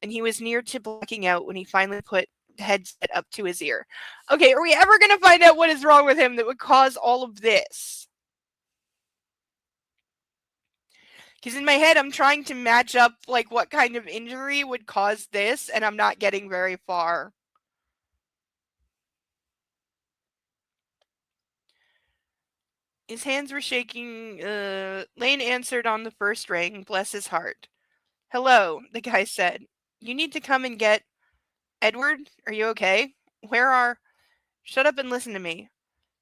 and he was near to blacking out when he finally put the headset up to his ear. Okay, are we ever going to find out what is wrong with him that would cause all of this? Because in my head, I'm trying to match up, like, what kind of injury would cause this, and I'm not getting very far. His hands were shaking. Lane answered on the first ring, bless his heart. Hello, the guy said. You need to come and get... Edward, are you okay? Where are... Shut up and listen to me.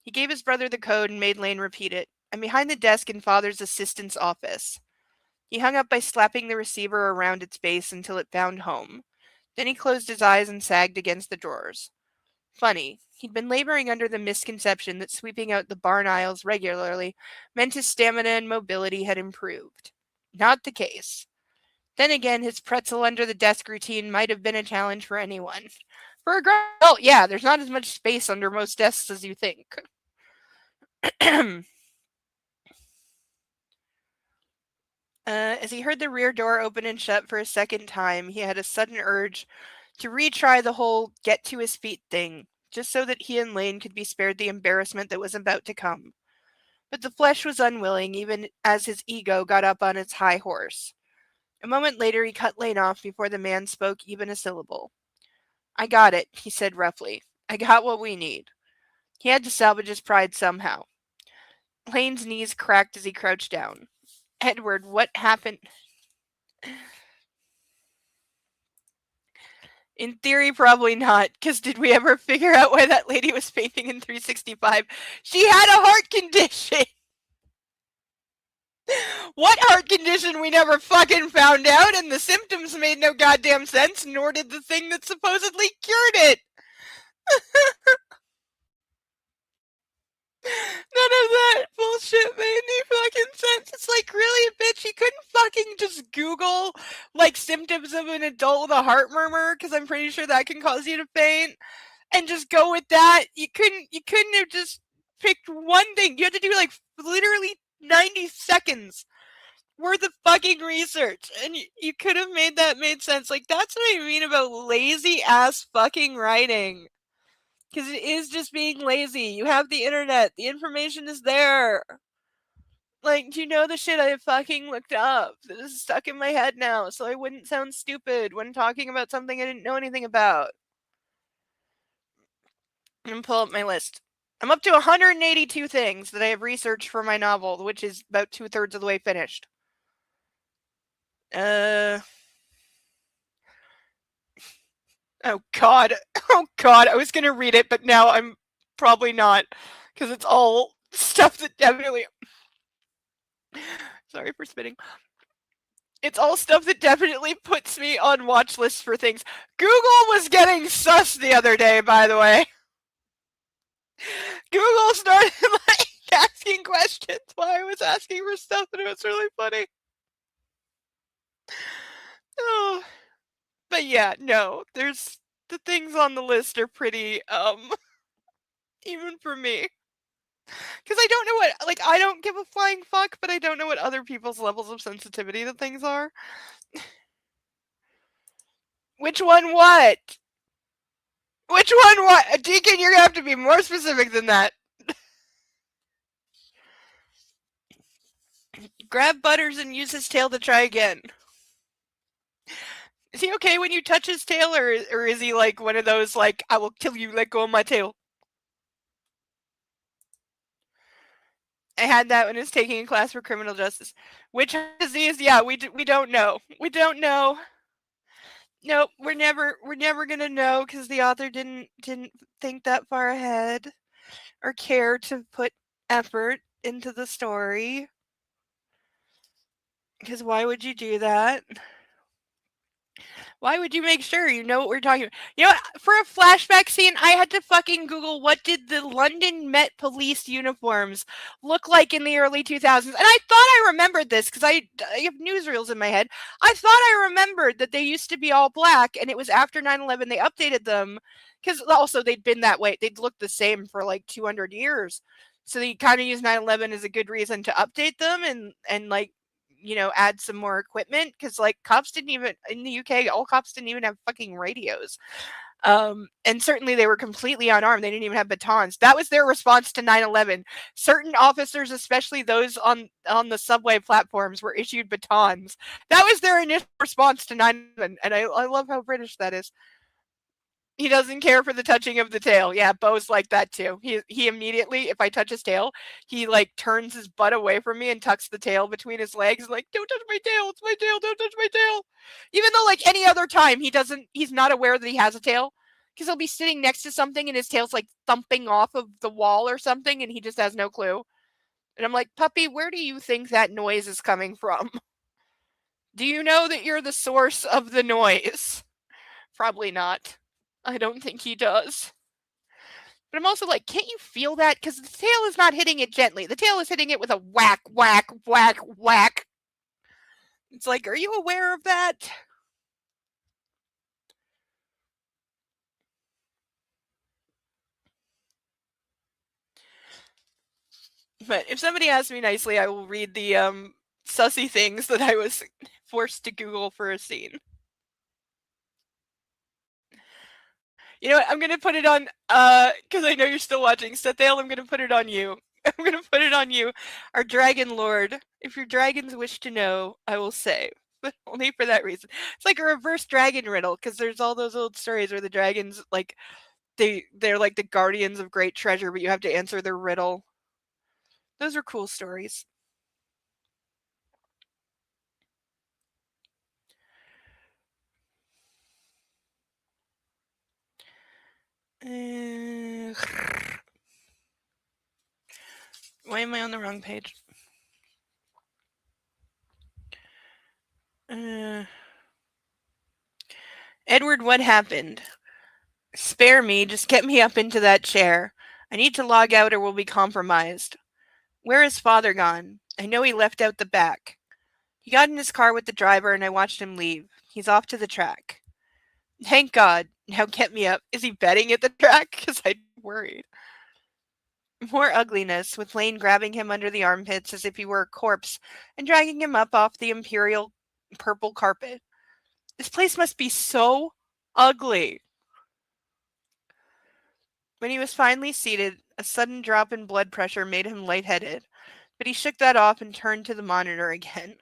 He gave his brother the code and made Lane repeat it. I'm behind the desk in Father's assistant's office. He hung up by slapping the receiver around its base until it found home. Then he closed his eyes and sagged against the drawers. Funny, he'd been laboring under the misconception that sweeping out the barn aisles regularly meant his stamina and mobility had improved. Not the case. Then again, his pretzel under the desk routine might have been a challenge for anyone. For a grown adult, yeah, there's not as much space under most desks as you think. As he heard the rear door open and shut for a second time, he had a sudden urge to retry the whole get to his feet thing, just so that he and Lane could be spared the embarrassment that was about to come. But the flesh was unwilling, even as his ego got up on its high horse. A moment later, he cut Lane off before the man spoke even a syllable. I got it, he said roughly. I got what we need. He had to salvage his pride somehow. Lane's knees cracked as he crouched down. Edward, what happened? In theory, probably not, because did we ever figure out why that lady was fainting in 365? She had a heart condition! What heart condition we never fucking found out, and the symptoms made no goddamn sense, nor did the thing that supposedly cured it! None of that bullshit made any fucking sense. It's like, really, bitch, you couldn't fucking just Google, like, symptoms of an adult with a heart murmur, because I'm pretty sure that can cause you to faint, and just go with that. You couldn't have just picked one thing. You had to do, like, literally 90 seconds worth of fucking research. And you could have made that made sense. Like, that's what I mean about lazy ass fucking writing. Because it is just being lazy. You have the internet. The information is there. Like, do you know the shit I fucking looked up? That is stuck in my head now, so I wouldn't sound stupid when talking about something I didn't know anything about. I'm gonna pull up my list. I'm up to 182 things that I have researched for my novel, which is about 2/3 of the way finished. Oh god. Oh god, I was gonna read it, but now I'm probably not. Because it's all stuff that definitely... Sorry for spitting. It's all stuff that definitely puts me on watch lists for things. Google was getting sus the other day, by the way. Google started like asking questions while I was asking for stuff, and it was really funny. Oh, but yeah, no, there's the things on the list are pretty even for me. Because I don't know what, like, I don't give a flying fuck, but I don't know what other people's levels of sensitivity to things are. Which one what? Which one what? Deacon, you're gonna have to be more specific than that. Grab Butters and use his tail to try again. Is he okay when you touch his tail, or is he like one of those, like, I will kill you, let go of my tail? I had that when I was taking a class for criminal justice. Which disease? Yeah, we don't know. We don't know. Nope, we're never gonna know because the author didn't think that far ahead or care to put effort into the story. Because why would you do that? Why would you make sure you know what we're talking about? You know what? For a flashback scene, I had to fucking Google what did the London Met Police uniforms look like in the early 2000s. And I thought I remembered this because I have newsreels in my head. I thought I remembered that they used to be all black, and it was after 9/11 they updated them. Because also they'd been that way. They'd looked the same for like 200 years. So they kind of used 9/11 as a good reason to update them and like, you know, add some more equipment, because like cops didn't even in the UK, all cops didn't even have fucking radios. And certainly they were completely unarmed. They didn't even have batons. That was their response to 9/11. Certain officers, especially those on the subway platforms, were issued batons. That was their initial response to 9/11, and I love how British that is. He doesn't care for the touching of the tail. Yeah, Bo's like that too. He immediately, if I touch his tail, he like turns his butt away from me and tucks the tail between his legs, like, don't touch my tail, it's my tail, don't touch my tail. Even though like any other time he's not aware that he has a tail. Because he'll be sitting next to something and his tail's like thumping off of the wall or something and he just has no clue. And I'm like, puppy, where do you think that noise is coming from? Do you know that you're the source of the noise? Probably not. I don't think he does. But I'm also like, can't you feel that? Because the tail is not hitting it gently. The tail is hitting it with a whack, whack, whack, whack. It's like, are you aware of that? But if somebody asks me nicely, I will read the sussy things that I was forced to Google for a scene. You know what? I'm gonna put it on because I know you're still watching. Sethale, I'm gonna put it on you. I'm gonna put it on you. Our dragon lord. If your dragons wish to know, I will say. But only for that reason. It's like a reverse dragon riddle, because there's all those old stories where the dragons like they're like the guardians of great treasure, but you have to answer their riddle. Those are cool stories. Why am I on the wrong page? Edward, what happened? Spare me, just get me up into that chair. I need to log out or we'll be compromised. Where is father gone? I know he left out the back. He got in his car with the driver and I watched him leave. He's off to the track. Thank God. Now get me up. Is he betting at the track? Because I'm worried. More ugliness, with Lane grabbing him under the armpits as if he were a corpse and dragging him up off the imperial purple carpet. This place must be so ugly. When he was finally seated, a sudden drop in blood pressure made him lightheaded, but he shook that off and turned to the monitor again.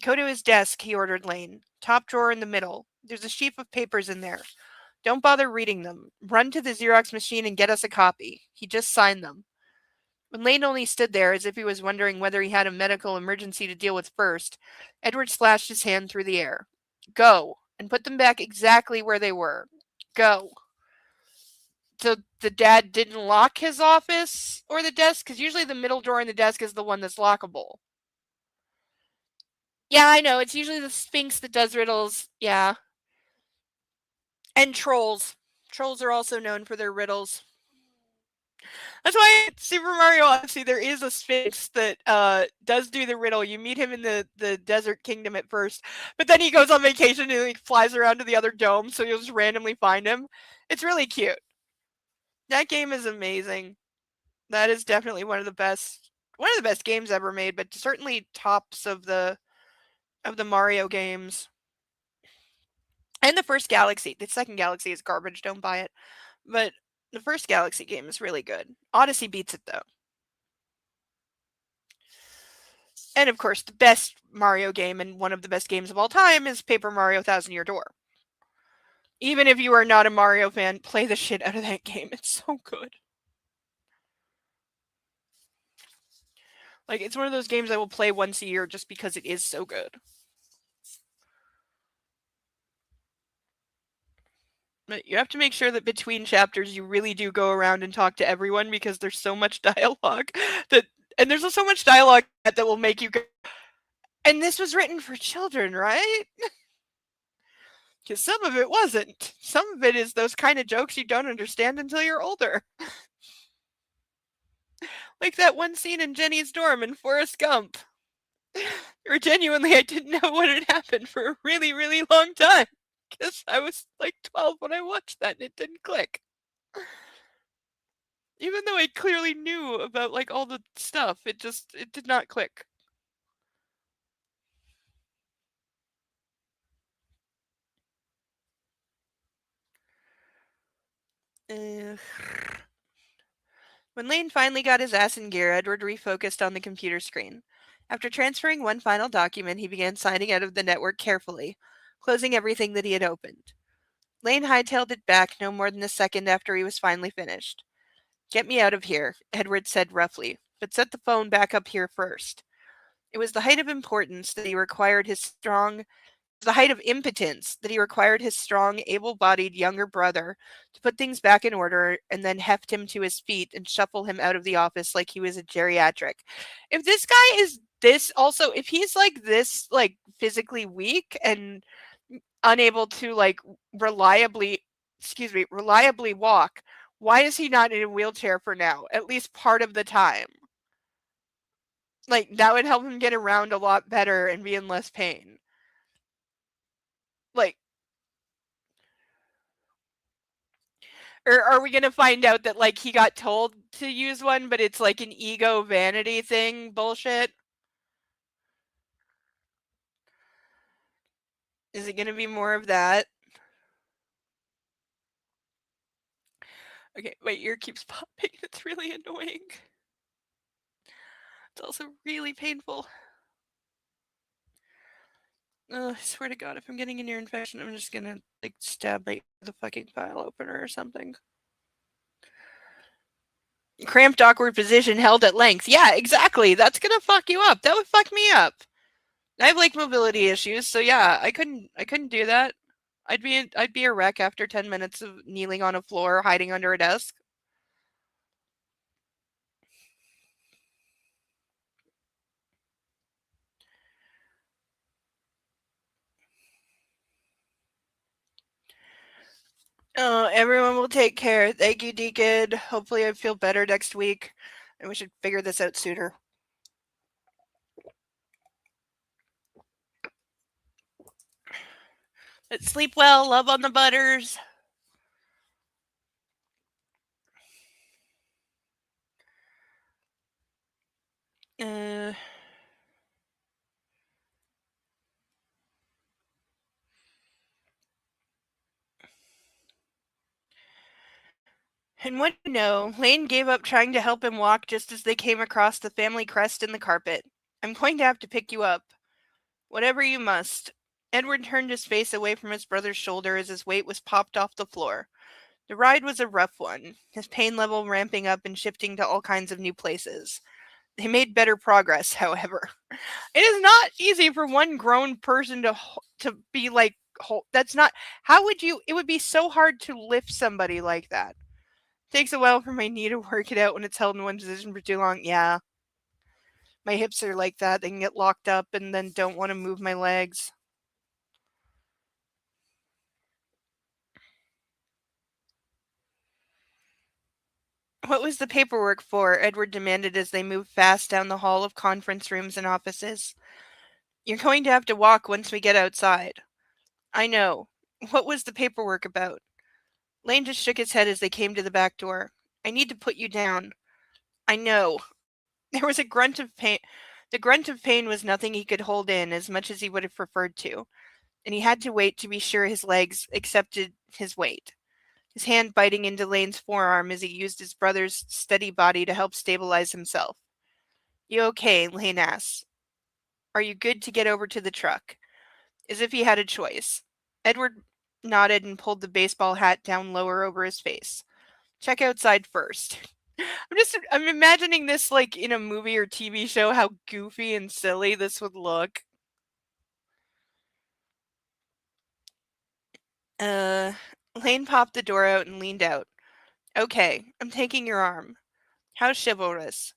Go to his desk, he ordered Lane. Top drawer in the middle. There's a sheaf of papers in there. Don't bother reading them. Run to the Xerox machine and get us a copy. He just signed them. When Lane only stood there as if he was wondering whether he had a medical emergency to deal with first, Edward slashed his hand through the air. Go, and put them back exactly where they were. Go. So the dad didn't lock his office or the desk? Because usually the middle drawer in the desk is the one that's lockable. Yeah, I know. It's usually the Sphinx that does riddles. Yeah. And trolls. Trolls are also known for their riddles. That's why in Super Mario Odyssey there is a Sphinx that does do the riddle. You meet him in the Desert Kingdom at first, but then he goes on vacation and he flies around to the other dome, so you'll just randomly find him. It's really cute. That game is amazing. That is definitely one of the best games ever made, but certainly tops of the Mario games. And the first Galaxy. The second Galaxy is garbage, don't buy it. But the first Galaxy game is really good. Odyssey beats it though. And of course, the best Mario game and one of the best games of all time is Paper Mario Thousand Year Door. Even if you are not a Mario fan, play the shit out of that game. It's so good. Like, it's one of those games I will play once a year just because it is so good. But you have to make sure that between chapters you really do go around and talk to everyone because there's so much dialogue and there's so much dialogue that will make you go, and this was written for children, right? Because some of it wasn't. Some of it is those kind of jokes you don't understand until you're older. Like that one scene in Jenny's dorm in Forrest Gump. Or genuinely, I didn't know what had happened for a really, really long time. Because I was like 12 when I watched that and it didn't click. Even though I clearly knew about like all the stuff, it did not click. When Lane finally got his ass in gear, Edward refocused on the computer screen. After transferring one final document, he began signing out of the network carefully, closing everything that he had opened. Lane hightailed it back no more than a second after he was finally finished. Get me out of here, Edward said roughly, but set the phone back up here first. It was the height of importance that he required his strong the height of impotence that he required his strong, able-bodied younger brother to put things back in order and then heft him to his feet and shuffle him out of the office like he was a geriatric. If this guy is this also, if he's like this, like physically weak and unable to like reliably walk, why is he not in a wheelchair for now? At least part of the time. Like that would help him get around a lot better and be in less pain. Like, or are we gonna find out that like he got told to use one, but it's like an ego vanity thing bullshit? Is it gonna be more of that? Okay, my ear keeps popping. It's really annoying. It's also really painful. Oh, I swear to God, if I'm getting an ear infection, I'm just gonna like stab my the fucking file opener or something. Cramped, awkward position held at length. Yeah, exactly. That's gonna fuck you up. That would fuck me up. I have like mobility issues, so yeah, I couldn't do that. I'd be a wreck after 10 minutes of kneeling on a floor, hiding under a desk. Oh, everyone will take care. Thank you, Deacon. Hopefully I feel better next week. And we should figure this out sooner. Let's sleep well. Love on the butters. And what do you know, Lane gave up trying to help him walk just as they came across the family crest in the carpet. I'm going to have to pick you up. Whatever you must. Edward turned his face away from his brother's shoulder as his weight was popped off the floor. The ride was a rough one, his pain level ramping up and shifting to all kinds of new places. They made better progress, however. It is not easy for one grown person to be like, that's not, how would you, it would be so hard to lift somebody like that. Takes a while for my knee to work it out when it's held in one position for too long. Yeah, my hips are like that. They can get locked up and then don't want to move my legs. What was the paperwork for? Edward demanded as they moved fast down the hall of conference rooms and offices. You're going to have to walk once we get outside. I know. What was the paperwork about? Lane just shook his head as they came to the back door. I need to put you down. I know. There was a grunt of pain. The grunt of pain was nothing he could hold in as much as he would have preferred to, and he had to wait to be sure his legs accepted his weight. His hand biting into Lane's forearm as he used his brother's steady body to help stabilize himself. You okay? Lane asked. Are you good to get over to the truck? As if he had a choice. Edward nodded and pulled the baseball hat down lower over his face. Check outside first. I'm imagining this like in a movie or TV show, how goofy and silly this would look. Lane popped the door out and leaned out. Okay, I'm taking your arm. How chivalrous.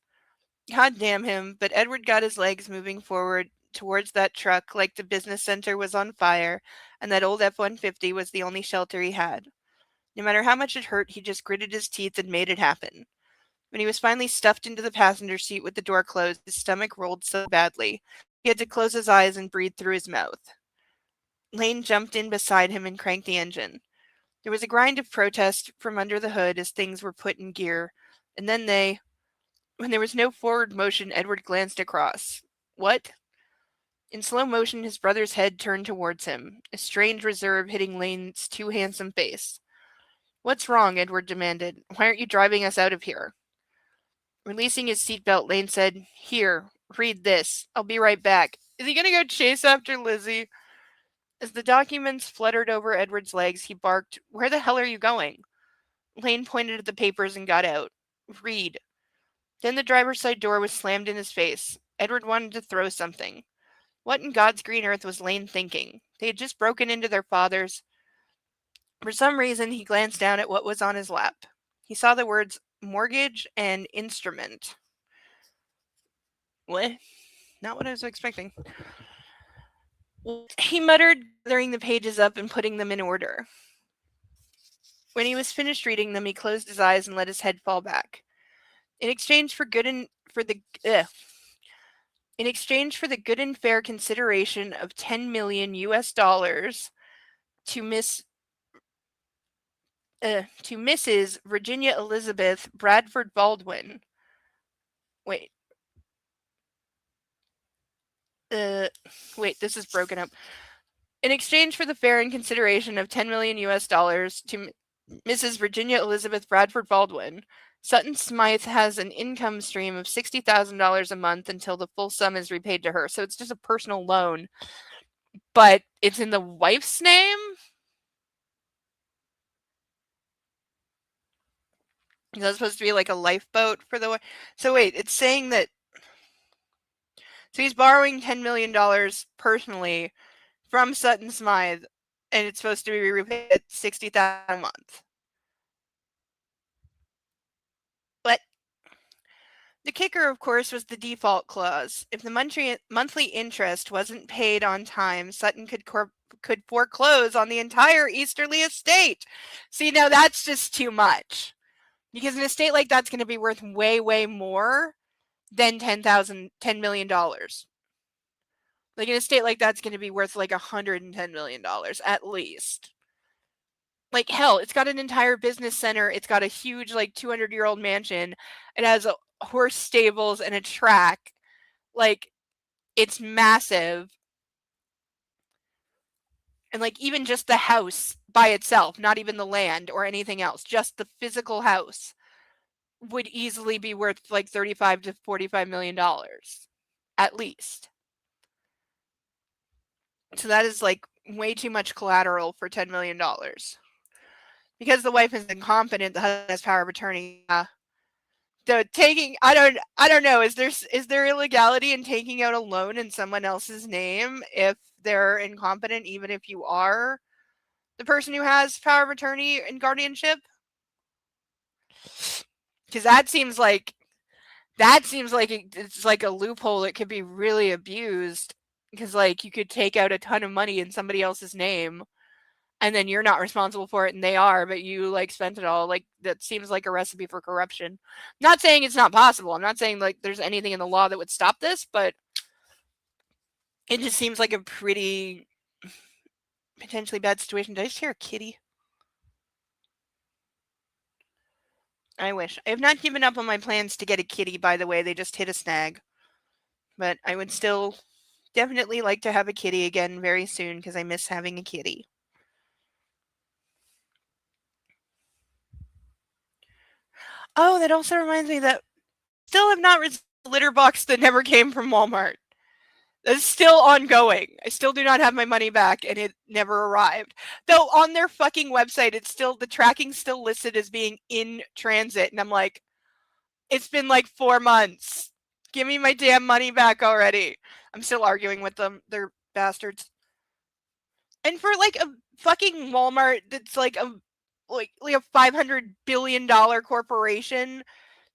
God damn him, but Edward got his legs moving forward towards that truck like the business center was on fire and that old F-150 was the only shelter he had. No matter how much it hurt, he just gritted his teeth and made it happen. When he was finally stuffed into the passenger seat with the door closed, his stomach rolled so badly, he had to close his eyes and breathe through his mouth. Lane jumped in beside him and cranked the engine. There was a grind of protest from under the hood as things were put in gear, and then when there was no forward motion, Edward glanced across. What? In slow motion, his brother's head turned towards him, a strange reserve hitting Lane's too handsome face. What's wrong? Edward demanded. Why aren't you driving us out of here? Releasing his seatbelt, Lane said, Here, read this. I'll be right back. Is he gonna go chase after Lizzie? As the documents fluttered over Edward's legs, he barked, Where the hell are you going? Lane pointed at the papers and got out. Read. Then the driver's side door was slammed in his face. Edward wanted to throw something. What in God's green earth was Lane thinking? They had just broken into their father's. For some reason, he glanced down at what was on his lap. He saw the words mortgage and instrument. What? Not what I was expecting. He muttered, gathering the pages up and putting them in order. When he was finished reading them, he closed his eyes and let his head fall back. In exchange for the good and fair consideration of 10 million US dollars to Mrs. Virginia Elizabeth Bradford Baldwin. Wait. Wait, this is broken up. In exchange for the fair and consideration of 10 million US dollars to Mrs. Virginia Elizabeth Bradford Baldwin, Sutton Smythe has an income stream of $60,000 a month until the full sum is repaid to her. So it's just a personal loan, but it's in the wife's name? Is that supposed to be like a lifeboat for the wife? So wait, it's saying that. So he's borrowing $10 million personally from Sutton Smythe, and it's supposed to be repaid at $60,000 a month. But the kicker, of course, was the default clause. If the monthly interest wasn't paid on time, Sutton could foreclose on the entire Easterly estate. See, now that's just too much. Because an estate like that's going to be worth way, way more than $10 million. Like an estate like that's going to be worth like $110 million at least. Like hell, it's got an entire business center. It's got a huge like 200-year-old mansion. It has horse stables and a track. Like it's massive. And like even just the house by itself, not even the land or anything else, just the physical house would easily be worth like 35 to 45 million dollars at least. So that is like way too much collateral for $10 million. Because the wife is incompetent, the husband has power of attorney. The taking, I don't know. Is there illegality in taking out a loan in someone else's name if they're incompetent, even if you are the person who has power of attorney and guardianship? Because it's like a loophole that could be really abused. Because like you could take out a ton of money in somebody else's name, and then you're not responsible for it, and they are, but you like spent it all. Like that seems like a recipe for corruption. Not saying it's not possible. I'm not saying like there's anything in the law that would stop this, but it just seems like a pretty potentially bad situation. Did I just hear a kitty? I wish. I have not given up on my plans to get a kitty, by the way. They just hit a snag. But I would still definitely like to have a kitty again very soon because I miss having a kitty. Oh, that also reminds me that still have not received a litter box that never came from Walmart. That's still ongoing. I still do not have my money back and it never arrived. Though on their fucking website, it's still, the tracking's still listed as being in transit. And I'm like, it's been like 4 months. Give me my damn money back already. I'm still arguing with them. They're bastards. And for like a fucking Walmart that's like a $500 billion corporation,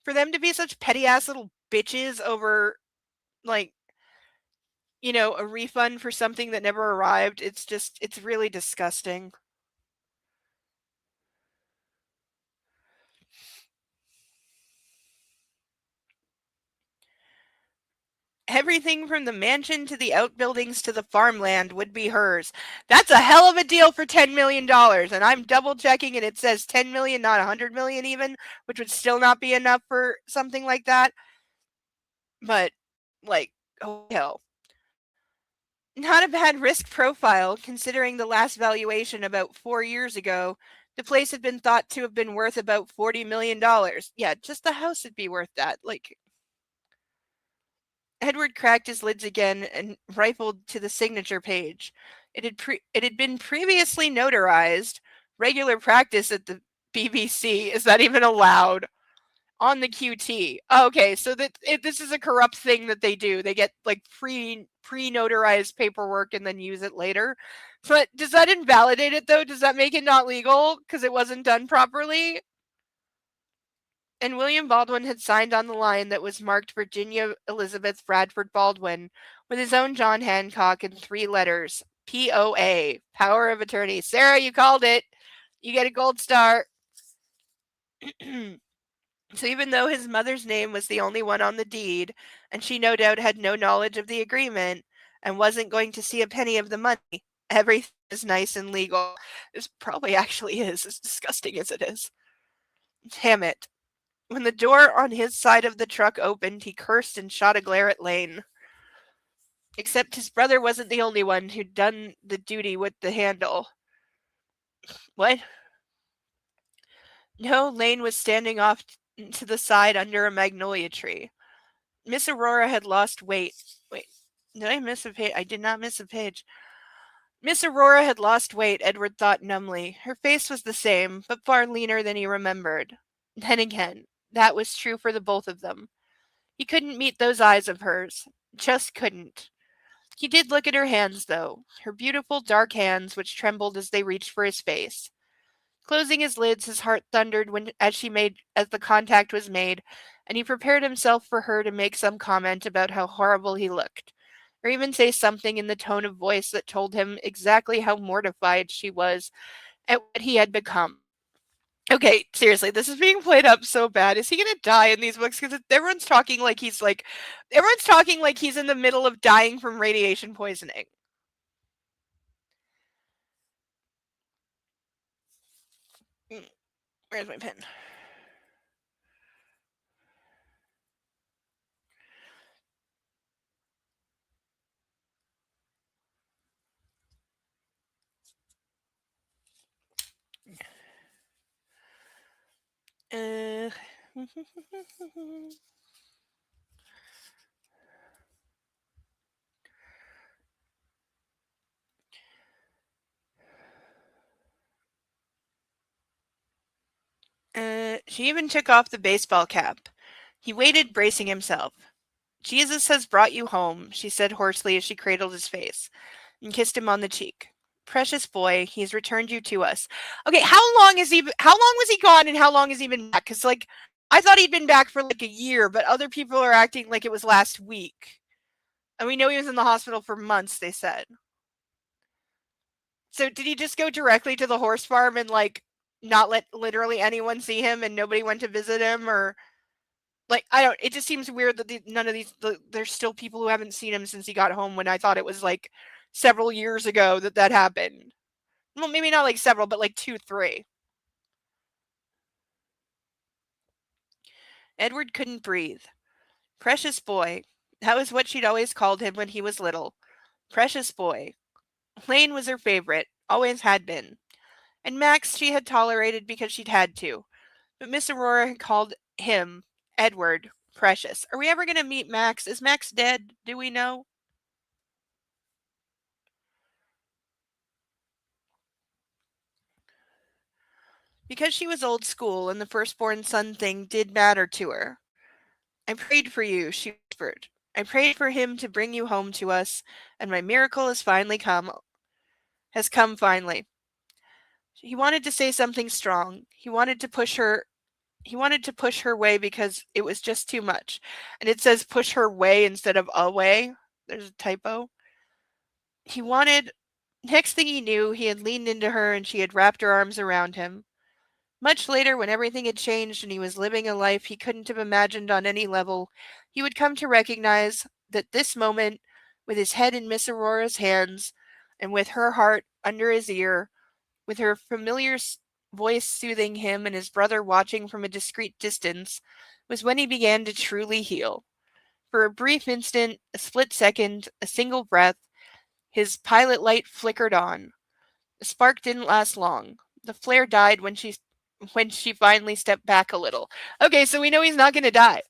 for them to be such petty ass little bitches over like a refund for something that never arrived, it's really disgusting. Everything from the mansion to the outbuildings to the farmland would be hers. That's a hell of a deal for $10 million. And I'm double checking and it says 10 million, not 100 million even, which would still not be enough for something like that. But, like, oh hell. Not a bad risk profile considering the last valuation about 4 years ago. The place had been thought to have been worth about $40 million. Yeah, just the house would be worth that. Like, Edward cracked his lids again and rifled to the signature page. It had been previously notarized, regular practice at the BBC. Is that even allowed? On the QT. Okay, so this is a corrupt thing that they do. They get like pre-notarized paperwork and then use it later. But does that invalidate it though? Does that make it not legal because it wasn't done properly? And William Baldwin had signed on the line that was marked Virginia Elizabeth Bradford Baldwin with his own John Hancock in 3 letters. POA, power of attorney. Sarah, you called it. You get a gold star. So even though his mother's name was the only one on the deed, and she no doubt had no knowledge of the agreement and wasn't going to see a penny of the money, everything is nice and legal. This probably actually is, as disgusting as it is. Damn it. When the door on his side of the truck opened, he cursed and shot a glare at Lane. Except his brother wasn't the only one who'd done the duty with the handle. What? No, Lane was standing off to the side under a magnolia tree. Miss Aurora had lost weight. Wait, did I miss a page? I did not miss a page. Miss Aurora had lost weight, Edward thought numbly. Her face was the same, but far leaner than he remembered. Then again, that was true for the both of them. He couldn't meet those eyes of hers. Just couldn't. He did look at her hands, though, her beautiful dark hands which trembled as they reached for his face. Closing his lids, his heart thundered as the contact was made, and he prepared himself for her to make some comment about how horrible he looked, or even say something in the tone of voice that told him exactly how mortified she was at what he had become. Okay, seriously, this is being played up so bad. Is he gonna die in these books? Because everyone's talking like he's in the middle of dying from radiation poisoning. Where's my pen? She even took off the baseball cap. He waited, bracing himself. Jesus has brought you home, she said hoarsely as she cradled his face and kissed him on the cheek. Precious boy, he's returned you to us. Okay, how long was he gone and how long has he been back? Because, like, I thought he'd been back for like a year, but other people are acting like it was last week. And we know he was in the hospital for months, they said. So did he just go directly to the horse farm and, like, not let literally anyone see him and nobody went to visit him? Or, like, I don't, it just seems weird that none of these, there's still people who haven't seen him since he got home, when I thought it was like several years ago that happened. Well, maybe not like several, but like 2, 3. Edward couldn't breathe. Precious boy. That was what she'd always called him when he was little. Precious boy. Lane was her favorite, always had been. And Max she had tolerated because she'd had to. But Miss Aurora had called him, Edward, precious. Are we ever going to meet Max? Is Max dead? Do we know? Because she was old school and the firstborn son thing did matter to her. I prayed for you, she whispered. I prayed for him to bring you home to us, and my miracle has come finally. He wanted to say something strong. He wanted to push her way because it was just too much. And it says push her way instead of away. There's a typo. He wanted Next thing he knew, he had leaned into her and she had wrapped her arms around him. Much later, when everything had changed and he was living a life he couldn't have imagined on any level, he would come to recognize that this moment, with his head in Miss Aurora's hands, and with her heart under his ear, with her familiar voice soothing him and his brother watching from a discreet distance, was when he began to truly heal. For a brief instant, a split second, a single breath, his pilot light flickered on. The spark didn't last long. The flare died when she finally stepped back a little. Okay, so we know he's not going to die.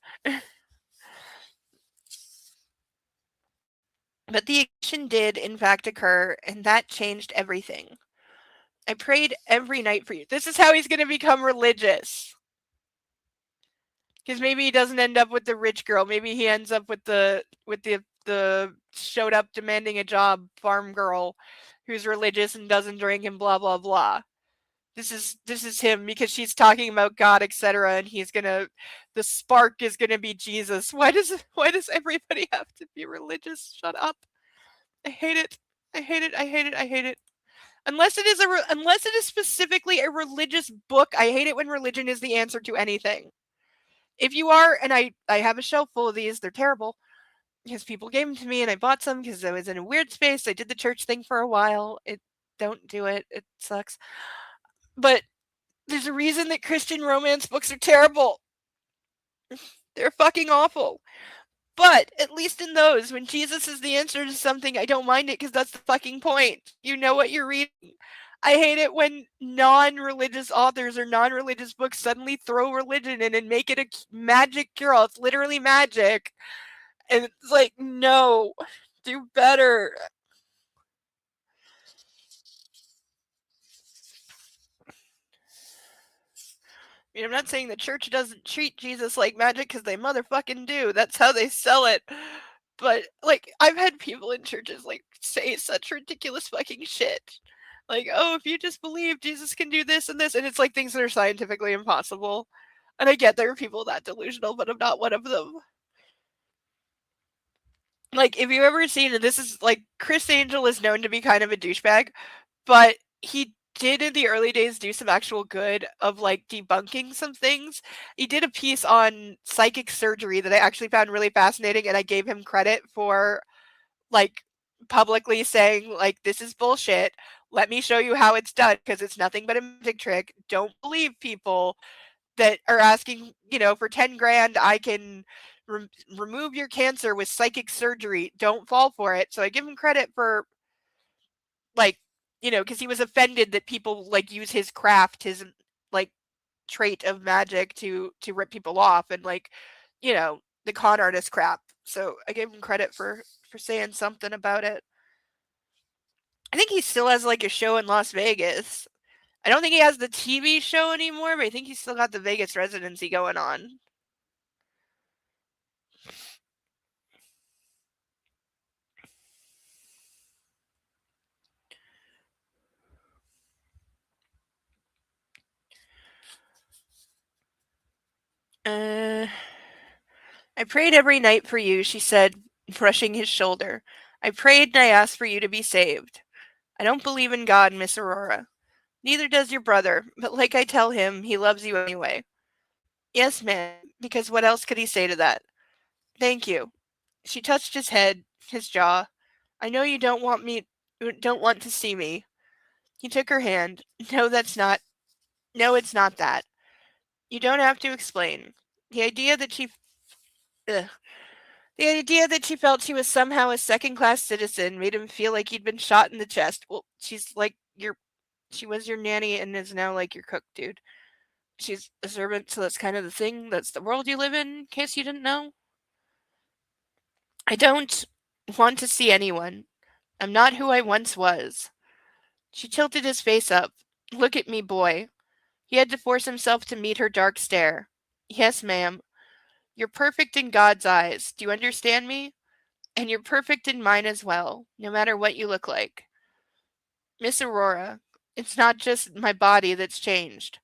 But the ignition did, in fact, occur, and that changed everything. I prayed every night for you. This is how he's going to become religious. Because maybe he doesn't end up with the rich girl. Maybe he ends up with the showed up demanding a job farm girl who's religious and doesn't drink and blah blah blah. This is him because she's talking about God, etc. And the spark is gonna be Jesus. Why does everybody have to be religious? Shut up. I hate it. I hate it. I hate it. I hate it. Unless it is specifically a religious book, I hate it when religion is the answer to anything. If you are, and I have a shelf full of these, they're terrible because people gave them to me and I bought some because I was in a weird space. I did the church thing for a while. Don't do it. It sucks. But there's a reason that Christian romance books are terrible. They're fucking awful. But at least in those, when Jesus is the answer to something, I don't mind it because that's the fucking point. You know what you're reading. I hate it when non-religious authors or non-religious books suddenly throw religion in and make it a magic cure-all. It's literally magic. And it's like, no, do better. I mean, I'm not saying the church doesn't treat Jesus like magic because they motherfucking do. That's how they sell it. But, like, I've had people in churches, like, say such ridiculous fucking shit. Like, oh, if you just believe Jesus can do this and this, and it's like things that are scientifically impossible. And I get there are people that delusional, but I'm not one of them. Like, if you've ever seen, and this is, like, Chris Angel is known to be kind of a douchebag, but he did in the early days do some actual good of, like, debunking some things. He did a piece on psychic surgery that I actually found really fascinating, and I gave him credit for, like, publicly saying, like, this is bullshit. Let me show you how it's done because it's nothing but a magic trick. Don't believe people that are asking, for 10 grand, I can remove your cancer with psychic surgery. Don't fall for it. So I give him credit for, like, because he was offended that people, like, use his craft, his, like, trait of magic to rip people off and like, the con artist crap. So I gave him credit for saying something about it. I think he still has like a show in Las Vegas. I don't think he has the TV show anymore, but I think he's still got the Vegas residency going on. Uh, I prayed every night for you, she said, brushing his shoulder. I prayed and I asked for you to be saved. I don't believe in God, Miss Aurora. Neither does your brother, but like I tell him, he loves you anyway. Yes, ma'am, because what else could he say to that? Thank you. She touched his head, his jaw. I know you don't want to see me. He took her hand. No, it's not that. You don't have to explain. The idea that she ugh, the idea that she felt she was somehow a second-class citizen made him feel like he'd been shot in the chest. Well, she was your nanny and is now like your cook, dude. She's a servant, so that's kind of the thing. That's the world you live in case you didn't know. I don't want to see anyone. I'm not who I once was. She tilted his face up. Look at me, boy. He had to force himself to meet her dark stare. Yes, ma'am. You're perfect in God's eyes. Do you understand me? And you're perfect in mine as well, no matter what you look like. Miss Aurora, it's not just my body that's changed.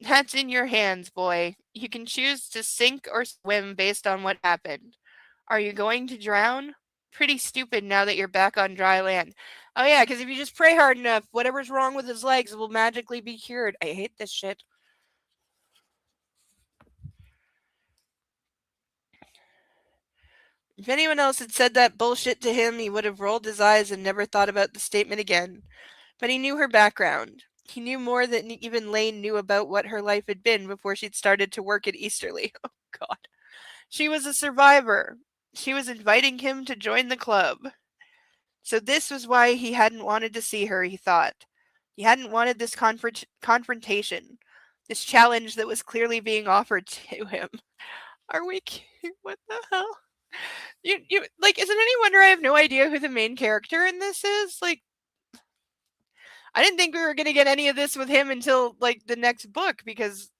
That's in your hands, boy. You can choose to sink or swim based on what happened. Are you going to drown? Pretty stupid now that you're back on dry land. Oh, yeah, because if you just pray hard enough, whatever's wrong with his legs will magically be cured. I hate this shit. If anyone else had said that bullshit to him, he would have rolled his eyes and never thought about the statement again. But he knew her background. He knew more than even Lane knew about what her life had been before she'd started to work at Easterly. Oh, God. She was a survivor. She was inviting him to join the club. So this was why he hadn't wanted to see her, he thought. He hadn't wanted this confrontation, this challenge that was clearly being offered to him. Are we what the hell? You like, is it any wonder I have no idea who the main character in this is? Like, I didn't think we were gonna get any of this with him until like the next book because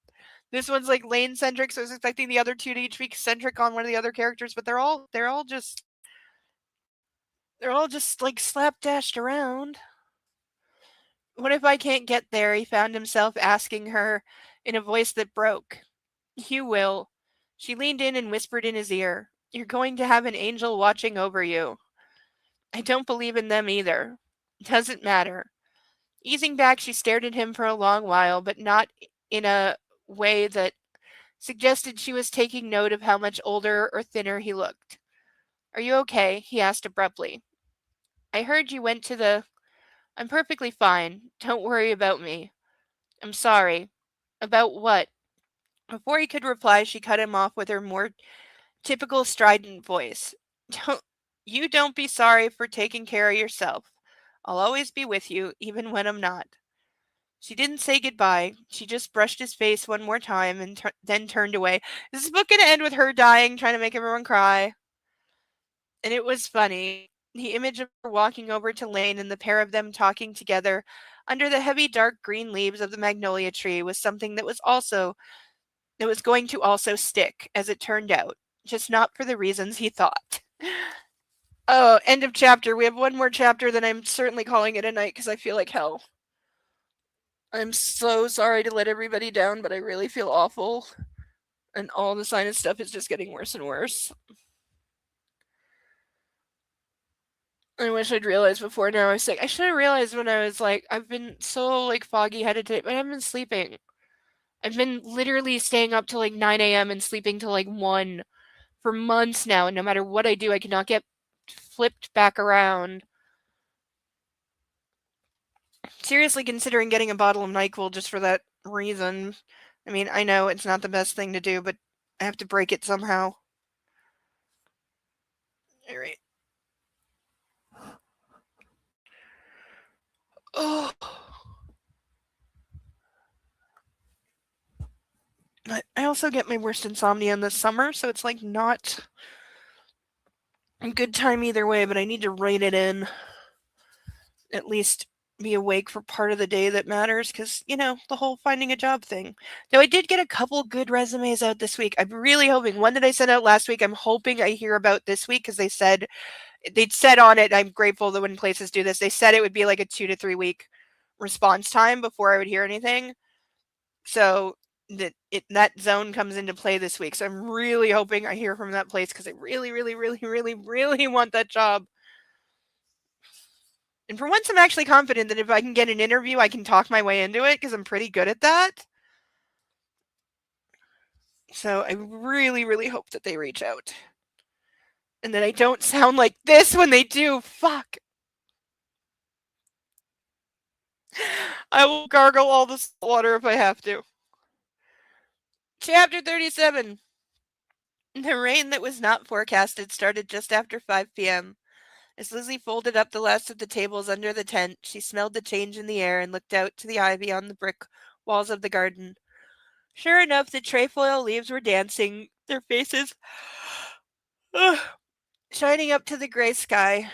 this one's like Lane centric, so I was expecting the other two to each be centric on one of the other characters, but they're all just like slapdashed around. What if I can't get there? He found himself asking her in a voice that broke. You will. She leaned in and whispered in his ear. You're going to have an angel watching over you. I don't believe in them either. Doesn't matter. Easing back, she stared at him for a long while, but not in a way that suggested she was taking note of how much older or thinner he looked. Are you okay? He asked abruptly. I heard you went to the. I'm perfectly fine. Don't worry about me. I'm sorry. About what? Before he could reply, she cut him off with her more typical strident voice. Don't you don't be sorry for taking care of yourself. I'll always be with you, even when I'm not. She didn't say goodbye. She just brushed his face one more time and then turned away. Is this book going to end with her dying, trying to make everyone cry? And it was funny. The image of her walking over to Lane and the pair of them talking together under the heavy dark green leaves of the magnolia tree was something that was going to also stick, as it turned out, just not for the reasons he thought. Oh, end of chapter. We have one more chapter, then I'm certainly calling it a night because I feel like hell. I'm so sorry to let everybody down, but I really feel awful. And all the sinus stuff is just getting worse and worse. I wish I'd realized before now I was sick. I should have realized when I was like, I've been so like foggy headed today, but I haven't been sleeping. I've been literally staying up till like 9 a.m. and sleeping till like 1 for months now, and no matter what I do, I cannot get flipped back around. Seriously considering getting a bottle of NyQuil just for that reason. I mean, I know it's not the best thing to do, but I have to break it somehow. Alright. Oh. also get my worst insomnia in the summer, so it's like not a good time either way, but I need to write it in. At least be awake for part of the day that matters because, the whole finding a job thing. Though I did get a couple good resumes out this week. I'm really hoping. One that I sent out last week, I'm hoping I hear about this week because they'd said on it, I'm grateful that when places do this, they said it would be like a 2 to 3 week response time before I would hear anything. So that zone comes into play this week. So I'm really hoping I hear from that place because I really, really, really, really, really want that job. And for once, I'm actually confident that if I can get an interview, I can talk my way into it because I'm pretty good at that. So I really, really hope that they reach out. And that I don't sound like this when they do. Fuck. I will gargle all the salt water if I have to. Chapter 37. The rain that was not forecasted started just after 5 p.m. As Lizzie folded up the last of the tables under the tent, she smelled the change in the air and looked out to the ivy on the brick walls of the garden. Sure enough, the trefoil leaves were dancing, their faces shining up to the gray sky.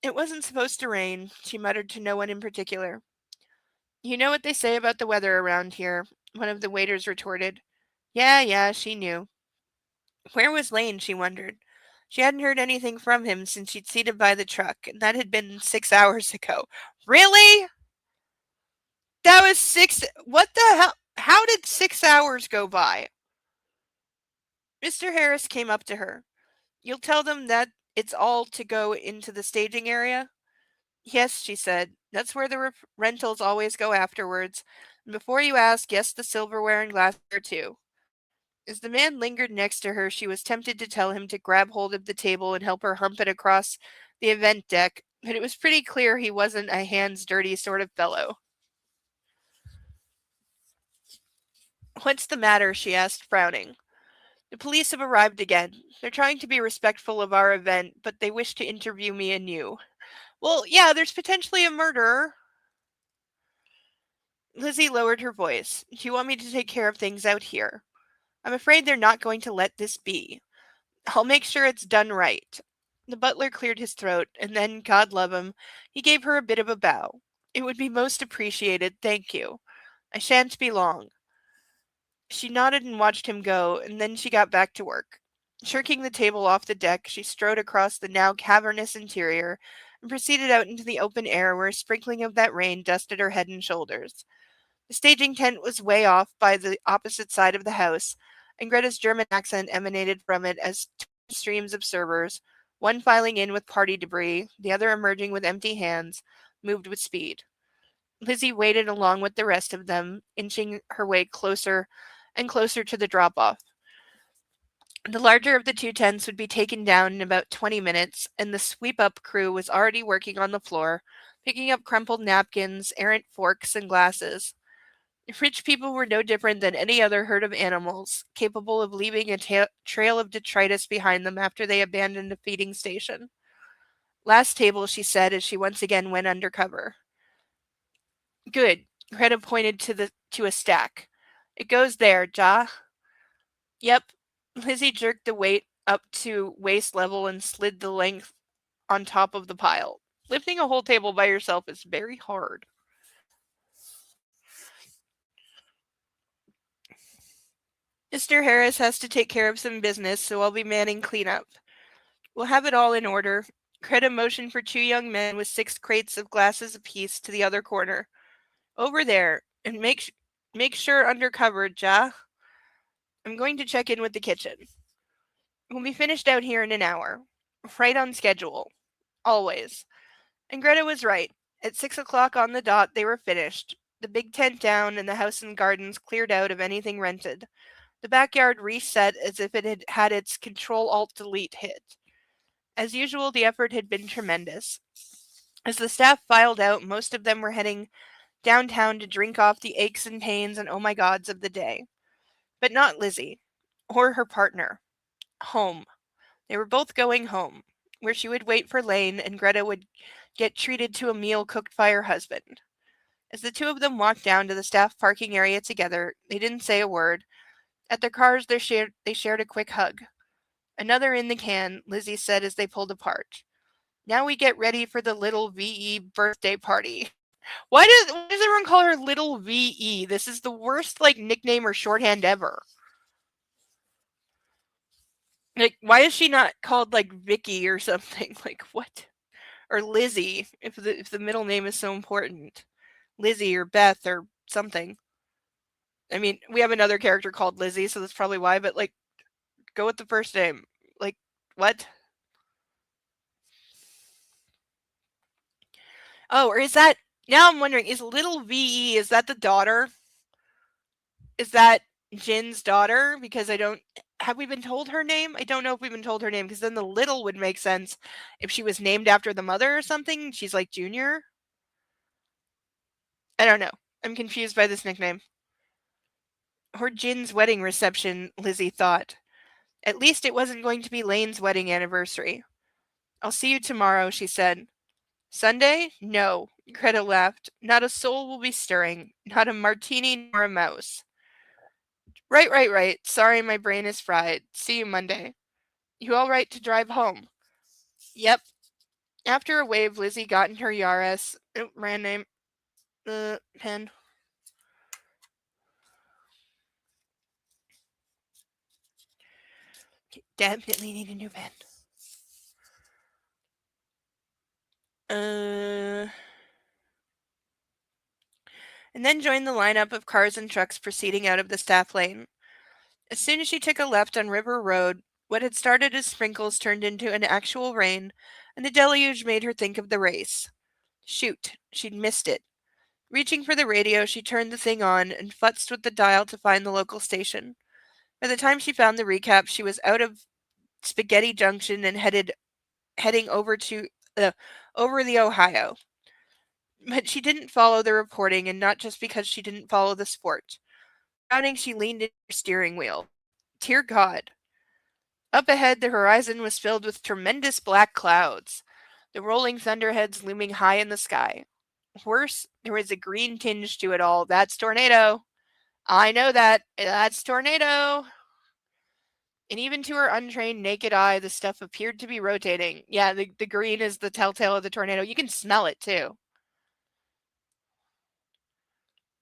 It wasn't supposed to rain, she muttered to no one in particular. You know what they say about the weather around here, one of the waiters retorted. Yeah, she knew. Where was Lane, she wondered. She hadn't heard anything from him since she'd seated by the truck, and that had been 6 hours ago. Really? That was what the hell? How did 6 hours go by? Mr. Harris came up to her. You'll tell them that it's all to go into the staging area? Yes, she said. That's where the rentals always go afterwards. And before you ask, yes, the silverware and glassware too. As the man lingered next to her, she was tempted to tell him to grab hold of the table and help her hump it across the event deck, but it was pretty clear he wasn't a hands-dirty sort of fellow. What's the matter? She asked, frowning. The police have arrived again. They're trying to be respectful of our event, but they wish to interview me and you. Well, yeah, there's potentially a murderer. Lizzie lowered her voice. Do you want me to take care of things out here? I'm afraid they're not going to let this be. I'll make sure it's done right. The butler cleared his throat, and then, God love him, he gave her a bit of a bow. It would be most appreciated, thank you. I shan't be long. She nodded and watched him go, and then she got back to work. Shirking the table off the deck, she strode across the now cavernous interior and proceeded out into the open air where a sprinkling of that rain dusted her head and shoulders. The staging tent was way off by the opposite side of the house, and Greta's German accent emanated from it as two streams of servers, one filing in with party debris, the other emerging with empty hands, moved with speed. Lizzie waited along with the rest of them, inching her way closer and closer to the drop-off. The larger of the two tents would be taken down in about 20 minutes, and the sweep-up crew was already working on the floor, picking up crumpled napkins, errant forks, and glasses. Rich people were no different than any other herd of animals, capable of leaving a trail of detritus behind them after they abandoned a feeding station. Last table, she said as she once again went under cover. Good. Greta pointed to a stack. It goes there, Ja. Yep. Lizzie jerked the weight up to waist level and slid the length on top of the pile. Lifting a whole table by yourself is very hard. Mr. Harris has to take care of some business, so I'll be manning cleanup. We'll have it all in order. Greta motioned for two young men with 6 crates of glasses apiece to the other corner. Over there, and make sure under cover, Ja. I'm going to check in with the kitchen. We'll be finished out here in an hour. Right on schedule. Always. And Greta was right. At 6 o'clock on the dot, they were finished. The big tent down and the house and gardens cleared out of anything rented. The backyard reset as if it had had its Control-Alt-Delete hit. As usual, the effort had been tremendous. As the staff filed out, most of them were heading downtown to drink off the aches and pains and oh my gods of the day. But not Lizzie. Or her partner. Home. They were both going home, where she would wait for Lane and Greta would get treated to a meal cooked by her husband. As the two of them walked down to the staff parking area together, they didn't say a word, At their cars, they shared a quick hug. Another in the can, Lizzie said as they pulled apart. Now we get ready for the little VE birthday party. Why does everyone call her Little VE? This is the worst nickname or shorthand ever. Why is she not called Vicky or something? What? Or Lizzie if the middle name is so important. Lizzie or Beth or something. I mean, we have another character called Lizzie, so that's probably why, but go with the first name. What? Oh, or is that now I'm wondering, is little VE, is that the daughter? Is that Jin's daughter? Because have we been told her name? I don't know if we've been told her name, because then the little would make sense if she was named after the mother or something. She's junior. I don't know. I'm confused by this nickname. Or Jin's wedding reception, Lizzie thought. At least it wasn't going to be Lane's wedding anniversary. I'll see you tomorrow, she said. Sunday? No, Greta laughed. Not a soul will be stirring. Not a martini nor a mouse. Right. Sorry, my brain is fried. See you Monday. You all right to drive home? Yep. After a wave, Lizzie got in her Yaris. Brand name. Pen. Definitely need a new pen. And then joined the lineup of cars and trucks proceeding out of the staff lane. As soon as she took a left on River Road, what had started as sprinkles turned into an actual rain, and the deluge made her think of the race. Shoot, she'd missed it. Reaching for the radio, she turned the thing on and futzed with the dial to find the local station. By the time she found the recap, she was out of Spaghetti Junction and heading over the Ohio. But she didn't follow the reporting, and not just because she didn't follow the sport. Frowning, she leaned into her steering wheel. Dear God. Up ahead, the horizon was filled with tremendous black clouds, the rolling thunderheads looming high in the sky. Worse, there was a green tinge to it all. That's tornado. I know that. That's tornado. And even to her untrained naked eye, the stuff appeared to be rotating. Yeah, the green is the telltale of the tornado. You can smell it, too.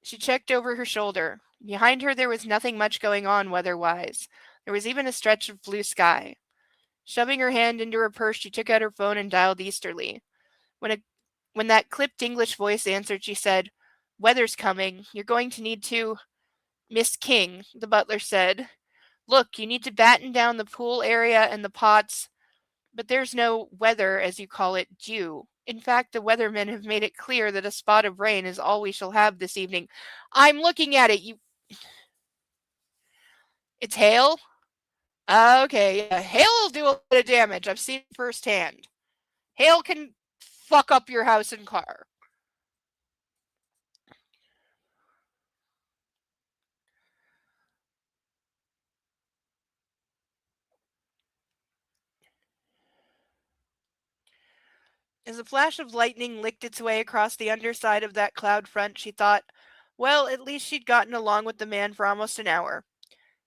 She checked over her shoulder. Behind her, there was nothing much going on weather-wise. There was even a stretch of blue sky. Shoving her hand into her purse, she took out her phone and dialed Easterly. When that clipped English voice answered, she said, "Weather's coming. You're going to need to—" "Miss King," the butler said. "Look, you need to batten down the pool area and the pots, but there's no weather, as you call it, due. In fact, the weathermen have made it clear that a spot of rain is all we shall have this evening." I'm looking at it, you... It's hail? Okay, yeah, hail will do a lot of damage. I've seen it firsthand. Hail can fuck up your house and car. As a flash of lightning licked its way across the underside of that cloud front, she thought, well, at least she'd gotten along with the man for almost an hour.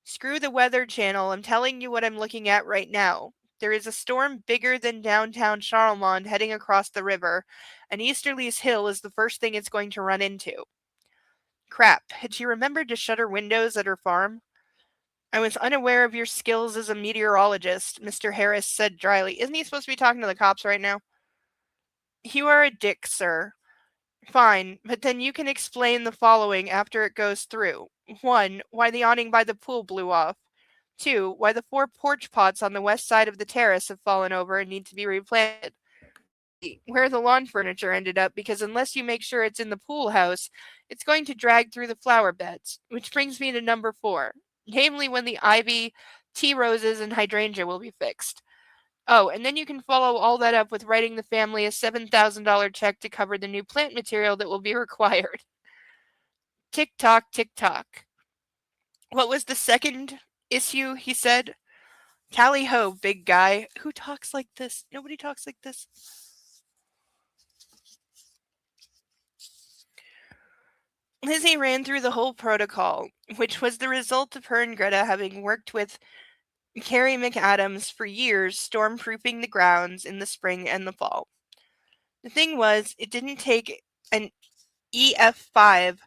Screw the Weather Channel, I'm telling you what I'm looking at right now. There is a storm bigger than downtown Charlemont heading across the river, and Easterly's Hill is the first thing it's going to run into. Crap, had she remembered to shut her windows at her farm? I was unaware of your skills as a meteorologist, Mr. Harris said dryly. Isn't he supposed to be talking to the cops right now? You are a dick, sir. Fine, but then you can explain the following after it goes through. 1. Why the awning by the pool blew off. 2. Why the 4 porch pots on the west side of the terrace have fallen over and need to be replanted. 3. Where the lawn furniture ended up, because unless you make sure it's in the pool house, it's going to drag through the flower beds. Which brings me to number 4. Namely, when the ivy, tea roses, and hydrangea will be fixed. Oh, and then you can follow all that up with writing the family a $7,000 check to cover the new plant material that will be required. Tick tock, tick tock. What was the second issue, he said. Tally ho, big guy. Who talks like this? Nobody talks like this. Lizzie ran through the whole protocol, which was the result of her and Greta having worked with Carrie McAdams for years, stormproofing the grounds in the spring and the fall. The thing was, it didn't take an EF5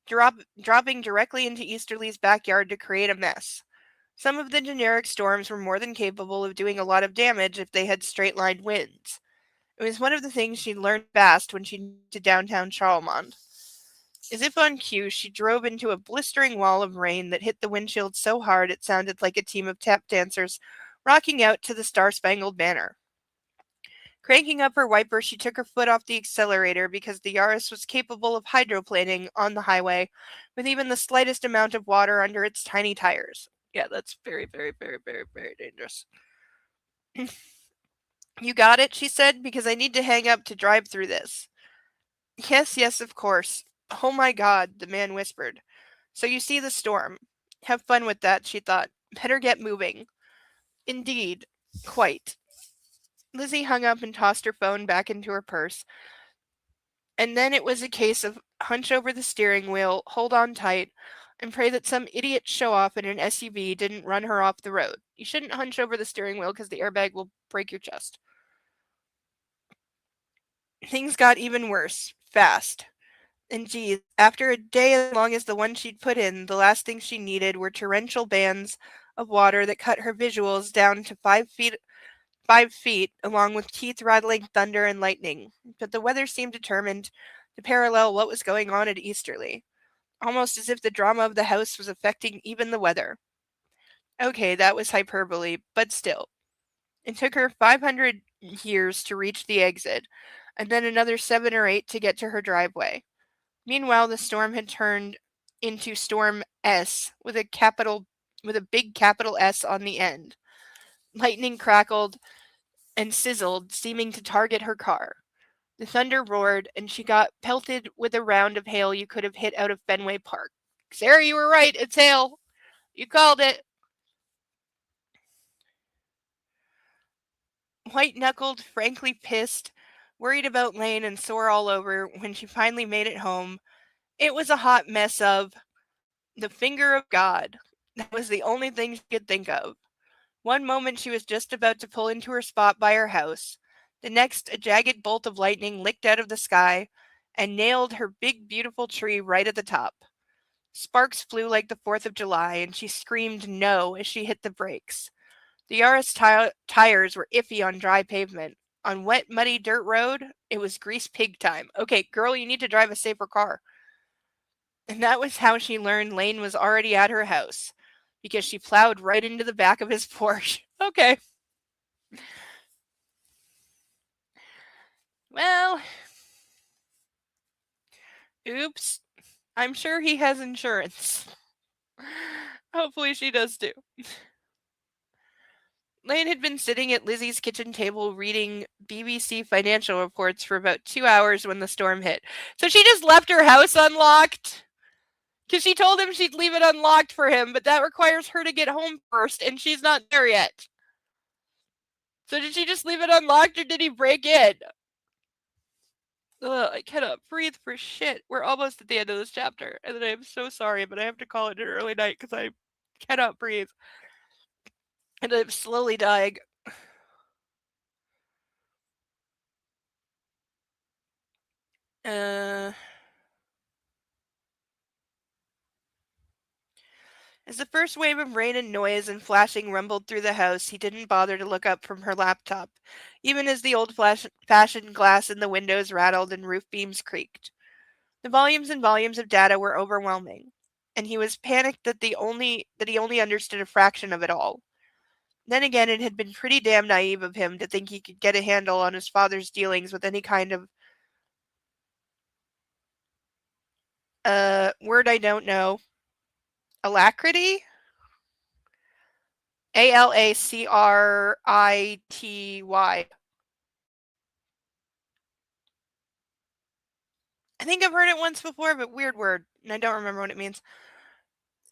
dropping directly into Easterly's backyard to create a mess. Some of the generic storms were more than capable of doing a lot of damage if they had straight-line winds. It was one of the things she'd learned fast when she moved to downtown Charlemont. As if on cue, she drove into a blistering wall of rain that hit the windshield so hard it sounded like a team of tap dancers rocking out to the Star-Spangled Banner. Cranking up her wiper, she took her foot off the accelerator because the Yaris was capable of hydroplaning on the highway with even the slightest amount of water under its tiny tires. Yeah, that's very, very, very, very, very dangerous. You got it, she said, because I need to hang up to drive through this. Yes, yes, of course. Oh my god, the man whispered. So you see the storm. Have fun with that, she thought. Better get moving. Indeed. Quite. Lizzie hung up and tossed her phone back into her purse. And then it was a case of hunch over the steering wheel, hold on tight, and pray that some idiot show-off in an SUV didn't run her off the road. You shouldn't hunch over the steering wheel because the airbag will break your chest. Things got even worse. Fast. And geez, after a day as long as the one she'd put in, the last thing she needed were torrential bands of water that cut her visuals down to 5 feet, along with teeth-rattling thunder and lightning. But the weather seemed determined to parallel what was going on at Easterly, almost as if the drama of the house was affecting even the weather. Okay, that was hyperbole, but still. It took her 500 years to reach the exit, and then another 7 or 8 to get to her driveway. Meanwhile, the storm had turned into Storm S with a big capital S on the end. Lightning crackled and sizzled, seeming to target her car. The thunder roared, and she got pelted with a round of hail you could have hit out of Fenway Park. Sarah, you were right. It's hail. You called it. White-knuckled, frankly pissed, worried about Lane and sore all over when she finally made it home, it was a hot mess of the finger of God. That was the only thing she could think of. One moment she was just about to pull into her spot by her house. The next, a jagged bolt of lightning licked out of the sky and nailed her big, beautiful tree right at the top. Sparks flew like the 4th of July, and she screamed no as she hit the brakes. The Yaris tires were iffy on dry pavement. On wet, muddy dirt road, it was grease pig time. Okay, girl, you need to drive a safer car. And that was how she learned Lane was already at her house, because she plowed right into the back of his Porsche. Okay. Well, oops. I'm sure he has insurance. Hopefully she does too. Lane had been sitting at Lizzie's kitchen table reading BBC financial reports for about 2 hours when the storm hit. So she just left her house unlocked? Because she told him she'd leave it unlocked for him, but that requires her to get home first, and she's not there yet. So did she just leave it unlocked, or did he break in? Ugh, I cannot breathe for shit. We're almost at the end of this chapter, and I am so sorry, but I have to call it an early night because I cannot breathe. And I'm slowly dying. As the first wave of rain and noise and flashing rumbled through the house, he didn't bother to look up from her laptop, even as the old-fashioned glass in the windows rattled and roof beams creaked. The volumes and volumes of data were overwhelming, and he was panicked that he only understood a fraction of it all. Then again, it had been pretty damn naive of him to think he could get a handle on his father's dealings with any kind of word I don't know. Alacrity? Alacrity. I think I've heard it once before, but weird word, and I don't remember what it means.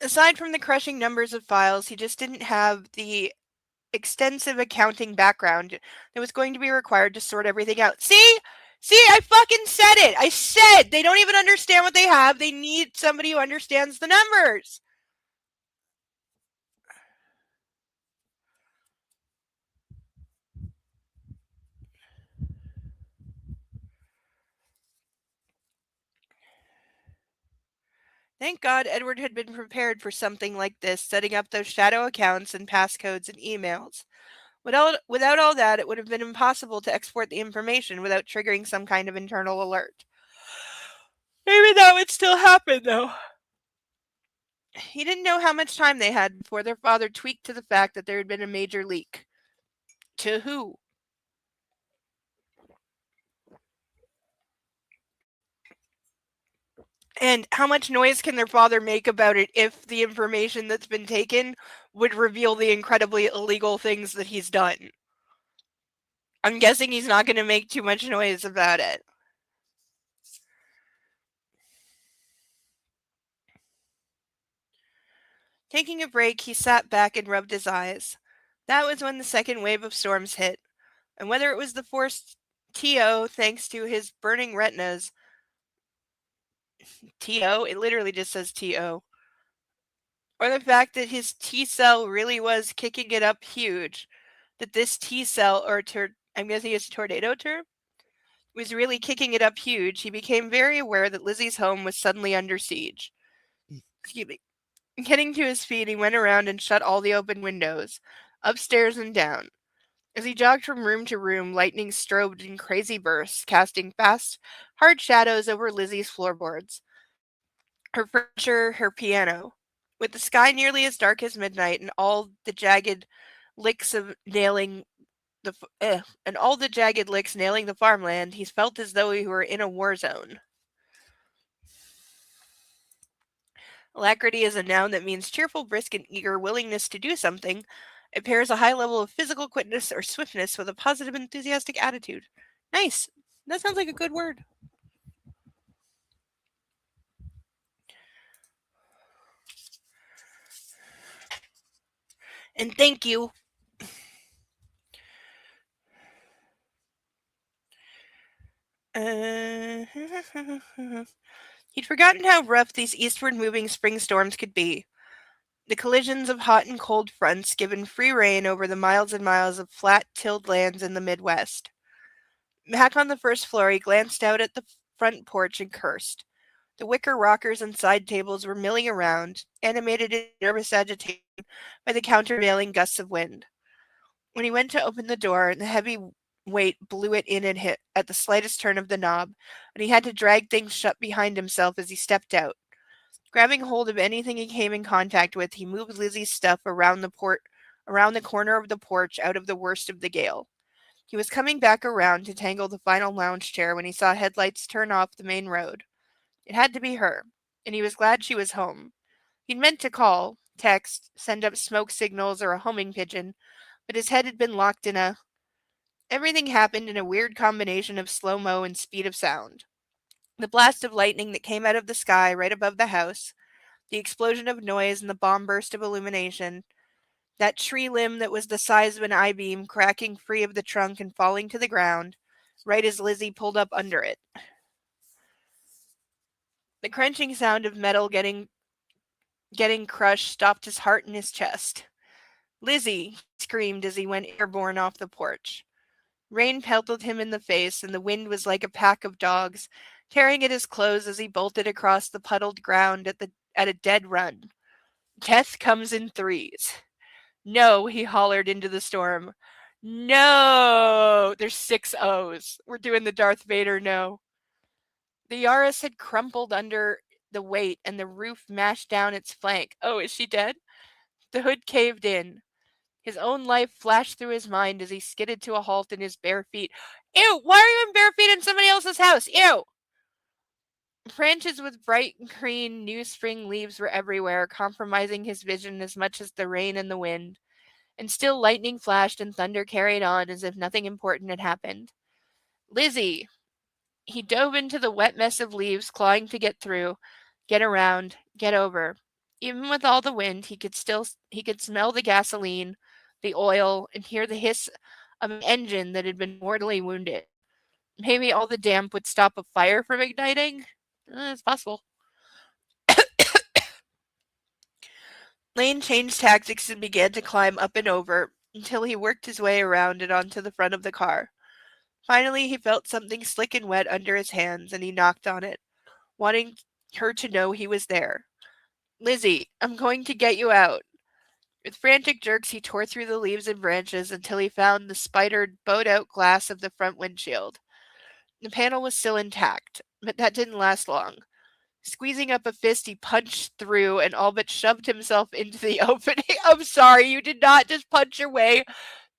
Aside from the crushing numbers of files, he just didn't have the extensive accounting background that was going to be required to sort everything out. See? See, I fucking said it. I said they don't even understand what they have. They need somebody who understands the numbers. Thank God Edward had been prepared for something like this, setting up those shadow accounts and passcodes and emails. Without all that, it would have been impossible to export the information without triggering some kind of internal alert. Maybe that would still happen, though. He didn't know how much time they had before their father tweaked to the fact that there had been a major leak. To who? And how much noise can their father make about it if the information that's been taken would reveal the incredibly illegal things that he's done? I'm guessing he's not going to make too much noise about it. Taking a break, he sat back and rubbed his eyes. That was when the second wave of storms hit, and whether it was the forced TO thanks to his burning retinas, TO, it literally just says TO, or the fact that his T cell really was kicking it up huge, that this T cell, or I'm guessing it's tornado term, was really kicking it up huge, he became very aware that Lizzie's home was suddenly under siege. Excuse me. Getting to his feet, he went around and shut all the open windows, upstairs and down. As he jogged from room to room, lightning strobed in crazy bursts, casting fast, hard shadows over Lizzie's floorboards, her furniture, her piano. With the sky nearly as dark as midnight and all the jagged licks of nailing and all the jagged licks nailing the farmland, he felt as though he were in a war zone. Alacrity is a noun that means cheerful, brisk, and eager willingness to do something. It pairs a high level of physical quickness or swiftness with a positive, enthusiastic attitude. Nice. That sounds like a good word. And thank you. He'd forgotten how rough these eastward moving spring storms could be. The collisions of hot and cold fronts given free rein over the miles and miles of flat, tilled lands in the Midwest. Back on the first floor, he glanced out at the front porch and cursed. The wicker rockers and side tables were milling around, animated in nervous agitation by the countervailing gusts of wind. When he went to open the door, the heavy weight blew it in and hit at the slightest turn of the knob, and he had to drag things shut behind himself as he stepped out. Grabbing hold of anything he came in contact with, he moved Lizzie's stuff around the corner of the porch out of the worst of the gale. He was coming back around to tangle the final lounge chair when he saw headlights turn off the main road. It had to be her, and he was glad she was home. He'd meant to call, text, send up smoke signals or a homing pigeon, but his head had been locked in a... Everything happened in a weird combination of slow-mo and speed of sound. The blast of lightning that came out of the sky right above the house, the explosion of noise and the bomb burst of illumination, that tree limb that was the size of an I-beam cracking free of the trunk and falling to the ground, right as Lizzie pulled up under it. The crunching sound of metal getting crushed stopped his heart in his chest. "Lizzie!" he screamed as he went airborne off the porch. Rain pelted him in the face, and the wind was like a pack of dogs, tearing at his clothes as he bolted across the puddled ground at a dead run. Death comes in threes. "No," he hollered into the storm. "No!" There's 6 O's. We're doing the Darth Vader no. The Yaris had crumpled under the weight, and the roof mashed down its flank. Oh, is she dead? The hood caved in. His own life flashed through his mind as he skidded to a halt in his bare feet. Ew! Why are you in bare feet in somebody else's house? Ew! Branches with bright green new spring leaves were everywhere, compromising his vision as much as the rain and the wind. And still lightning flashed and thunder carried on as if nothing important had happened. "Lizzie!" He dove into the wet mess of leaves, clawing to get through, get around, get over. Even with all the wind, he could smell the gasoline, the oil, and hear the hiss of an engine that had been mortally wounded. Maybe all the damp would stop a fire from igniting? It's possible. Lane changed tactics and began to climb up and over until he worked his way around and onto the front of the car. Finally, he felt something slick and wet under his hands, and he knocked on it, wanting her to know he was there. Lizzie, I'm going to get you out. With frantic jerks, he tore through the leaves and branches until he found the spidered, bowed-out glass of the front windshield. The panel was still intact, but that didn't last long. Squeezing up a fist, he punched through and all but shoved himself into the opening. I'm sorry, you did not just punch your way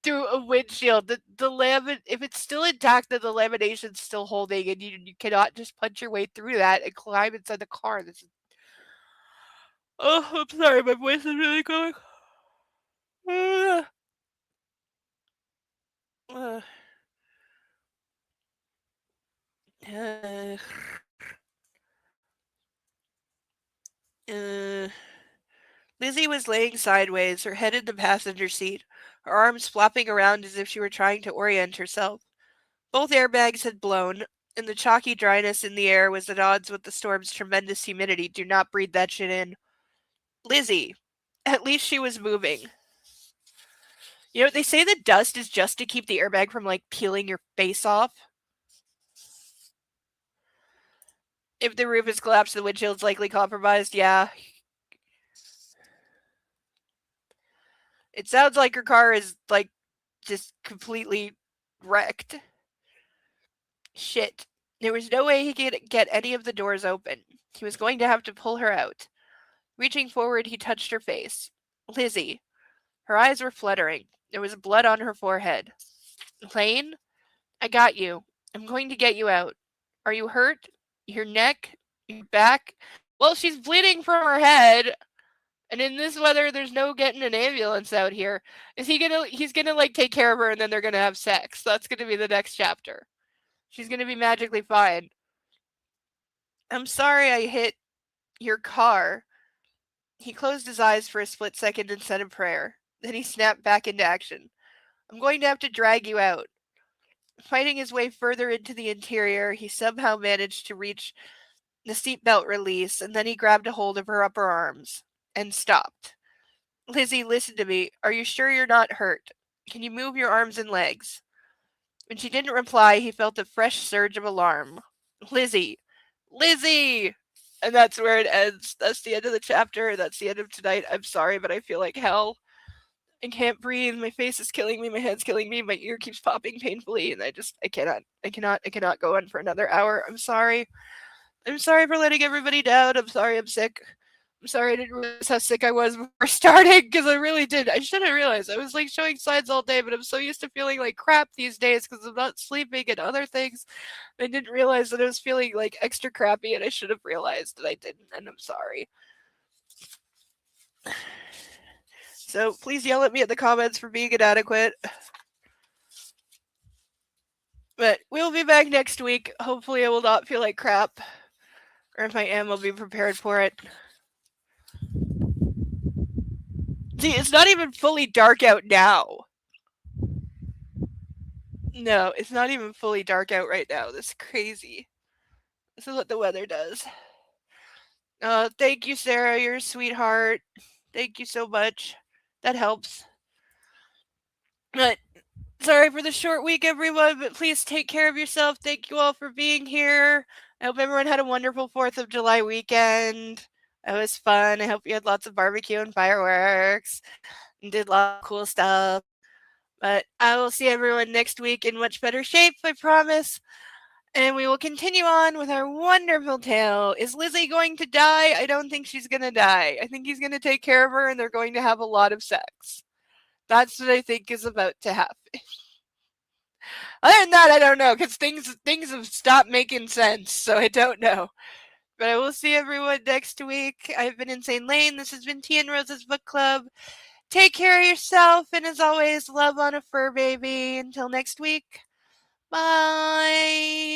through a windshield. If it's still intact, then the lamination's still holding, and you cannot just punch your way through that and climb inside the car. This is. Oh, I'm sorry, my voice is really going. Uh, uh, uh. Lizzie was laying sideways, her head in the passenger seat, her arms flopping around as if she were trying to orient herself. Both airbags had blown, and the chalky dryness in the air was at odds with the storm's tremendous humidity. Do not breathe that shit in. Lizzie. At least she was moving. You know, they say the dust is just to keep the airbag from, like, peeling your face off. If the roof is collapsed, the windshield's likely compromised. Yeah. It sounds like her car is, like, just completely wrecked. Shit. There was no way he could get any of the doors open. He was going to have to pull her out. Reaching forward, he touched her face. Lizzie. Her eyes were fluttering. There was blood on her forehead. Lane? I got you. I'm going to get you out. Are you hurt? Your neck? Your back? Well, she's bleeding from her head. And in this weather, there's no getting an ambulance out here. He's gonna like take care of her and then they're gonna have sex. That's gonna be the next chapter. She's gonna be magically fine. I'm sorry I hit your car. He closed his eyes for a split second and said a prayer. Then he snapped back into action. I'm going to have to drag you out. Fighting his way further into the interior, he somehow managed to reach the seatbelt release, and then he grabbed a hold of her upper arms and stopped. Lizzie, listen to me. Are you sure you're not hurt? Can you move your arms and legs? When she didn't reply, he felt a fresh surge of alarm. Lizzie! Lizzie! And that's where it ends. That's the end of the chapter. That's the end of tonight. I'm sorry, but I feel like hell. I can't breathe. My face is killing me. My head's killing me. My ear keeps popping painfully, and I cannot go on for another hour. I'm sorry. I'm sorry for letting everybody down. I'm sorry I'm sick. I'm sorry I didn't realize how sick I was before starting, because I really did. I should have realized. I was like showing signs all day, but I'm so used to feeling like crap these days because I'm not sleeping and other things. I didn't realize that I was feeling like extra crappy, and I should have realized that I didn't, and I'm sorry. So please yell at me in the comments for being inadequate. But we'll be back next week. Hopefully I will not feel like crap. Or if I am, I'll be prepared for it. See, it's not even fully dark out now. No, it's not even fully dark out right now. This is crazy. This is what the weather does. Thank you, Sarah. You're a sweetheart. Thank you so much. That helps. But sorry for the short week, everyone, but please take care of yourself. Thank you all for being here. I hope everyone had a wonderful 4th of July weekend. It was fun. I hope you had lots of barbecue and fireworks and did lots of cool stuff. But I will see everyone next week in much better shape, I promise. And we will continue on with our wonderful tale. Is Lizzie going to die? I don't think she's going to die. I think he's going to take care of her and they're going to have a lot of sex. That's what I think is about to happen. Other than that, I don't know, because things have stopped making sense, so I don't know. But I will see everyone next week. I've been Insane Lane. This has been Tea and Rose's Book Club. Take care of yourself, and as always, love on a fur baby. Until next week, bye.